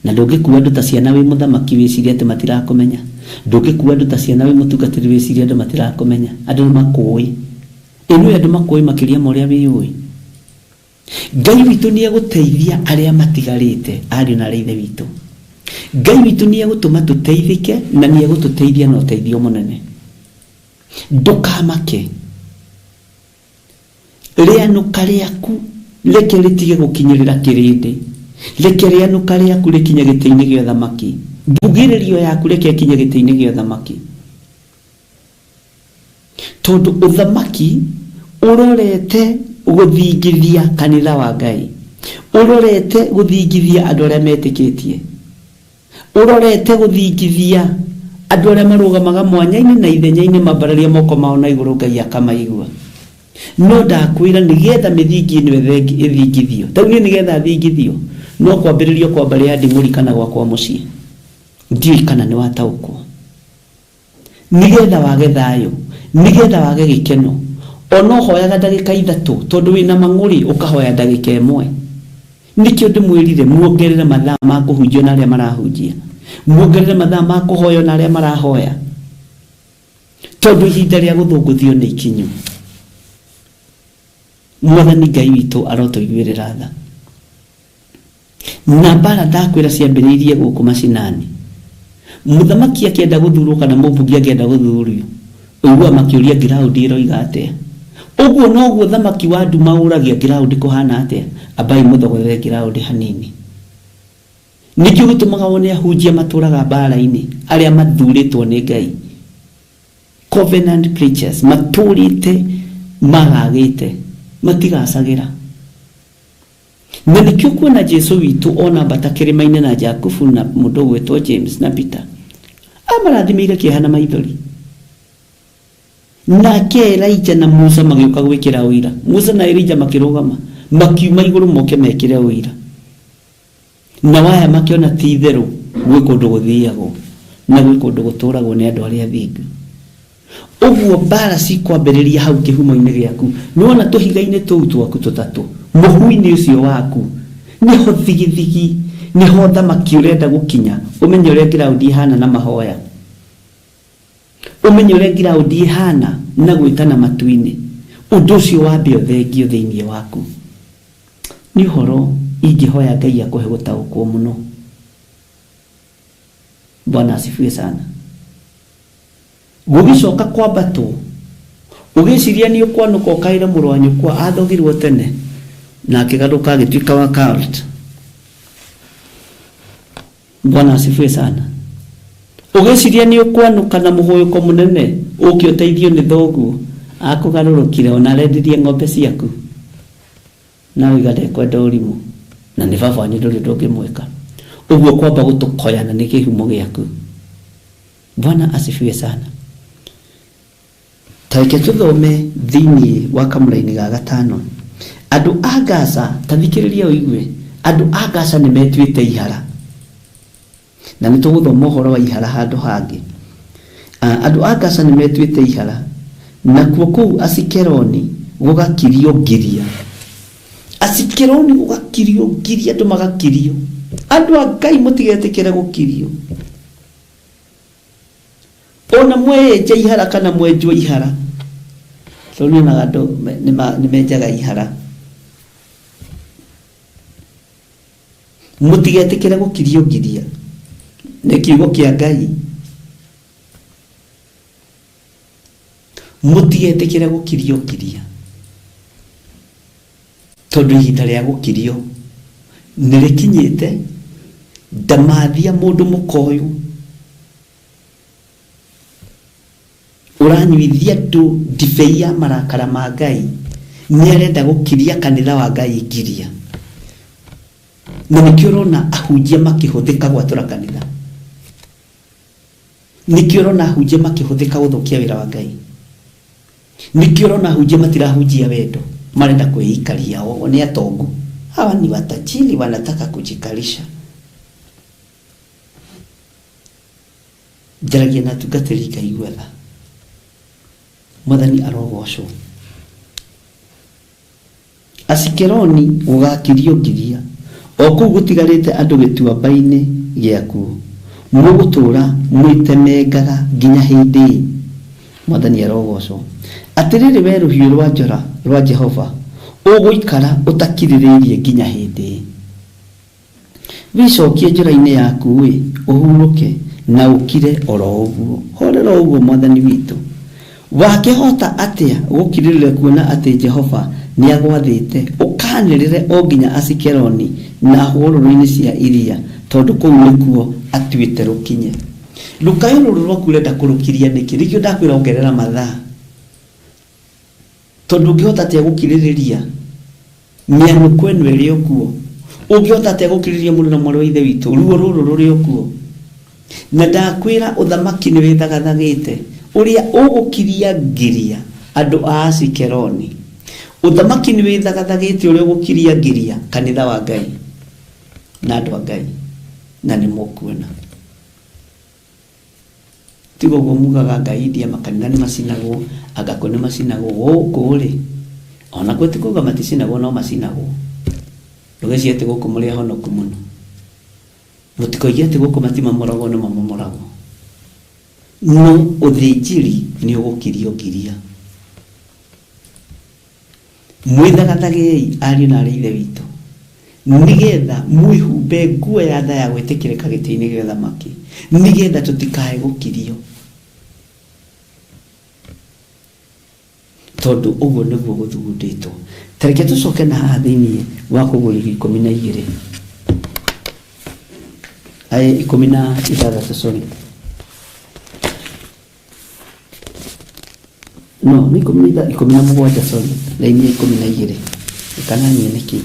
Na ndũngĩkua andũ ta ciana wĩ mũthamaki wĩciria atĩ matirakũmenya, ndũngĩkua andũ ta ciana wĩ mũtungatĩri wĩciria andũ matirakũmenya. Andũ nĩ makũĩ, ĩnuĩ andũ makũĩ makĩria ma ũrĩa wĩũĩ. Ngai witũ nĩ egũteithia arĩa matigarĩte, ariũ na arĩa ithe witũ. Ngai witũ nĩ egũtũma tũteithĩke na nĩ egũtũteithia na ũteithio mũnene. Ndũkamake, rĩanũka rĩaku reke rĩtige gũkinyĩrĩra kĩrĩndĩ, reke rĩanũka rĩaku rĩkinye gĩtĩ-inĩ gĩa ũthamaki, mbugĩrĩrio yaku reke ĩkinye gĩtĩ-inĩ gĩa ũthamaki. Tondu ũthamaki ũrorete gũthingithia kanitha wa Ngai, ũrorete gũthingithia andũ arĩa metĩkĩtie, ũrorete gũthingithia andũ arĩa marũgamaga mwanya-inĩ na ithenya-inĩ mambararia moko mao na igũrũ Ngai akamaigua. No ndakwĩra nĩgetha mĩthingi ĩno ĩthingithio, tau nĩ nĩgetha thingithio, no kwambĩrĩrio kwambaria nding'ũri kana gwakwa mũciĩ. Ndiũĩ kana nĩ wataũkwo. Nĩgetha wage thayũ, nĩgetha wage gĩkeno, ona ũhoyaga ndagĩka ithatũ tondũ wĩna mang'ũrĩ ũkahoya ndagĩka ĩmwe. Nĩkĩo ndĩmwĩrire muongerere mathaa ma kũhunjio na arĩa marahunjia, muongerere mathaa ma kũhoywo na arĩa marahoya, tondũ ihinda rĩa gũthũngũthio nĩ ikinyu. Mwathani Ngai witũ arotũiguĩrĩra tha. Na mbara ndakwĩra ciambĩrĩirie gũkũ macinani. Mũthamaki akĩenda gũthurwo kana mũmbunge akĩenda gũthurio, ũiguaga makĩũria ground ĩroiga atĩa. Ũguo noguo thamaki wa nduma ũragia ground kũhana atĩa. Ambai mũthogorere ground hanini. Nĩkĩo gĩtũmaga wone ahunjia matũraga mbara-inĩ arĩa mathurĩtwo nĩ Ngai, covenant preachers matũrĩte magagĩte matigacagĩra. Na nĩkĩo kuona Jesu witũ ona mbata kĩrĩma-inĩ na Jakubu na mũndũ gwĩtwo James na Peter amarathimĩire kĩeha na maithori. Nake Elijah na Musa magĩũka gwĩkĩra ũira, Musa na Elijah makĩrũgama makiuma igũrũ moke mekĩre ũira, na waya makĩona ti itherũ gwĩ kũndũ gũthiagwo na gwĩ kũndũ gũtũragwo nĩ andũ arĩa athingu. Ũguo mbara cikwambĩrĩria hau kĩhumo-inĩ gĩaku. Nĩwona tũhiga-inĩ tũu twaku tũtatũ, mũhu-inĩ ũcio waku nĩho thigithigi, nĩho thamaki ũrenda gũkinya. Ũmenye ũrĩa ground ihana na mahoya, ũmenye ũrĩa ground ihana na gwĩtana matu-inĩ. Ũndũ ũcio wambe ũthengio thĩinĩ waku. ni horo ingihoya Ngai akuhe gutaũkwo muno. Bwana asifiwe sana. Gugicoka kwambatwo ugiciria ni ukwanuka ukaira mũrũ wa nyũkwa athogirwo tene na akigaruka agituika wa cult. Bwana asifiwe sana. Ugiciria ni ukwanuka na muhuyuko munene ukioteithio ni thoguo akugarurukire ona rendirie ng'ombe ciaku na wigade kwenda ũrimũ na ni baba ni ndũrĩ ndũngĩmwĩka ũguo kwamba gũtũkoyana nĩ kĩhumo gĩaku. Bwana asifiwe sana. Tareke tuthome thĩinĩ wa kamũra-inĩ ga gatano. Andũ a Gaza, tathikĩrĩria ũigue, andũ a Gaza nĩ metuĩte ihara, na nĩ tũgũthoma ũhoro wa ihara handũ hangĩ. Andũ a Gaza nĩ metuĩte ihara, nakuo kũu Asikeloni gũgakirio Giria. Asikeloni gũgakirio Giria, andũ magakirio. Andũ a Ngai mũtigetĩkĩre gũkirio. Ona mweje ihara kana mwenjwo ihara. Tondũ na andũ nĩ menjaga ihara. Mũtigetĩkĩre gũkirio Giria. Nĩ kiugo kĩa Ngai. Mũtigetĩkĩre gũkirio Giria. Tondũ ihinda rĩa gũkirio nĩ rĩkinyĩte. Ndamathia mũndũ mũkoyo uranyuithia andũ ndibei ya marakara ma Ngai nĩ arenda gũkiria kanitha wa Ngai Giria. Na nĩkĩo ũrona ahunjia makĩhũthĩka gwatũra kanitha. Nĩkĩo ũrona ahunjia makĩhũthĩka gũthũkia wĩra wa Ngai. Nĩkĩo ũrona ahunjia matirahunjia wendo, marenda kwĩikaria o nĩ atongu. Hawa ni watajiri wanataka kujikalisha. Njaragia na tungatĩri Ngai gwetha. Mwathani arogocwo. Asikeloni gũgakirio Giria. O kũu gũtigarĩte andũ gĩtuamba-inĩ gĩakuo. Mũgũtũũra mwĩtemengaga nginya hĩndĩ. Mwathani arogocwo. Atĩrĩrĩ we rũhiũ rwa njora rwa Jehova, ũgũikara ũtakirĩrĩirie nginya hĩndĩ. Wicokie njĩra-inĩ yaku ũhurũke na ũkire oro ũguo. Horera ũguo Mwathani witũ. Wakĩhota atĩa gũkirĩrĩria kuona atĩ Jehova nĩ agwathĩte ũkanĩrĩre o nginya Asikeloni na hũgũrũrũ-inĩ cia iria, tondũ kũu nĩkuo atuĩte rũkinye. Lukayo rũrũ rwaku ũrenda kũrũkiria nĩkĩ? Nĩkĩo ndakwĩra ongerera mathaa. Tondũ ũngĩhota atĩa gũkirĩrĩria mĩanũko ĩno ĩrĩ okuo? Ũngĩhota atĩa gũkirĩrĩria mũndũ na mwarĩ wa ithe witũ ruo rũrũ rũrĩ okuo? Na ndakwĩra ũthamaki nĩ wĩthagathagĩte ũrĩa ũgũkiria Giria andũ a Asikeloni. Ũthamaki nĩ wĩthagathagĩte ũrĩa ũgũkiria Giria kanitha wa Ngai na andũ a Ngai, na nĩ mũkuona. Tigo ũguo mugaga Ngai ndia makanitha nĩ macinagwo, agakũ nĩ macinagwo gũkũ rĩ. Ona kwĩ ti kuga maticinagwo no macinagwo. Ndũgecirie atĩ gũkũ mũrĩ ahonoku mũno. Mũtikoigie atĩ gũkũ matimamoragwo no mamomoragwo. No ũthĩnjĩri nĩ ũgũkirio Giria. Mwĩthagathagei ariũ na ithe witũ, nigetha mwĩhumbe nguo ya tha ya gwĩtĩkĩrĩka gĩtĩ-inĩ gĩa ũthamaki, nigetha tũtikae gũkirio. Tondũ ũguo nĩguo gũthugundĩtwo. Tareke tũcoke na haha thĩinĩ wa Kũgũrĩrwo 12. 16, sorry. No, ni 17, sorry. Laini ya 12. Kana ni niki.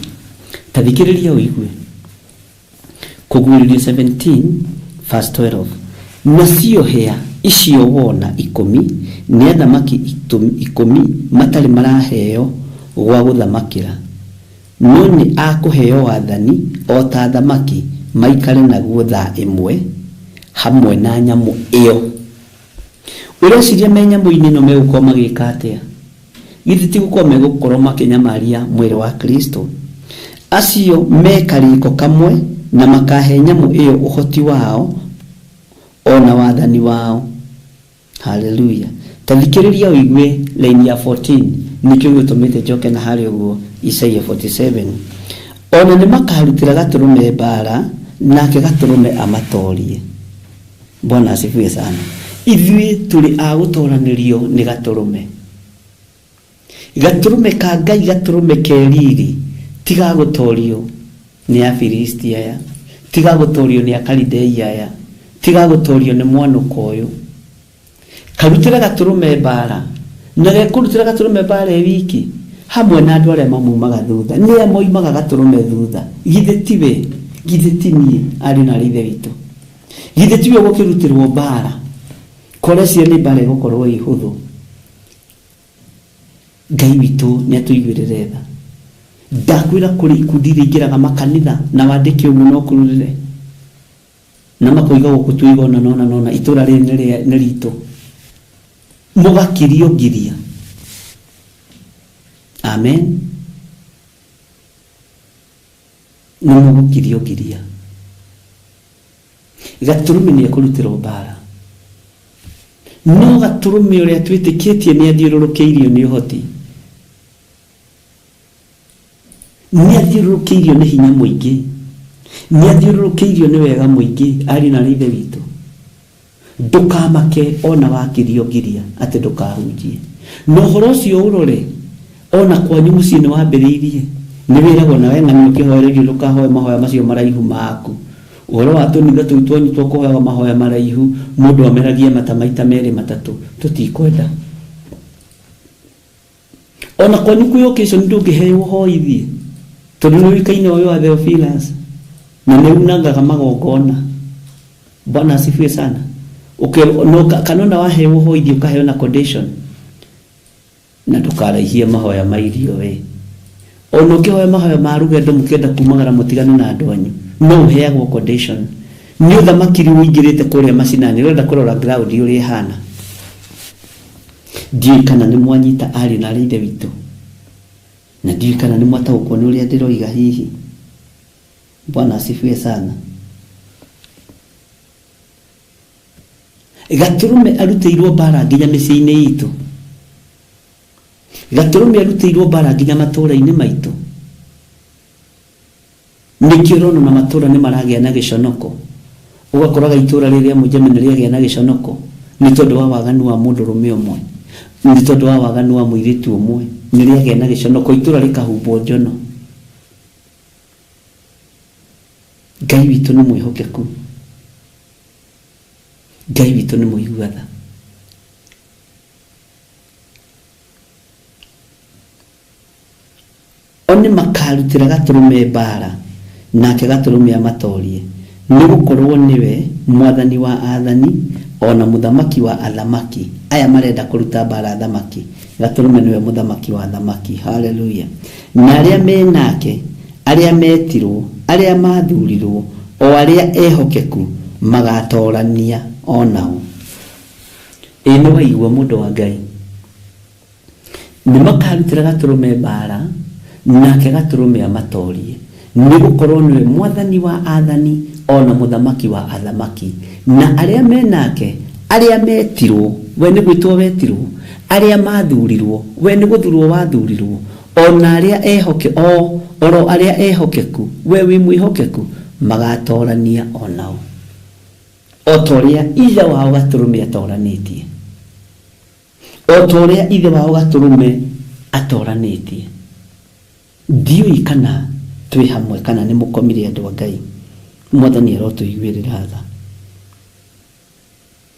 Tathikĩrĩria ũigue. Kũgũrĩrwo 17 verse 12. Nacio hĩa icio wona 10 nĩ athamaki 10 matarĩ maraheo gwa gũthamakĩra, no nĩ akũheo wathani o ta thamaki maikare naguo thaa ĩmwe hamwe na nyamũ ĩyo. Ũreciria me nyamũ-inĩ no megũkorwo magĩka atĩa? Githĩ ti gũkorwo megũkorwo makĩnyamaria mwĩrĩ wa Kristo? Acio me karĩko kamwe na makahe nyamũ ĩyo ũhoti wao ona wathani wao. Hallelujah. Tathikĩrĩria ũigue laini ya 14. Nikĩo gĩtũmĩte njoke na harĩ ũguo Isaia 47. ona nĩ makarutĩra Gatũrũme mbara nake Gatũrũme amatorie. Bwana asifiwe sana. Ithuĩ tũrĩ a gũtoranĩrio nĩ Gatũrũme. Gatũrũme ka Ngai, Gatũrũme keriri, tiga gũtorio nĩ Afilisti aya, tiga gũtorio nĩ Akalidei aya, tiga gũtorio nĩ mwanũko ũyũ. Karutĩra Gatũrũme mbara, na gekũrutĩra Gatũrũme mbara wiki hamwe na andũ arĩa mamumaga thutha. Nĩ moimaga Gatũrũme thutha. Githĩ tiwe, githĩ ti niĩ arĩ na ithe witũ. Githĩ tiwe gũkĩrutĩrwo mbara. Korecia nĩ mbara gũkorwo ihũthũ. Ngai witũ nĩ atũiguĩrĩre tha. Ndakwĩra kũrĩ ikundi iria ingĩraga makanitha na wandĩke ũguo no kũrũrĩre. Na makoiga gũkũ tuiga nona itũra rĩrĩ nĩ ritũ. Mũgakirio ngiria. Amen. Nĩ mũgũkirio ngiria. Gatũrũme nĩ ekũrutĩrwo mbara. No Gatũrũme ũrĩa twĩtĩkĩtie nĩ athiũrũrũkĩirio nĩ ũhoti. Nĩ athiũrũrũkĩirio nĩ hinya mũingĩ. Nĩ athiũrũrũkĩirio nĩ wega mũingĩ arĩ na ithe witũ. Ndũkamake ona wakirio ngiria atĩ ndũkahunjie. Na ũhoro ũcio ũrore ona kwanyu mũciĩ nĩ wambĩrĩirie. Nĩ wĩragwo nawe ng'ano ũkĩhoererio ndũkahoe mahoya macio maraihu maku. Ũhoro wa tũnitha tũu twanyu twa kũhoya mahoya maraihu mũndũ ameragie mata maita merĩ matatũ tũtikwenda. Ona kwanyu kwĩyũkĩcio ndũngĩheo ũhoithie. Tondũ nĩ wĩkaine ũyũ wa Theophilus na nĩ unangaga magongona. Bwana asifiwe sana. No kanona waheo ũhoithie ũkaheo na condition. Na ndũkaraihie mahoya ma irio we. Ona ũkĩhoya mahoya ma rũgendo mũkĩenda kumagara mũtigane na andũ anyu. No ũheagwo condition. Nĩ ũthamaki rĩu ũingĩrĩte kũrĩa macinani. Ũrenda kũrora ground ũrĩa ĩhana. Ndiũĩ kana nĩ mwanyita arĩ na ithe witũ. Na ndiũĩ kana nĩ mwataũkwo nĩ ũrĩa ndĩroiga hihi. Bwana asifiwe sana. Gatũrũme arutĩirwo mbara nginya mĩciĩ-inĩ itũ. Gatũrũme arutĩirwo mbara nginya matũũra-inĩ maitũ. Nĩkĩo ũrona na matũũra nĩ maragĩa na gĩconoko. Ũgakoraga itũũra rĩrĩa mũnjame nĩ rĩagĩa na gĩconoko nĩ tondũ wa waganu wa mũndũrũme ũmwe, nĩ tondũ wa waganu wa mũirĩtu ũmwe, nĩ rĩagĩa na gĩconoko, itũũra rĩkahumbwo njono. Ngai witũ nĩ mwĩhokeku. Ngai witũ nĩ mũiguatha. Oni makarutĩra Gatũrũme mbara nake Gatũrũme amatorie. Nĩ gũkorwo nĩwe mwathani wa athani ona mũthamaki wa athamaki. Aya marenda kũruta mbara athamaki. Gatũrũme nĩwe mũthamaki wa athamaki. Hallelujah. Na arĩa menake, arĩa metirwo, arĩa mathurirwo, o arĩa ehokeku magatorania onao. Nĩ waigua mũndũ wa Ngai. Nĩ makarutĩra Gatũrũme mbara nake Gatũrũme amatorie. Nĩ gũkorwo nĩwe mwathani wa athani ona mũthamaki wa athamaki. Na arĩa menake, arĩa metirwo, we nĩ gwĩtwo wetirwo, arĩa mathurirwo, we nĩ gũthurwo wathurirwo, ona arĩa oro arĩa ehokeku, we wĩ mwĩhokeku, magatorania onao. O ta ũrĩa ithe wao Gatũrũme atoranĩtie. O ta ũrĩa ithe wao Gatũrũme atoranĩtie. Ndiũĩ kana twĩ hamwe kana nĩ mũkomire andũ a Ngai. Mwathani arotũiguĩrĩra tha.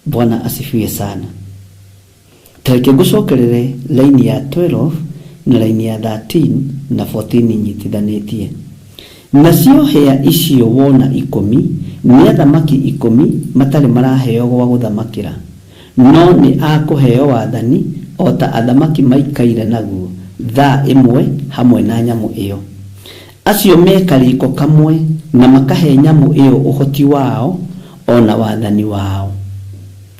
Bwana asifiwe sana. Tareke ngũcokerere laini ya 12 na laini ya 13 na 14 nyitithanĩtie. Nacio hĩa icio wona 10 nĩ athamaki 10 matarĩ maraheo gwa gũthamakĩra, no nĩ akũheo wathani o ta athamaki maikaire naguo thaa ĩmwe hamwe na nyamũ ĩyo. Acio meka rĩko kamwe na makahe nyamũ ĩyo ũhoti wao ona wathani wao.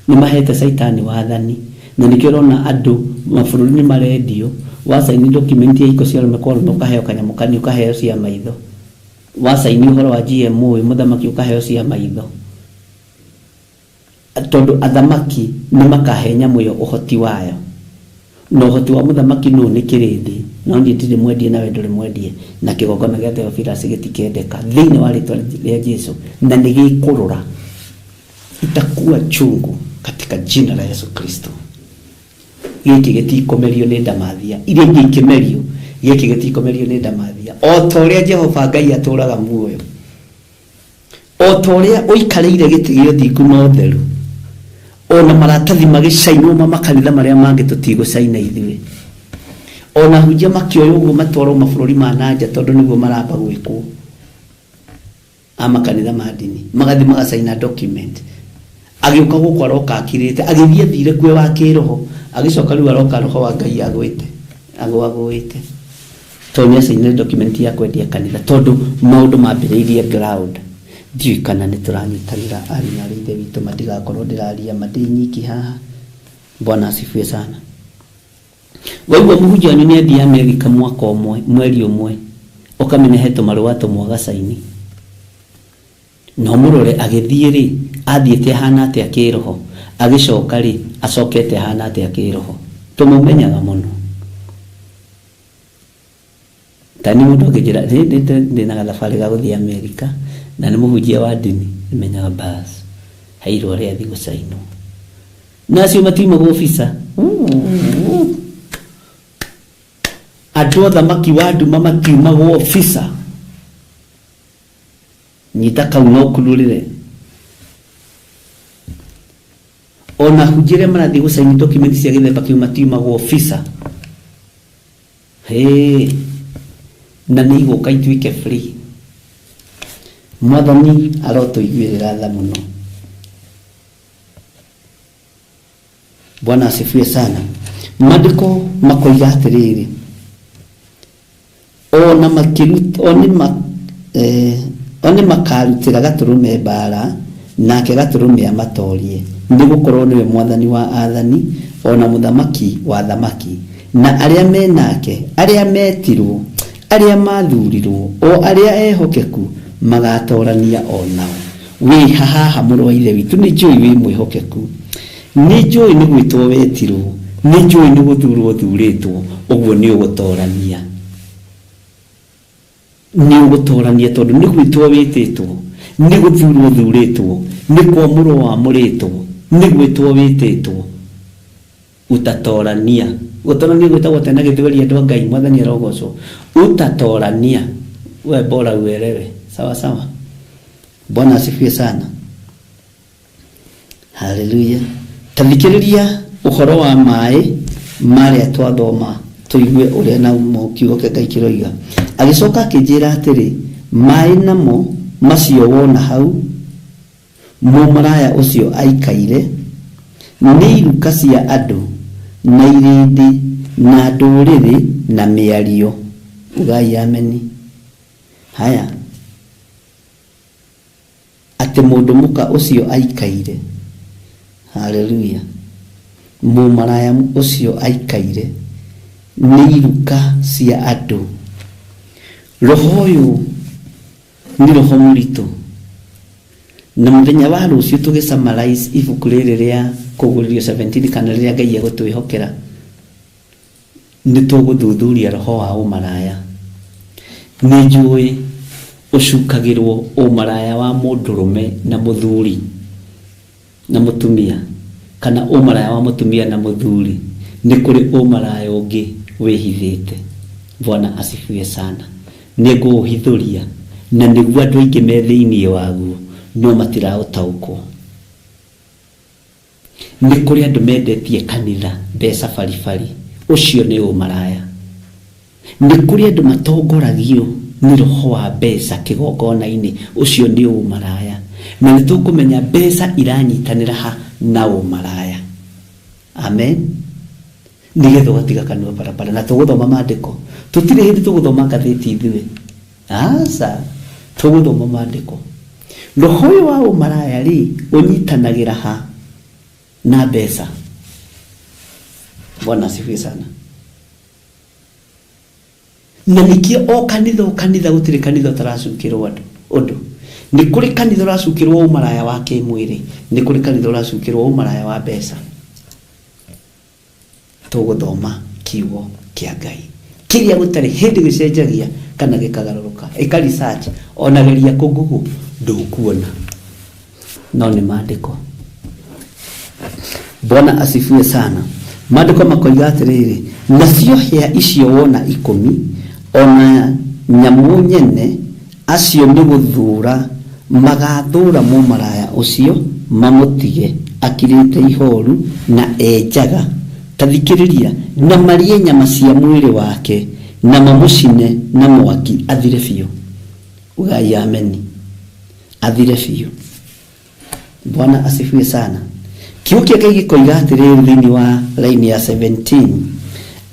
Nĩ mahete Saitani wathani. Na nĩkĩo ũrona andũ mabũrũri nĩ marendio, wacaini document ya iko cia arũme kwa arũme ũkaheo kanyamũ kanini, ũkaheo cia maitho. Wacaini ũhoro wa GMO mũthamaki ũkaheo cia maitho. Tondũ athamaki nĩ makahe nyamũ ĩyo ũhoti wayo. No ũhoti wa mũthamaki nũ nĩ kĩrĩndĩ no ndire mwendie nawe ndure mwendie na kigongona gĩa Theophilus gĩtikendeka thĩinĩ wa rĩtwa rĩa Yesu na nĩgĩkũrũra itakuwa chungu katika jina la Yesu Kristo. Gĩkĩ gĩtikomerio nĩ ndamathia iria ingĩ ikĩmerio, gĩkĩ gĩtikomerio nĩ ndamathia o ta ũrĩa Jehova Ngai atũraga muoyo, o ta ũrĩa ũikarĩire gĩtĩ gĩa ũthingu na ũtheru, ona maratathi magĩcainwo makanitha marĩa mangĩ tũtigũcaina ithuĩ, ona hunjia makĩoywo ũguo matwarwo mabũrũri ma nanja tondũ nĩguo maramba gwĩkwo amakanitha ma ndini, magathi magacaina document, agĩũka gũkũ aroka akirĩte, agĩthiĩ athire kwe wa kĩroho, agĩcoka rĩu aroka roho wa Ngai agwĩte tondũ nĩacainire document ya kwendia kanitha tondũ maũndũ mambĩrĩirie ground. Ndiũĩ kana nĩtũranyitanĩra ari na ithe witũ, matigakorwo ndĩraria madĩ nyiki haha. Bwana asifiwe sana. Waigua mũhunjia wanyu nĩathiĩ Amerika mwaka ũmwe, mweri ũmwe, ũkamenya tũmarũa tũmwe gacaini, no mũrore agĩthiĩ rĩ, athiĩte ahana atĩa kĩroho, agĩcoka rĩ, acokete ahana atĩa kĩroho, tũmũmenyaga mũno. Tani mũndũ akĩnjĩra ndĩna gathabarĩ ga gũthiĩ Amerika na nĩ mũhunjia wa ndini, menyaga bas hairwo rĩa thiĩ gũcainwo, nacio matiumagwo ofisa. Andũ athamaki wa nduma matiumagwo ofisa, nyita kau no kururire, ona hunjire marathiĩ gũcaini document cia gĩthemba kĩu matiumagwo ofisa. Na nĩ igũka ituĩke free. Mwathani arotũiguĩrĩra tha mũno. Bwana asifiwe sana. Maandĩko makoiga atĩrĩrĩ, ona makiruta one makarutĩra gatũrũme mbara nake gatũrũme amatorie, nĩgũkorwo nĩwe mwathani wa athani ona mũthamaki wa thamaki, na arĩa menake, arĩa metirwo, arĩa mathurirwo, o arĩa ehokeku magatorania onao. Wĩ haha mũrũ wa ithe witũ, nĩ njũĩ wĩ mwĩhokeku, nĩ njũĩ nĩ gwĩtwo wetirwo, nĩ njũĩ nĩ gũthurwo thurĩtwo, ũguo nĩ ũgũtorania, nĩ ũgũtorania tondũ nĩ gwĩtwo wĩtĩtwo, nĩ gũthurwo thurĩtwo, nĩ kwamũrwo wamũrĩtwo, nĩ gwĩtwo wĩtĩtwo, utatorania. Gũtorania gwĩtagwo tena gĩthweri andũ a Ngai, mwathani arogocwo. Utatorania, we bora uelewe, sawa sawa. Bwana asifiwe sana. Haleluya. Tathikĩrĩria ũhoro wa maĩ marĩa twathoma tũigue ũrĩa na kiugo kĩa Ngai kĩroiga. Agĩcoka akĩnjĩra atĩrĩ, maĩ namo macio wona hau mũmaraya ũcio aikaire nĩ iruka cia andũ na irĩndĩ na ndũrĩrĩ na mĩario. Ugai ameni. Haya, atĩ mũndũ mũka ũcio aikaire, haleluya, mũmaraya ũcio aikaire nĩ iruka cia andũ. Roho ũyũ nĩ roho mũritũ, na mũthenya wa rũciũ tũgĩsummarize ibuku rĩrĩ rĩa Kũgũrĩrio 17 kana rĩrĩa Ngai egũtwĩhokera, nĩ tũgũthuthuria roho wa ũmaraya. Nĩ njũĩ ũcukagĩrwo ũmaraya wa mũndũrũme na mũthuri na mũtumia, kana ũmaraya wa mũtumia na mũthuri. Nĩ kũrĩ ũmaraya ũngĩ wĩhithĩte. Bwana asifiwe sana. Nĩ ngũũhithũria na nĩguo andũ aingĩ me thĩinĩ waguo no matiraũtaũkwo. Nĩ kũrĩ andũ mendetie kanitha mbeca baribari, ũcio nĩ ũmaraya. Nĩ kũrĩ andũ matongoragio nĩ roho wa mbeca kĩgongona-inĩ, ũcio nĩ ũmaraya. Na nĩ tũkũmenya mbeca iranyitanĩra ha na ũmaraya. Amen. Nĩgetha ũgatiga kanua barabara, na tũgũthoma maandĩko. Tũtirĩ hĩndĩ tũgũthoma ngathĩti ithuĩ, aca tũgũthoma maandĩko. Roho ũyũ wa ũmaraya rĩ ũnyitanagĩra ha na mbeca. Bwana asifiwe sana. Na nikio o kanitha gũtirĩ kanitha ũtaracukĩrwo ũndũ. Nĩ kũrĩ kanitha ũracukĩrwo ũmaraya wa kĩmwĩrĩ, nĩ kũrĩ kanitha ũracukĩrwo ũmaraya wa mbeca. Tũgũthoma kiugo kĩa Ngai. kiria gutari hindi gicenjagia kana gikagaruruka eka research onageria kugugu ndukuona no ni maandiko. Bwana asifiwe sana. Maandiko makoiga atiriri, nacio hĩa icio wona 10 ona nyamu nyene acio ni guthura magathura mumaraya ucio mamutige akirite ihoru na enjaga tathikiriria na marie nyama cia mwiri wake na mamucine na mwaki athire biũ. Ugai ameni. Athire biũ. Bwana asifiwe sana. Kiugo kĩa Ngai gĩkoiga atĩrĩrĩ thĩinĩ wa line ya 17,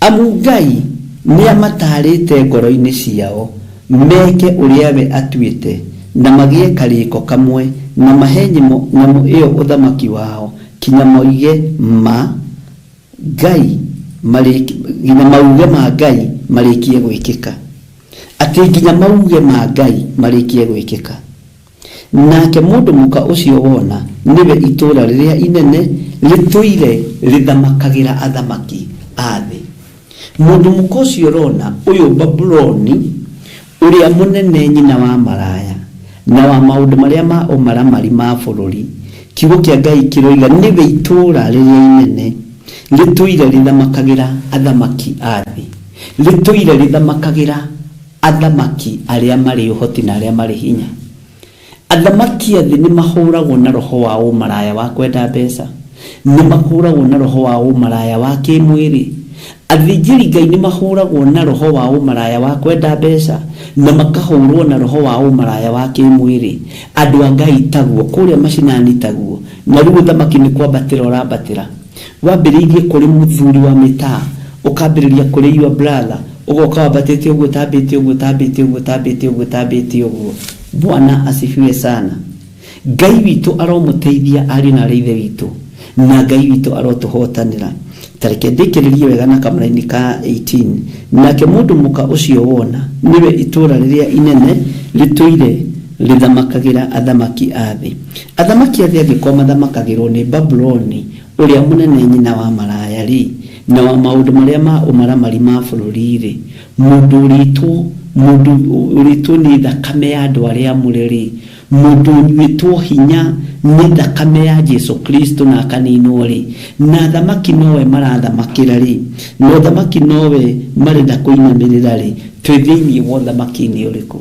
amu Ngai nĩ amatarĩte ngoro-inĩ ciao meke ũrĩa we atuĩte na magĩe karĩko kamwe na mahe nyamũ ĩyo ũthamaki wao kinya moige ma Ngai nginya mauge ma Ngai marĩkie gwĩkĩka. Atĩ nginya mauge ma Ngai marĩkie gwĩkĩka. Nake mũndũ mũka ũcio wona niwe itũra rĩrĩa inene rĩtũire rĩthamakagĩra athamaki a thĩ. Mũndũ mũka ũcio rona ũyũ Babuloni ũrĩa mũnene nyina wa maraya na wa maũndũ marĩa ma ũmaramari ma bũrũri, kiugo kĩa Ngai kĩroiga niwe itũra rĩrĩa inene rĩtũire rĩthamakagĩra athamaki a thĩ, rĩtũire rĩthamakagĩra athamaki arĩa marĩ ũhoti na arĩa marĩ hinya. Athamaki a thĩ nĩ mahũragwo na roho wa ũmaraya wa kwenda mbeca, nĩ mahũragwo na roho wa ũmaraya wa kĩmwĩrĩ. Athĩnjĩri Ngai nĩ mahũragwo na roho wa ũmaraya wa kwenda mbeca na makahũrwo na roho wa ũmaraya wa kĩmwĩrĩ. Andũ a Ngai taguo kũrĩa macinani taguo, na rĩu ũthamaki nĩ kwambatĩra ũrambatĩra. Wambĩrĩirie kũrĩ mũthuri wa mĩtaa, ũkambĩrĩria kũrĩ your brother, ũgoka wambatĩte ũguo tambĩte ũguo tambĩte ũguo tambĩte ũguo tambĩte ũguo. Bwana asifiwe sana. Ngai witũ aromũteithia ari na ithe witũ, na Ngai witũ arotũhotanĩra. Tareke ndĩkĩrĩrie wega na kamũraini ka 18, nake mũndũ mũka ũcio wona niwe itũra rĩrĩa inene rĩtũire rĩthamakagĩra athamaki a thĩ. Athamaki a thĩ angĩkorwo mathamakagĩrwo nĩ Babuloni ũrĩa mũnene nyina wa maraya rĩ, na wa maũndũ marĩa ma ũmaramari ma bũrũri rĩ, mũndũ ũrĩtwo nĩ thakame ya andũ arĩa mũrĩ, mũndũ ũnyuĩtwo hinya nĩ thakame ya Jesu Kristo na akaninwo rĩ, na athamaki nowe marathamakĩra rĩ, na ũthamaki nowe marenda kũinamĩrĩra rĩ, twĩ thĩinĩ wa ũthamaki-inĩ ũrĩkũ?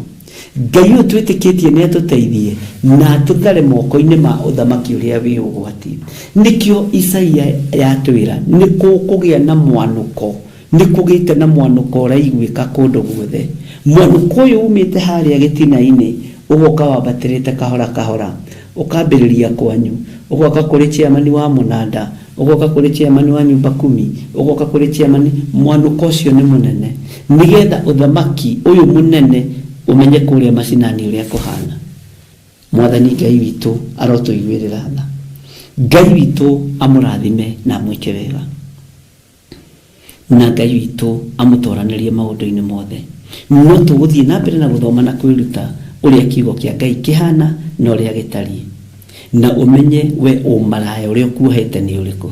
Ngai ũyũ twĩtĩkĩtie nĩ atũteithie na tũthare moko-inĩ ma ũthamaki ũrĩa wĩ ũgwati. Nĩkĩo Isaia yatwĩra nĩ kũgĩa na mwanũko, nĩ kũgĩte na mwanũko ũraiguĩka kũndũ guothe. Mwanũko ũyũ umĩte harĩa gĩtina-inĩ, ũgoka wambatĩrĩte kahora kahora, ũkambĩrĩria kwanyu, ũgoka kũrĩ chairman wa mũnanda, ũgoka kũrĩ chairman wa nyumba 10, ũgoka kũrĩ chairman. Mwanũko ũcio nĩ mũnene, nĩgetha ũthamaki ũyũ mũnene umenye kũrĩa macinani ũrĩa kũhana. Mwathani Ngai witũ arotũiguĩrĩra tha. Ngai witũ amũrathime na amwĩke wega, na Ngai witũ amũtoranĩrie maũndũ-inĩ mothe. No tũgũthiĩ na mbere na gũthoma na kwĩruta ũrĩa kiugo kĩa Ngai kĩhana na ũrĩa gĩtariĩ, na ũmenye we ũmaraya ũrĩa ũkuohete nĩ ũrĩkũ.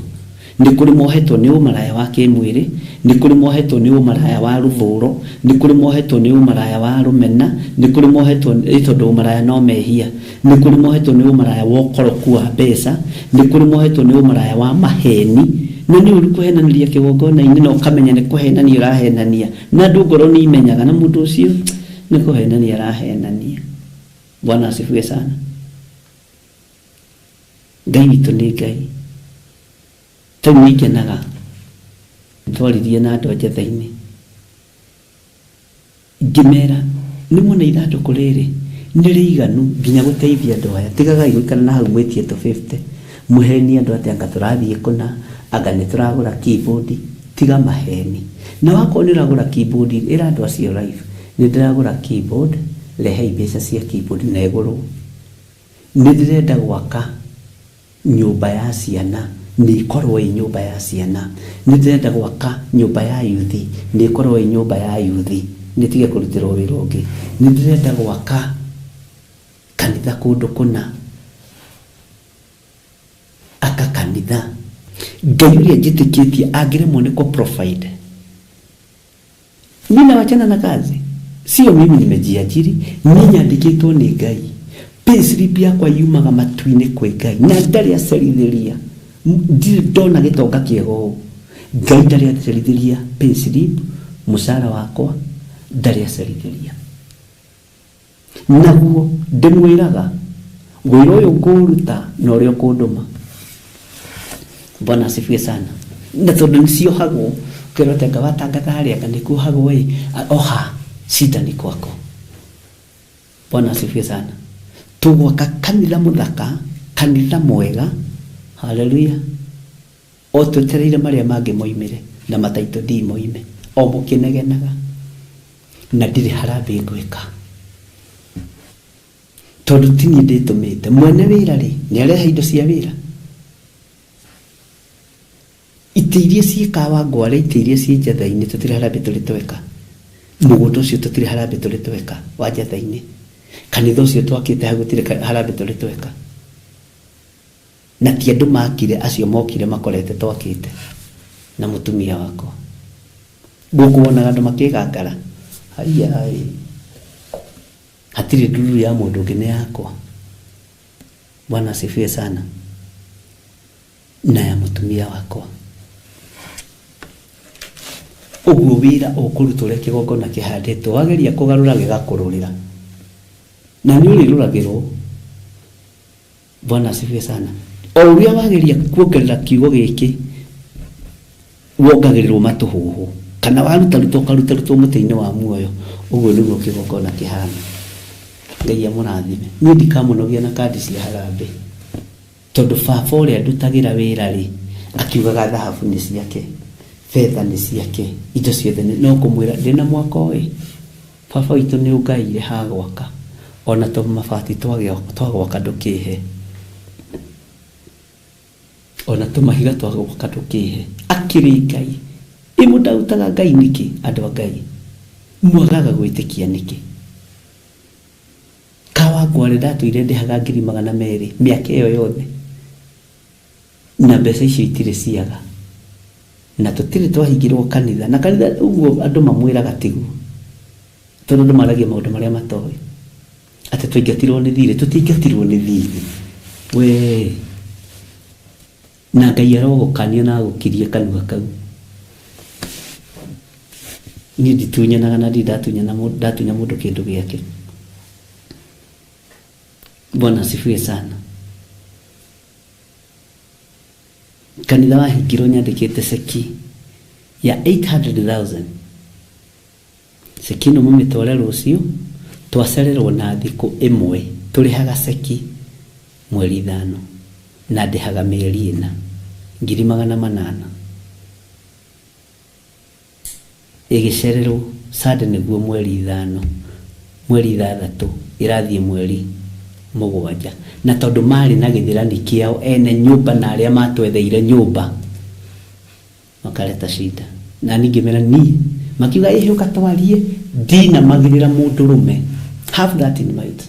Nĩ kũrĩ mohetwo nĩ ũmaraya wa kĩmwĩrĩ, nĩ kũrĩ mohetwo nĩ ũmaraya wa rũthũũro, nĩ kũrĩ mohetwo nĩ ũmaraya wa rũmena, nĩ kũrĩ mohetwo tondũ ũmaraya no mehia, nĩ kũrĩ mohetwo nĩ ũmaraya wa ũkoroku wa mbeca, nĩ kũrĩ mohetwo nĩ ũmaraya wa maheni. Na nĩ ũru kũhenanĩria kĩgongona-inĩ na ũkamenya nĩ kũhenania ũrahenania, na andũ ngoro nĩ imenyaga na mũndũ ũcio nĩ kũhenania arahenania. Bwana asifiwe sana. Ngai witũ nĩ Ngai. Tau nĩ ikenaga twaririe na andũ njetha-inĩ, ngĩmera nĩ muona ithandũkũ rĩrĩ nĩ rĩiganu nginya gũteithia andũ aya. Tigagai gũikara na hau mwĩtie tũ 50 mũheni andũ atĩ anga tũrathiĩ kũna, anga nĩ tũragũra keyboard. Tiga maheni. Na wakorwo nĩ ũragũra keyboard, ĩra andũ acio live, nĩ ndĩragũra keyboard, rehei mbeca cia keyboard na ĩgũrwo. Nĩ ndĩrenda gwaka nyũmba ya ciana, nĩ ikorwo ĩ nyũmba ya ciana. Nĩ ndĩrenda gwaka nyũmba ya yuthi, nĩ ikorwo ĩ nyũmba ya yuthi. Nĩ tige kũrutĩrwo wĩra ũngĩ. Nĩ ndĩrenda gwaka kanitha kũndũ kũna, aka kanitha. Ngai ũrĩa njĩtĩkĩtie angĩremwo nĩ kũ provide, Mimi wachana na kazi. Sio mimi nimejiajiri, ninyandikitwo ni Ngai. Payslip yakwa yumaga matu-inĩ kwĩ Ngai. Na ndarĩ acerithĩria. Ndona gĩtonga kĩego. Ngai ndarĩ acerithĩria payslip, mũcara wakwa ndarĩ acerithĩria. Naguo ndĩmwĩraga wĩra ũyũ ngũruta na ũrĩa ũkũndũma. Bwana asifiwe sana. Na tondũ nĩciohagwo kĩrotenga watangatha harĩa kanĩkuohagwo oha shida ni kwako. Bwana asifiwe sana. Tugwaka kanitha muthaka, kanitha mwega. Haleluya. O twetereire maria mangĩ moimire na mataito ndi moime. O mũkĩnegenaga na ndirĩ harambĩ ngwĩka. Tondũ tini ndĩtũmĩte mwene wĩra rĩ nĩarehe indo cia wĩra. Itĩ iria ciĩkawa ngware, itĩ iria ciĩ njatha-inĩ tũtirĩ harambĩ tũrĩ tweka. Mũgũnda ũcio tũtirĩ harambĩ tũrĩ tweka wa njatha-inĩ. Kanitha ũcio twakĩte hagũtirĩ harambĩ tũrĩ tweka. Na ti andũ makire acio mokire makorete twakĩte na mũtumia wakwa. Gũkũ wonaga andũ makĩgangara. Haiya. Hatirĩ nduru ya mũndũ ũngĩ nĩ yakwa. Bwana asifiwe sana. Na ya mũtumia wakwa. Ũguo wĩra ũkũrutwo ũrĩa kĩgongona kĩhandĩtwo wageria kũgarũra gĩgakũrũrĩra. Na nĩ ũrĩrũragĩrwo. Bwana asifiwe sana. O ũrĩa wageria kuongerera kiugo gĩkĩ wongagĩrĩrwo matũhũhũ. Kana warutarutwo ũkarutarutwo mũtĩ-inĩ wa muoyo. Ũguo nĩguo kĩgongona kĩhana. Ngai amũrathime. Niĩ ndikamũnogia na kandi cia harambĩ. Tondũ baba ũrĩa ndutagĩra wĩra rĩ akiugaga thahabu nĩ ciake, fedha nĩ ciake, indo ciothe no kũmwĩra ndĩna mwako ĩ. Baba witũ nĩ ũngaire ha gwaka. Ona to mabati twagwaka ndũkĩhe. Ona tũmahiga twagwaka ndũkĩhe. Akĩrĩ Ngai. Imũndautaga Ngai nĩkĩ andũ a Ngai. Mwagaga gwĩtĩkia nĩkĩ. Kawa ngware ndatũire ndĩhaga 200,000 mĩaka ĩyo yothe. Na mbeca icio itirĩ ciaga. Na tũtirĩ twahingirwo kanitha. Na kanitha ũguo andũ mamwĩraga tiguo. Tondũ andũ maragia maũndũ marĩa matoĩ. Atĩ tũingatirwo nĩ thirĩ, tũtingatirwo nĩ thirĩ. We. Na Ngai arogũkania na agũkirie kanua kau. Niĩ nditunyanaga na ndatunya mũndũ kĩndũ gĩake. Bwana asifiwe sana. Kanitha wahingirwo nyandĩkĩte ceki ya 800,000. Ceki ĩno mũmĩtware rũciũ twacererwo na thikũ ĩmwe tũrĩhaga ceki mweri 5 na ndĩhaga mĩeri 4 800,000. Ĩgĩcererwo Sunday nĩguo mweri 5 mweri 6 ĩrathiĩ mweri 7. Na tondũ marĩ na gĩthĩrani kĩao ene nyũmba na arĩa matwetheire nyũmba makareta shida. Na ningĩmera niĩ makiuga ĩhe ũkatwarie ndina magĩrĩra mũndũrũme. Have that in mind.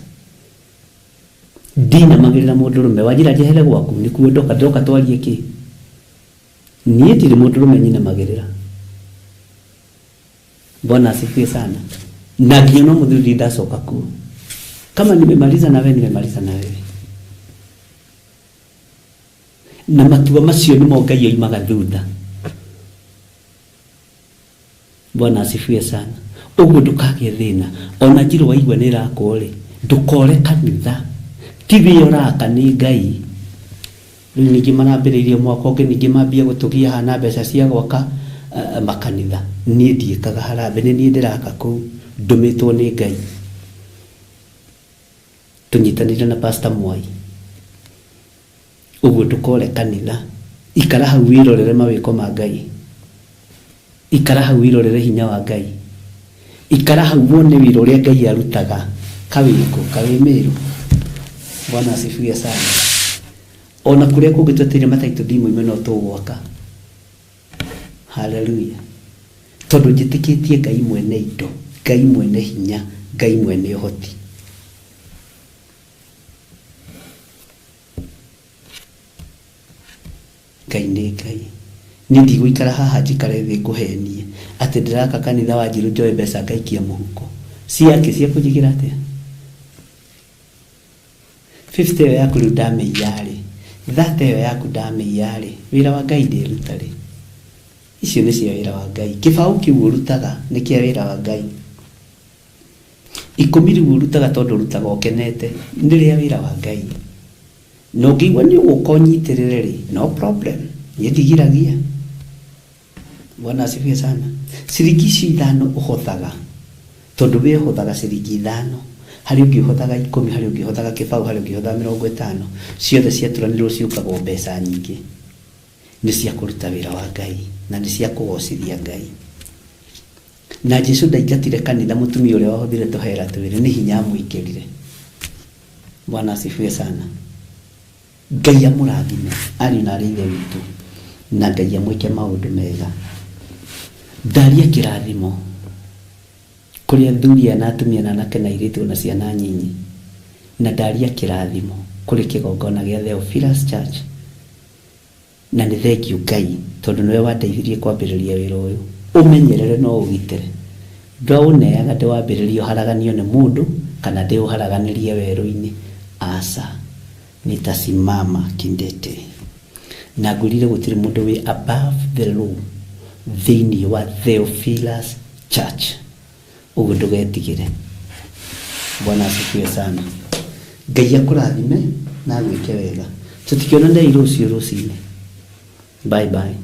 Ndina magĩrĩra mũndũrũme Wanjira njehere gwaku nĩkuo ndoka twarie kĩ. Niĩ ndirĩ mũndũrũme nyina magĩrĩra. Bwana asifiwe sana. Na nginya no mũthuri ndacoka kuo. Kama nimemaliza na wewe nimemaliza na wewe. Na matua macio nĩmo Ngai oimaga thutha. Bwana asifiwe sana. Ũguo ndũkagĩe thĩna. Ona njirũ waigua nĩ rakwo rĩ ndũkore kanitha. TV yoraka nĩ Ngai. Rĩu ningĩ marambĩrĩirie mwaka ũngĩ ningĩ mambia gũtũgia hana mbeca cia gwaka makanitha. Niĩ ndiĩkaga harambĩ nĩ niĩ ndĩraka kũu ndũmĩtwo nĩ Ngai. Tunyitanire na Pastor Mwai. Ũguo ndũkore kanitha. Ikara hau wirorere mawĩko ma Ngai. Ikara hau wirorere hinya wa Ngai. Ikara hau wone wĩra ũrĩa Ngai arutaga. Kawĩko kawĩmĩrũ. Bwana asifiwe sana. Ona kũrĩa kũngĩ tweteire mataitũ ndimoime no tũgwaka. Hallelujah. Tondũ njĩtĩkĩtie Ngai mwene indo, Ngai mwene hinya, Ngai mwene ũhoti. Ngai nĩ Ngai. ni ndigũikara haha njikare thĩ ngũhenie atĩ ndiraka kanitha wa Njirũ njoe mbeca ngaikia mũhuko ciake cia kũnjigĩra atĩa 50 ĩyo yaku rĩu ndamĩiyarĩ 30 ĩyo yaku ndamĩiyarĩ wĩra wa Ngai ndĩruta-rĩ icio nĩcio wĩra wa Ngai kĩbaũ kĩu ũrutaga nĩ kĩa wĩra wa Ngai 10 rĩu ũrutaga tondũ ũrutaga ũkenete nĩ rĩa wĩra wa Ngai no ngĩigua nĩ ũgũka ũnyitĩrĩre-rĩ no problem niĩ ndigiragia Bwana asifiwe sana ciringi icio 5 ũhothaga tondũ we ũhothaga ciringi 5 harĩ ũngĩ ũhothaga 10 harĩ ũngĩ ũhothaga kĩbaũ harĩ ũngĩ ũhothaga 50 ciothe ciaturanĩrwo ciũkagwo mbeca nyingĩ nĩ cia kũruta wĩra wa Ngai na nĩ cia kũgocithia Ngai na Jesũ ndaingatire kanitha mũtumia ũrĩa wahũthire tũhera twĩrĩ nĩ hinya amũingĩrire Bwana asifiwe sana Ngai amũrathime ariũ na arĩ ithe witũ na Ngai amwĩke maũndũ mega ndaria kĩrathimo kũrĩ athuri na atumia na anake na airĩtu na ciana nyinyi na ndaria kĩrathimo kũrĩ kĩgongona gĩa Theophilus Church na nĩ thengiũ Ngai tondũ nĩwe wandeithirie kwambĩrĩria wĩra ũyũ ũmenyerere no ũgitĩre ndũneaga ndĩwambĩrĩrio haraganio nĩ mũndũ kana ndĩũharaganĩrie werũ-inĩ aca nitasimama kindete na ngũrire gũtirĩ mũndũ wĩ above the law thĩinĩ wa Theophilus Church ũguo ndũgetigĩre Bwana asifiwe sana Ngai akũrathime na gwĩke wega tũtikionane rũciũ rũcinĩ bye bye